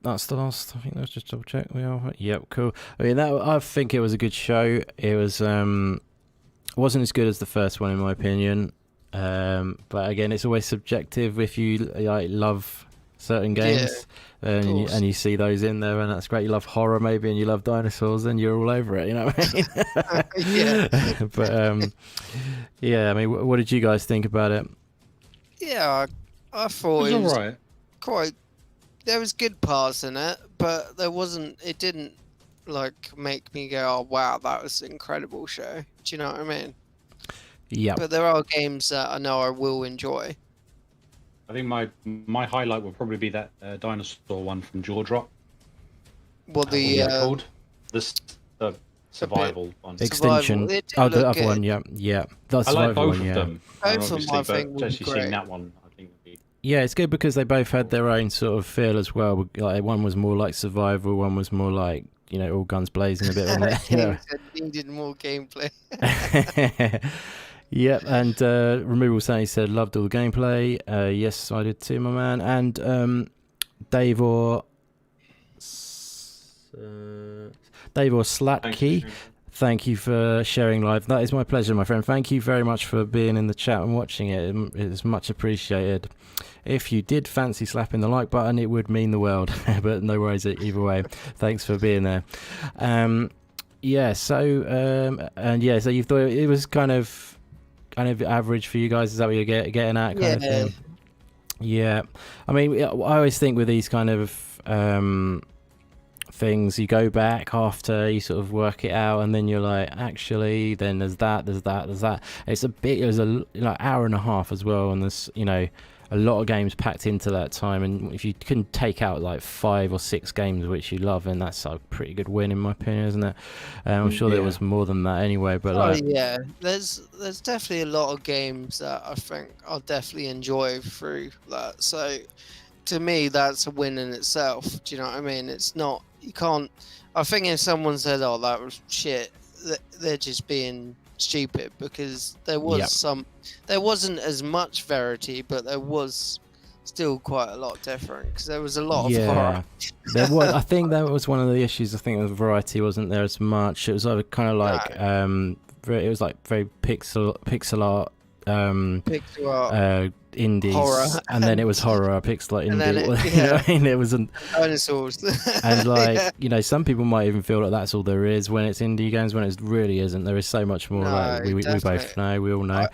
that's the last. I think let's just double check. We are. Yep. Cool. I mean, I think it was a good show. It was wasn't as good as the first one in my opinion. But again, it's always subjective. If you like love certain games, and you see those in there, and that's great. You love horror maybe, and you love dinosaurs, and you're all over it. You know what I mean? Yeah. But yeah. I mean, what did you guys think about it? Yeah, I thought it was alright. Quite. There was good parts in it, but there wasn't. It didn't like make me go, "Oh wow, that was an incredible show." Do you know what I mean? Yeah. But there are games that I know I will enjoy. I think my highlight would probably be that dinosaur one from Jaw Drop. Well, the called the survival one. Extinction. Oh, the other one. Yeah, yeah. That's I like both one, of them. Both of them, I think, would be actually great. seeing that one, I think would be. Yeah, it's good because they both had their own sort of feel as well. Like one was more like survival, one was more like all guns blazing a bit on it. Needed more gameplay. Yep, and Removal Sandy said loved all the gameplay. Yes, I did too, my man. And Dave or Slatky, thank you for sharing live. That is my pleasure, my friend. Thank you very much for being in the chat and watching it. It is much appreciated. If you did fancy slapping the like button, it would mean the world. But no worries either way. Thanks for being there. Yeah. So so you thought it was kind of average for you guys? Is that what you're getting at? Kind of thing? Yeah. I mean, I always think with these kind of things, you go back after you sort of work it out, and then you're like, actually, then there's that. It was a hour and a half as well, and there's a lot of games packed into that time, and if you can take out like 5 or 6 games which you love, then that's a pretty good win in my opinion, isn't it? I'm sure there was more than that anyway, but yeah, there's definitely a lot of games that I think I'll definitely enjoy through that. So to me, that's a win in itself. Do you know what I mean? It's not, you can't. I think if someone said, "Oh, that was shit," they're just being stupid, because there was there wasn't as much variety, but there was still quite a lot different because there was a lot of Yeah, horror. there was. I think that was one of the issues. I think the variety wasn't there as much. It was kind of like it was like very pixel art. Pixel art. Indies, Horror. and then it was horror, pixel art, And then indie. it- You know yeah. what I mean? It wasn't. Dinosaurs. And like Yeah. you know, some people might even feel that that's all there is when it's indie games. When it really isn't. There is so much more. No, Like we both definitely. know, we all know.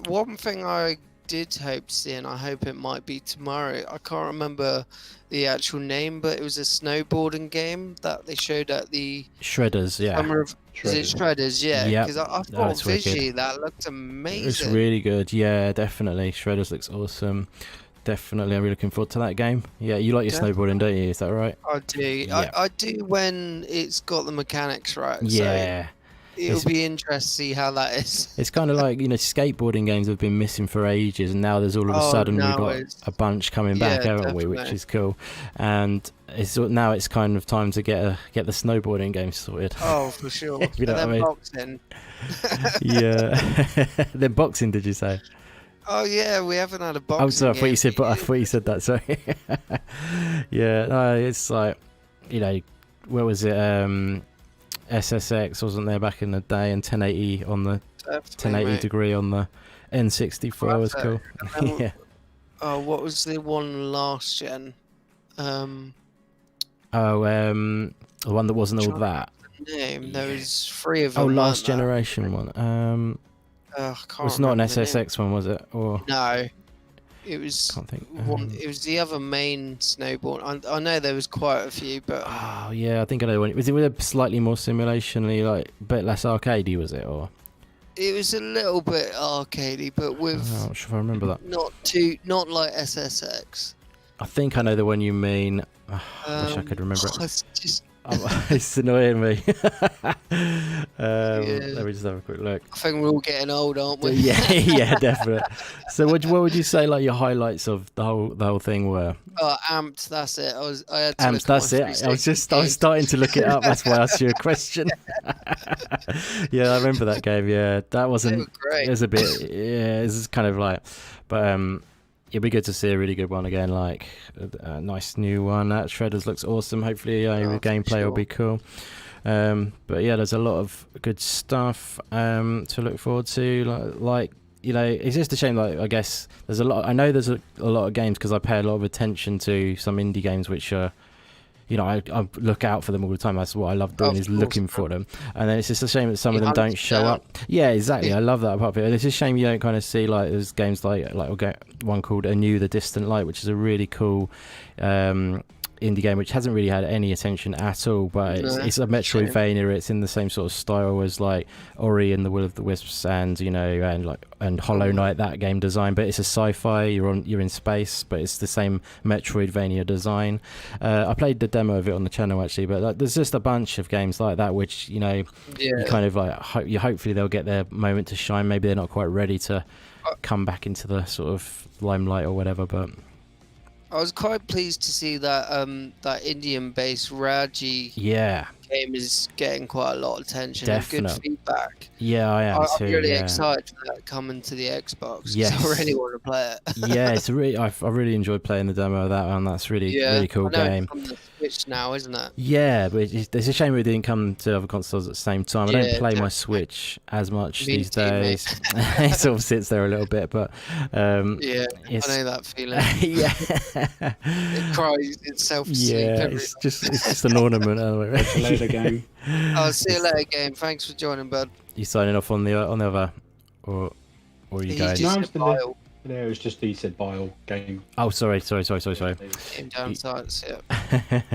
One thing I did hope to see, and I hope it might be tomorrow, I can't remember the actual name, but it was a snowboarding game that they showed at the Shredders, yeah. Summer of, is it Shredders? Yeah, Yep, because I thought that's wicked. visually that looked amazing. It's really good. Yeah, definitely. Shredders looks awesome. Definitely, I'm really looking forward to that game. Yeah, you like your snowboarding, don't you? Is that right? I do. Yeah. I do when it's got the mechanics right. Yeah. So it'll be interesting to see how that is. It's kind of like, you know, skateboarding games have been missing for ages, and now there's all of a Oh, sudden we've now got it's- a bunch coming back, Yeah, haven't we? Which definitely. is cool. And now it's kind of time to get the snowboarding game sorted. Oh, for sure. If you know And what I then mean. boxing. Yeah. Then boxing, did you say? Oh yeah, we haven't had a boxing. Oh, sorry, I thought you game. said, but I thought you said that. Sorry. Yeah, no, it's like, you know, where was it? SSX wasn't there back in the day, and 1080 on the Definitely, 1080 mate. degree on the N64 was That's cool. it. And then- Yeah. Oh, what was the one last gen? The one that wasn't all that. Name. There was 3 of them. Oh, weren't last there? generation one. I It can't was not an remember the name. SSX one, was it? Or No, it was. Can't think. One, it was the other main snowboard. I know there was quite a few, but oh yeah, I think I know one. Was it with a slightly more simulation-y, like a bit less arcadey, was it? Or it was a little bit arcadey, but with I'm not sure if I remember that. not like SSX. I think I know the one you mean. I wish I could remember it. It's just. It's annoying me. Let me just have a quick look. I think we're all getting old, aren't we? Yeah, yeah, definitely. So, what would you say like your highlights of the whole thing were? Oh, Amped. That's it. I had to Amps, look at my that's it. I was 360 starting to look it up. That's why I asked you a question. Yeah, I remember that game. Yeah, that wasn't. They were great. It was a bit. Yeah, it was kind of like, but it'd be good to see a really good one again, like a nice new one. That Shredders looks awesome. Hopefully, the gameplay will be cool. But yeah, there's a lot of good stuff to look forward to. Like you know, it's just a shame. Like I guess there's a lot. I know there's a lot of games because I pay a lot of attention to some indie games which are. You know, I look out for them all the time. That's what I love doing, is looking for them. And then it's just a shame that some of them don't show up. Yeah, exactly. I love that part of it. It's a shame you don't kind of see like there's games like we'll get one called Anew the Distant Light, which is a really cool indie game which hasn't really had any attention at all, but it's a Metroidvania. It's in the same sort of style as like Ori and the Will of the Wisps, and you know, and Hollow Knight, that game design. But it's a sci-fi. You're in space, but it's the same Metroidvania design. I played the demo of it on the channel actually, but like, there's just a bunch of games like that which you know, you kind of like hopefully they'll get their moment to shine. Maybe they're not quite ready to come back into the sort of limelight or whatever, but. I was quite pleased to see that that Indian-based Raji game is getting quite a lot of attention and good feedback. Yeah, I am too. I'm really yeah. excited for that coming to the Xbox. 'Cause Yes. I really want to play it. Yeah, it's a really. I really enjoyed playing the demo of that one. That's really cool I know game. It's on the Switch now, isn't it? Yeah, but it's a shame it didn't come to other consoles at the same time. I don't play my Switch as much these days. It sort of sits there a little bit, but I know that feeling. Yeah, it cries itself to sleep. yeah, it's just an ornament. It's a loader game. I'll see you later, game. Thanks for joining, bud. You signing off on the other, or are you going? He's just No, it was just he said bile game. Oh, sorry. Came down sites, yeah.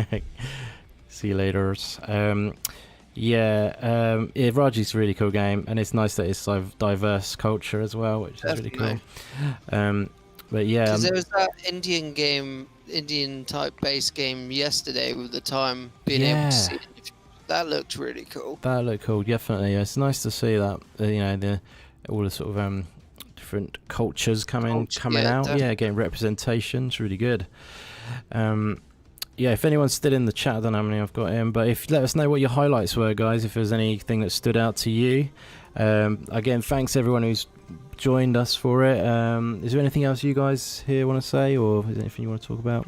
See you later. Yeah, Raji's a really cool game, and it's nice that it's so diverse culture as well, which is really cool. But yeah, Because there was that Indian type base game yesterday with the time being able to see it. That looked really cool. That looked cool, definitely. It's nice to see that, you know, all the sort of different cultures coming out. Definitely. Yeah, getting representation. It's really good. Yeah, if anyone's still in the chat, I don't know how many I've got in, but let us know what your highlights were, guys, if there's anything that stood out to you. Again, thanks everyone who's joined us for it. Is there anything else you guys here want to say, or is there anything you want to talk about?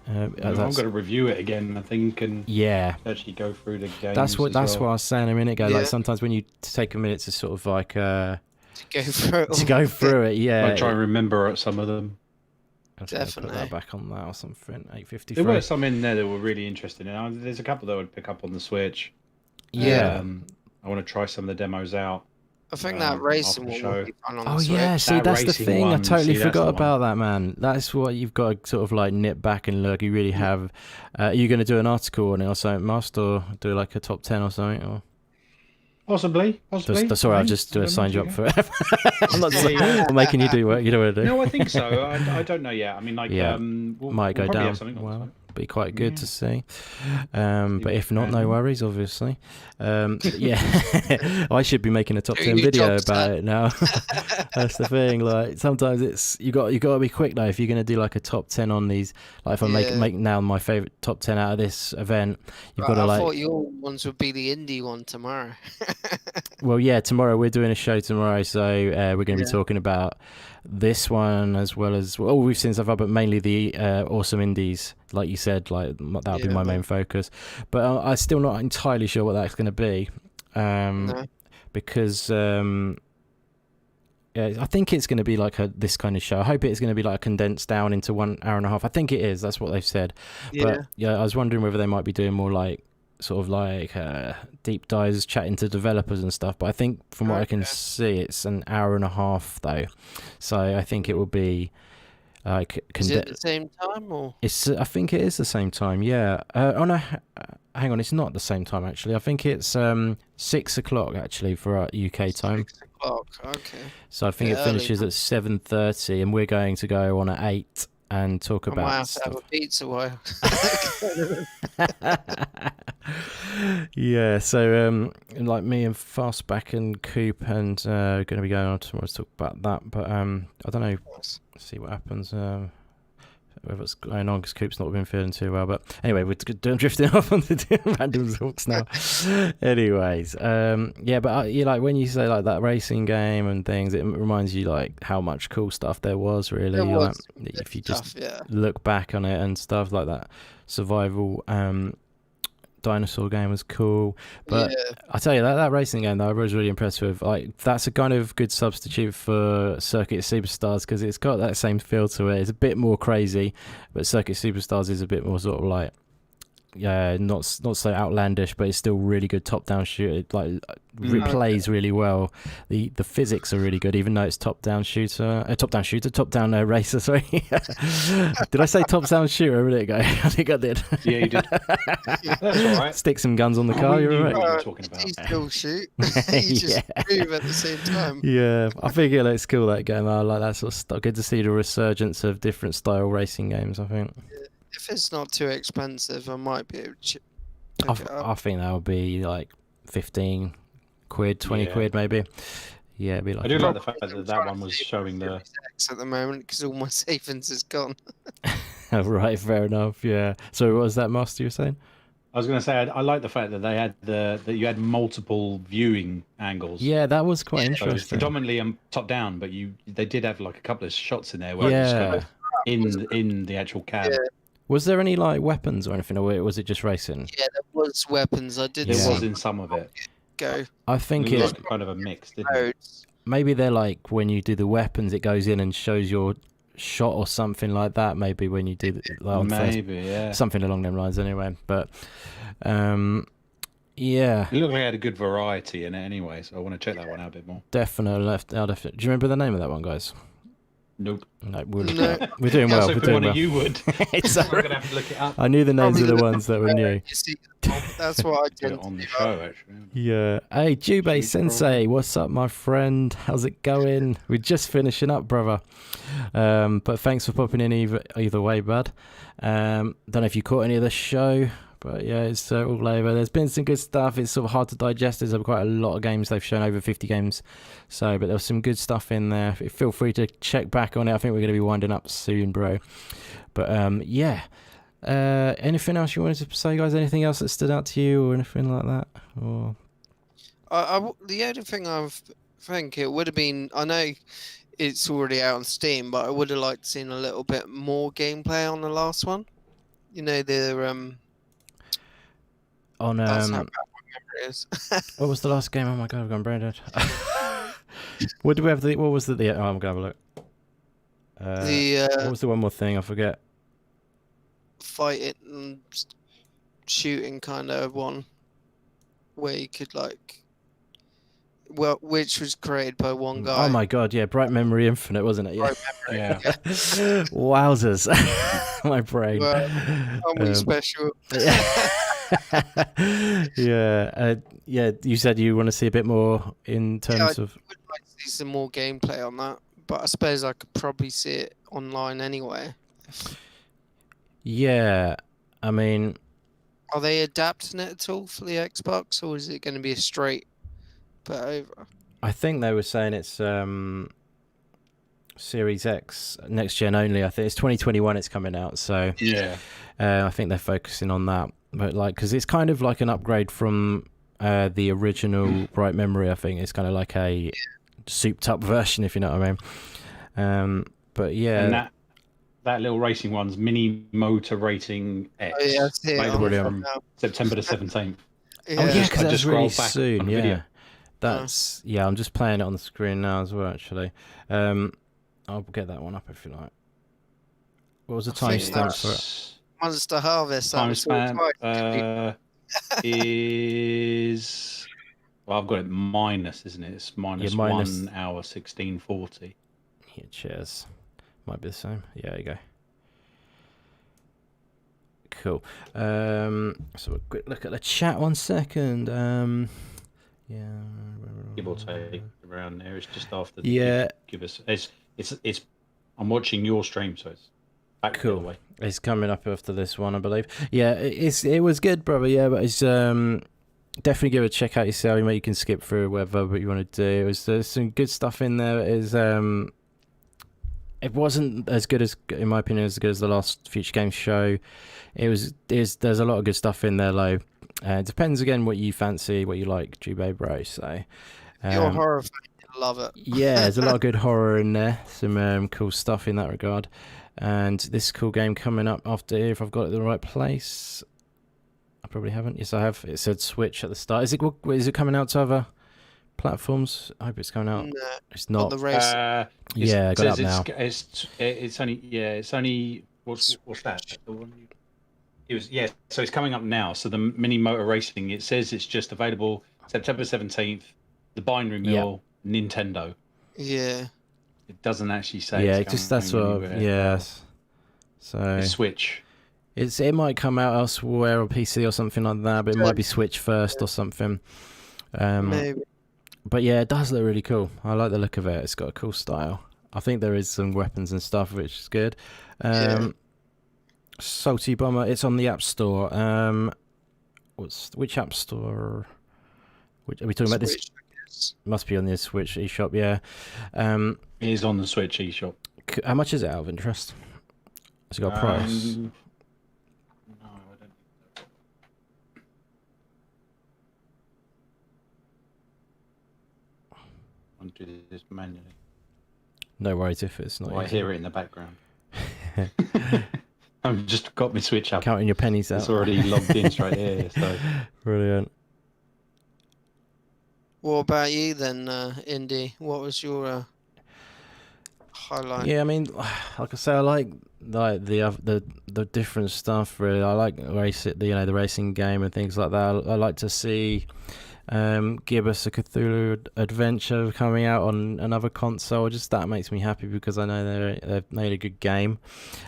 I'm going to review it again, I think, and actually go through the games. That's what I was saying a minute ago. Like sometimes when you take a minute to sort of like to go through it, yeah. I try and remember some of them. Definitely. Put that back on that or something. 853. There were some in there that were really interesting. And there's a couple that I would pick up on the Switch. Yeah. I want to try some of the demos out. I think that racing one would be fun on the Switch. Yeah, see, that's the thing. I totally forgot about that, man. That's what you've got to sort of like nip back and look. You really have. Are you going to do an article on it or something, Must, or do like a top 10 or something? Or? Possibly. Sorry, I've just signed you up for it. I'm not making you do what you don't want to do. No, I think so. I don't know yet. I mean, like, might go down. Well, be quite good to see. But if not, no worries, obviously. I should be making a top 10 video about it now. That's the thing. Like sometimes it's you got to be quick though. If you're going to do like a top 10 on these, like if I make now my favorite top 10 out of this event, you've got to like. I thought your ones would be the indie one tomorrow. Well, yeah, tomorrow we're doing a show tomorrow, so we're going to be talking about this one as well as we've seen stuff up, but mainly the awesome indies, like you said, like that'll be my main focus. But I'm still not entirely sure what that's going to be, because I think it's going to be like this kind of show. I hope it's going to be like condensed down into 1 hour and a half. I think it is. That's what they've said. But I was wondering whether they might be doing more like sort of like deep dives, chatting to developers and stuff, but I think from what I can see it's an hour and a half though, so I think it will be like is it the same time or I think it is the same time. No, hang on, it's not the same time actually. I think it's 6 o'clock actually for our UK time. 6 o'clock, okay. So I think it finishes at 7:30 and we're going to go on at 8 and talk about might have stuff. to have a pizza while. Yeah, so like me and Fastback and Coop and going to be going on tomorrow to talk about that, but I don't know, see what happens, whether it's going on because Coop's not been feeling too well. But anyway, we're drifting off on the random talks now. Anyways, but you like when you say like that racing game and things, it reminds you like how much cool stuff there was really. Like, if you just look back on it and stuff like that, survival Dinosaur game was cool, but I tell you that racing game though I was really impressed with. Like that's a kind of good substitute for Circuit Superstars because it's got that same feel to it. It's a bit more crazy, but Circuit Superstars is a bit more sort of like not so outlandish, but it's still really good top-down shooter. It plays really well. The physics are really good, even though it's top-down racer. Sorry, did I say top-down shooter a minute ago? I think I did. Yeah, you did. That's all right. Stick some guns on the car. You're right. What you're talking about. You still shoot. You just move at the same time. Yeah, I think it looks cool that game. I like that sort of stuff. Good to see the resurgence of different style racing games. I think. If it's not too expensive, I might be able to pick it up. I think that would be like 15 quid, 20 quid maybe. Yeah, it'd be like. I do like the fact that one was showing the X at the moment because all my savings is gone. Right, fair enough. Yeah. So what was that, Master? You were saying? I was going to say I like the fact that they had that you had multiple viewing angles. Yeah, that was quite interesting. So it was predominantly top down, but they did have like a couple of shots in there where it was kind of in the actual cab. Yeah. Was there any like weapons or anything, or was it just racing? Yeah, there was weapons. I did. There was in some of it. I think it's kind of a mix, didn't it? Maybe they're like when you do the weapons, it goes in and shows your shot or something like that. Maybe when you do something along them lines. Anyway, but it looked like it had a good variety in it anyway, so I want to check that one out a bit more. Definitely. Do you remember the name of that one, guys? Nope. No, we're doing well. We're doing well. You would. It's I'm going to have to look it up. I knew the names of the ones that were new. That's what I did on the show, actually. Yeah. Hey, Jubei Sensei, what's up, my friend? How's it going? We're just finishing up, brother. But thanks for popping in either way, bud. Don't know if you caught any of the show. But yeah, it's all over. There's been some good stuff. It's sort of hard to digest. There's quite a lot of games. They've shown over 50 games. But there was some good stuff in there. Feel free to check back on it. I think we're going to be winding up soon, bro. But anything else you wanted to say, guys? Anything else that stood out to you or anything like that? Or the only thing I've think it would have been. I know it's already out on Steam, but I would have liked seen a little bit more gameplay on the last one. You know, the On that's how bad my memory is. what was the last game? Oh my god, I've gone brain dead. What did we have? What was the? Oh, I'm gonna have a look. What was the one more thing? I forget. Fighting and shooting kind of one, where you could like, well, which was created by one guy. Oh my god, yeah, Bright Memory Infinite, wasn't it? Yeah. Bright Memory, yeah. Wowzers, my brain. Well, aren't we special? Yeah, yeah. You said you want to see a bit more in terms of. I would like to see some more gameplay on that, but I suppose I could probably see it online anyway. Yeah, I mean, are they adapting it at all for the Xbox, or is it going to be a straight put over? I think they were saying it's Series X next gen only. I think it's 2021 it's coming out, so yeah, I think they're focusing on that. But like, because it's kind of like an upgrade from the original Bright Memory. I think it's kind of like a souped up version, if you know what I mean. But yeah. And that little racing one's Mini Motor Racing X, available from September the 17th. Yeah. Oh yeah, because that's really soon. Yeah, video. That's I'm just playing it on the screen now as well. Actually, I'll get that one up if you like. What was the timestamp for it? Monster Harvest. Timestamp is I've got it minus, isn't it? It's minus 1 hour 16:40. Yeah, cheers. Might be the same. Yeah, there you go. Cool. So a quick look at the chat 1 second. Yeah. Give or take around there. It's just after. Give us. It's. I'm watching your stream, so it's back cool. The way. It's coming up after this one, I believe. Yeah, it was good, brother. Yeah, but it's definitely give it a check out yourself. You can skip through whatever you want to do. There's some good stuff in there. It wasn't as good as, in my opinion, as good as the last Future Games show. There's a lot of good stuff in there, though. It depends again what you fancy, what you like, Jubei bro. So you're a horror fan, love it. Yeah, there's a lot of good horror in there. Some cool stuff in that regard. And this cool game coming up after here, if I've got it in the right place. I probably haven't. Yes, I have. It said Switch at the start. Is it coming out to other platforms? I hope it's coming out. No, it's not. On the race. Yeah, I got it now. It's only what's that? The one so it's coming up now. So the Mini Motor Racing, it says it's just available September 17th. The Binary Mill, Nintendo. Yeah. It doesn't actually say. Yeah, that's what. Yes. So it's Switch. It might come out elsewhere on PC or something like that, but it might be Switch first or something. Maybe. But yeah, it does look really cool. I like the look of it. It's got a cool style. I think there is some weapons and stuff, which is good. Salty Bomber. It's on the App Store. Which App Store? Are we talking about this? Must be on the Switch eShop. Yeah. It is on the Switch eShop. How much is it out of interest? Has it got a price? No, I don't. I'll do this manually. No worries if it's not. I hear it in the background. I've just got my Switch up. Counting your pennies out. It's already logged in straight here. So brilliant. What about you then, Indy? What was your highlight? Yeah, I mean, like I say, I like the different stuff. Really, I like the racing game and things like that. I like to see give us a Cthulhu adventure coming out on another console. Just that makes me happy because I know they've made a good game,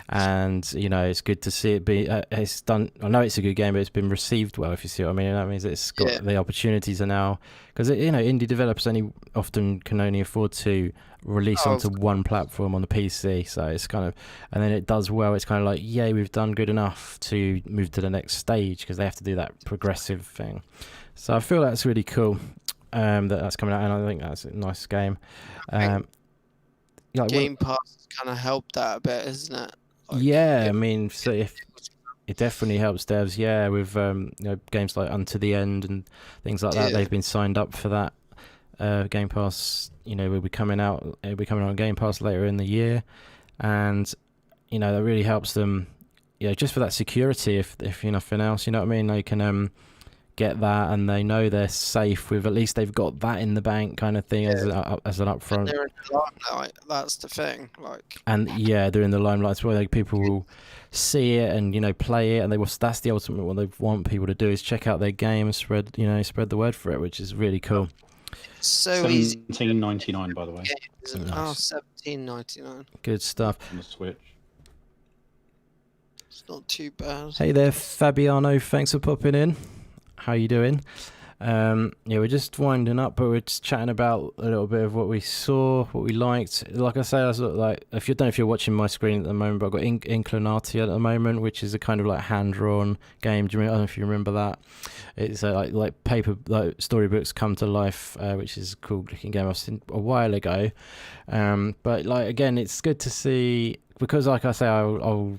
and it's good to see it be. It's done. I know it's a good game, but it's been received well. If you see what I mean, that means it's got the opportunities are now because indie developers can only afford to release onto one platform on the PC. So it's kind of, and then it does well. It's kind of like, yay, we've done good enough to move to the next stage because they have to do that progressive thing. So I feel that's really cool that's coming out, and I think that's a nice game. Game Pass has kind of helped that a bit, isn't it? I mean, so if it definitely helps devs, with games like Unto the End and things like that. They've been signed up for that. Game Pass, will be coming out. It'll be coming on Game Pass later in the year, and that really helps them. Just for that security, if nothing else, you know what I mean. They can get that, and they know they're safe with, at least they've got that in the bank, kind of thing, as an upfront. They're in the limelight. That's the thing. And they're in the limelight as well. People will see it and play it, and that's the ultimate what they want people to do, is check out their game and spread the word for it, which is really cool. So easy. $17.99, by the way. Nice. Oh, $17.99. Good stuff. On the Switch. It's not too bad. Hey there, Fabiano. Thanks for popping in. How you doing? We're just winding up, but we're just chatting about a little bit of what we saw, what we liked. Like I say, if you're watching my screen at the moment, but I've got Inclinati at the moment, which is a kind of like hand-drawn game. I don't know if you remember that. It's like paper, like storybooks come to life, which is a cool looking game I've seen a while ago. But again, it's good to see, because like I say, I'll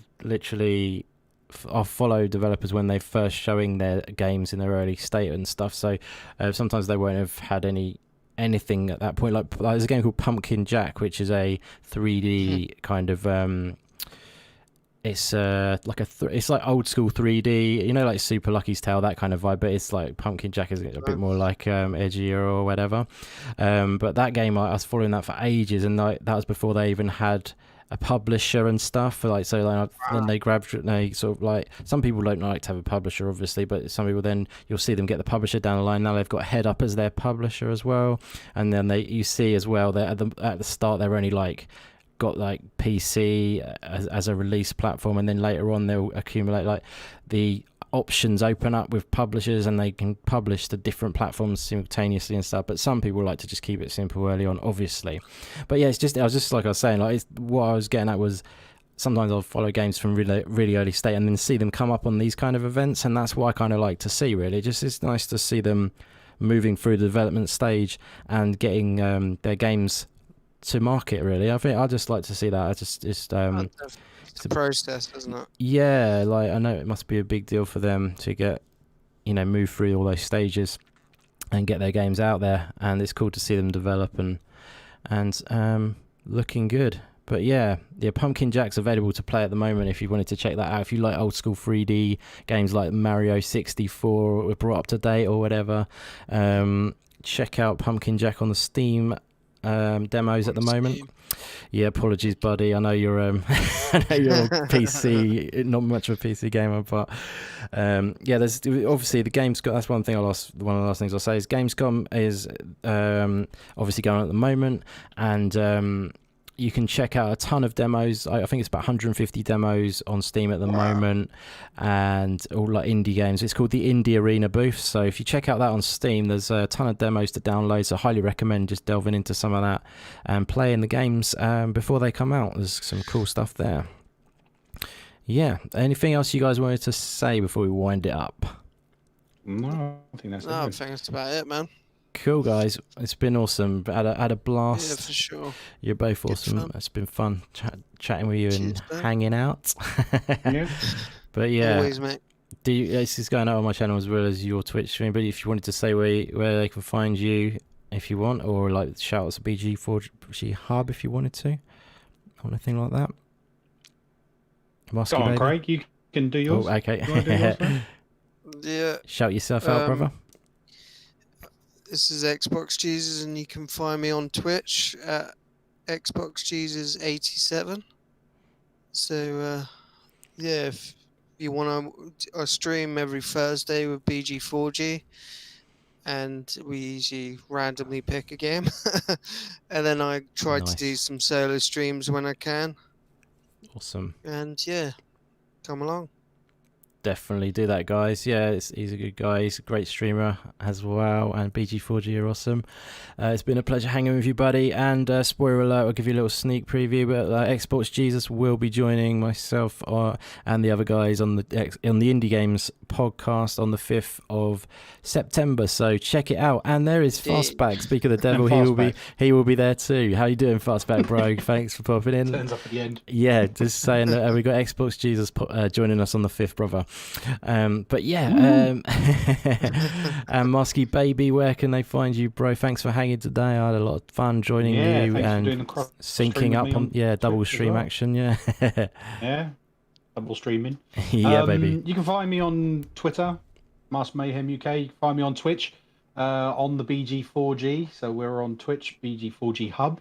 follow developers when they're first showing their games in their early state and stuff. So sometimes they won't have had anything at that point. Like there's a game called Pumpkin Jack, which is a 3D kind of. It's it's like old school 3D, like Super Lucky's Tale, that kind of vibe. But it's like Pumpkin Jack is a bit more like edgier or whatever. But that game, I was following that for ages, and that was before they even had a publisher and stuff. Then they grabbed, some people don't like to have a publisher, obviously, but some people, then you'll see them get the publisher down the line. Now they've got Head Up as their publisher as well, and then you see as well that at the start they're only got PC as a release platform, and then later on they'll accumulate the options open up with publishers, and they can publish to different platforms simultaneously and stuff. But some people like to just keep it simple early on, obviously. But yeah, I was saying, what I was getting at was, sometimes I'll follow games from really, really early state and then see them come up on these kind of events, and that's what I kind of like to see, really. It's nice to see them moving through the development stage and getting their games to market, really. I think I just like to see that. It's a process, isn't it? Yeah, I know it must be a big deal for them to get, move through all those stages and get their games out there, and it's cool to see them develop and looking good. But yeah, Pumpkin Jack's available to play at the moment if you wanted to check that out. If you like old school 3D games like Mario 64 or brought up to date or whatever, check out Pumpkin Jack on the Steam demos at the moment. Yeah, apologies, buddy. I know you're a PC, not much of a PC gamer, but there's obviously the Gamescom. That's one of the last things I'll say is Gamescom is obviously going on at the moment, and you can check out a ton of demos. I think it's about 150 demos on Steam at the moment, and all indie games. It's called the Indie Arena booth. So if you check out that on Steam, there's a ton of demos to download. So I highly recommend just delving into some of that and playing the games before they come out. There's some cool stuff there. Yeah. Anything else you guys wanted to say before we wind it up? No, I think that's I think that's about it, man. Cool, guys. It's been awesome. Had a blast. Yeah, for sure. You're both awesome. It's been fun chatting with you and hanging out. Yeah. But yeah, always, mate. This is going out on my channel as well as your Twitch stream. But if you wanted to say where they can find you, if you want, or shout out to BG4G Hub if you wanted to, or anything like that. Go on, Craig. You can do yours. Oh, okay. You wanna do yours, man? Yeah. Shout yourself out, brother. This is Xbox Jesus, and you can find me on Twitch at Xbox Jesus 87. So, if you want to, I stream every Thursday with BG4G, and we usually randomly pick a game, and then I try to do some solo streams when I can. Awesome. And come along. Definitely do that, guys. Yeah, he's a good guy. He's a great streamer as well, and BG4G are awesome. It's been a pleasure hanging with you, buddy. And spoiler alert, I'll give you a little sneak preview, but Xbox Jesus will be joining myself and the other guys on the Indie Games podcast on the 5th of September. So check it out. And there is Fastback. Speak of the devil, he will be there too. How you doing, Fastback, bro? Thanks for popping in. Turns up at the end. Yeah, just saying that we got Xbox Jesus joining us on the 5th, brother. But yeah, and Musky Baby, where can they find you, bro? Thanks for hanging today. I had a lot of fun joining you and syncing up on double stream action. Yeah, double streaming. Yeah, baby. You can find me on Twitter, MaskedMayhemUK. You can find me on Twitch, on the BG4G. So we're on Twitch, BG4G Hub.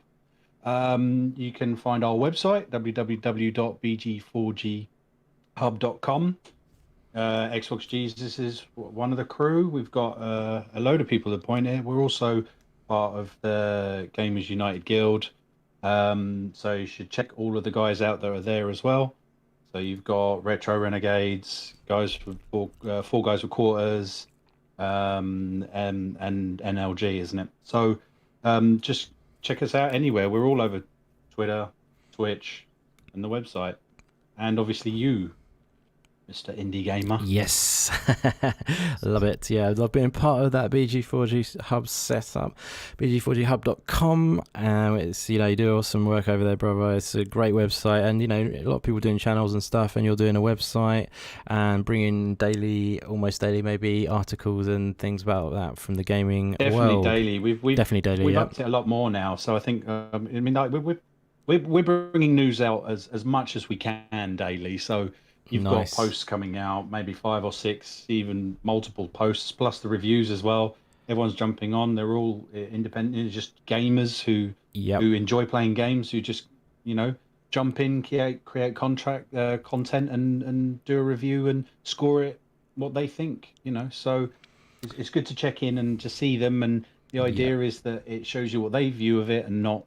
You can find our website, www.bg4ghub.com. Xbox Jesus is one of the crew. We've got a load of people at the point here. We're also part of the Gamers United Guild. So you should check all of the guys out that are there as well. So you've got Retro Renegades, guys with four guys with quarters, and NLG, isn't it? So just check us out anywhere. We're all over Twitter, Twitch, and the website. And obviously you, Mr. Indie Gamer. Yes. Love it. Yeah, I love being part of that BG4G Hub setup. BG4GHub.com. It's, you do awesome work over there, brother. It's a great website. And, a lot of people doing channels and stuff, and you're doing a website and bringing almost daily, maybe articles and things about that from the gaming world. Daily. We've definitely daily. We've upped it a lot more now. So I think, we're bringing news out as much as we can daily. So you've got posts coming out, maybe 5 or 6, even multiple posts, plus the reviews as well. Everyone's jumping on. They're all independent, just gamers who enjoy playing games, who just, jump in, create content and do a review and score it what they think, So it's good to check in and to see them. And the idea is that it shows you what they view of it and not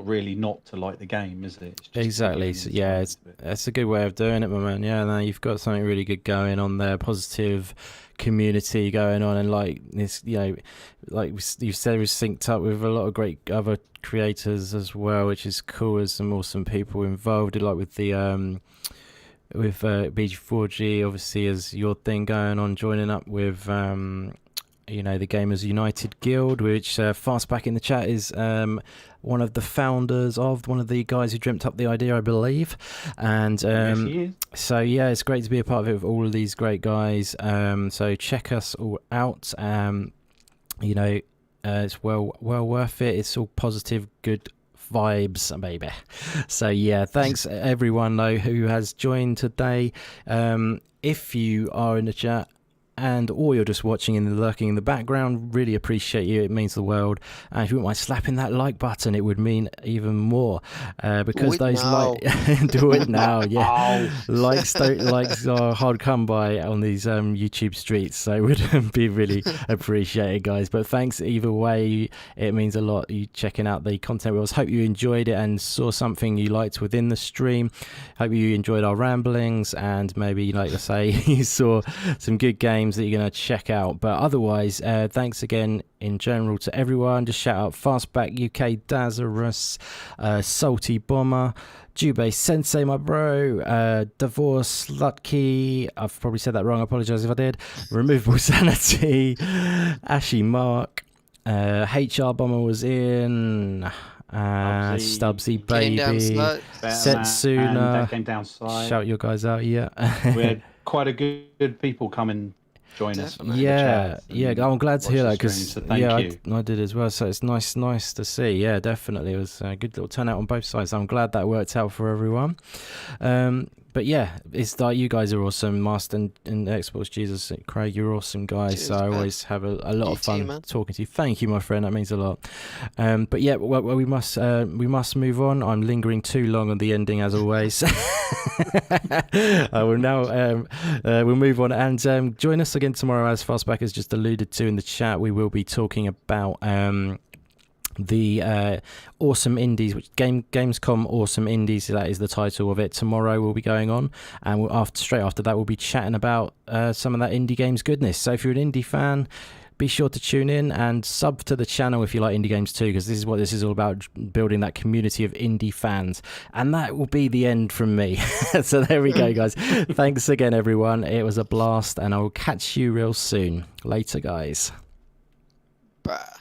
really not to like the game, is it? Exactly. So, yeah, it's a good way of doing it, my man. Yeah, no, you've got something really good going on there, positive community going on, and like this, like you said, we're synced up with a lot of great other creators as well, which is cool. There's some awesome people involved, like with the with BG4G, obviously, as your thing going on, joining up with the Gamers United Guild, which Fastback in the chat is one of the founders of, one of the guys who dreamt up the idea, I believe. And so yeah, it's great to be a part of it with all of these great guys. So check us all out. It's well worth it. It's all positive, good vibes, baby. So yeah, thanks everyone though who has joined today. If you are in the chat or you're just watching and lurking in the background, really appreciate you. It means the world. And if you wouldn't mind slapping that like button, it would mean even more. Because those do it now, yeah. Likes are hard come by on these YouTube streets, so it would be really appreciated, guys. But thanks either way. It means a lot, you checking out the content. We hope you enjoyed it and saw something you liked within the stream. Hope you enjoyed our ramblings, and maybe, like I say, you saw some good games that you're going to check out. But otherwise, thanks again in general to everyone. Just shout out Fastback UK, Dazarus, Salty Bomber, Jubei Sensei, my bro, Divorce Slutkey, I've probably said that wrong, I apologise if I did, Removable Sanity, Ashy Mark, HR Bomber was in, Stubbsy Baby, Setsuna, shout your guys out. We had quite a good people come and join us. Yeah, I'm glad to hear that, because so I did as well. So it's nice to see. Yeah, definitely, it was a good little turnout on both sides. I'm glad that worked out for everyone. But yeah, it's like you guys are awesome, Master and Xbox Jesus, Craig, you're awesome guys. Cheers, so I always have a lot of fun talking to you. Thank you, my friend. That means a lot. But yeah, well, we must move on. I'm lingering too long on the ending as always. We'll move on and join us again tomorrow, as Fastback has just alluded to in the chat. We will be talking about the awesome indies, which Gamescom awesome indies, that is the title of it. Tomorrow we'll be going on, and straight after that we'll be chatting about some of that indie games goodness. So if you're an indie fan, be sure to tune in and sub to the channel if you like indie games too, because this is what this is all about, building that community of indie fans. And that will be the end from me. So there we go, guys. Thanks again, everyone. It was a blast, and I will catch you real soon. Later, guys. Bye.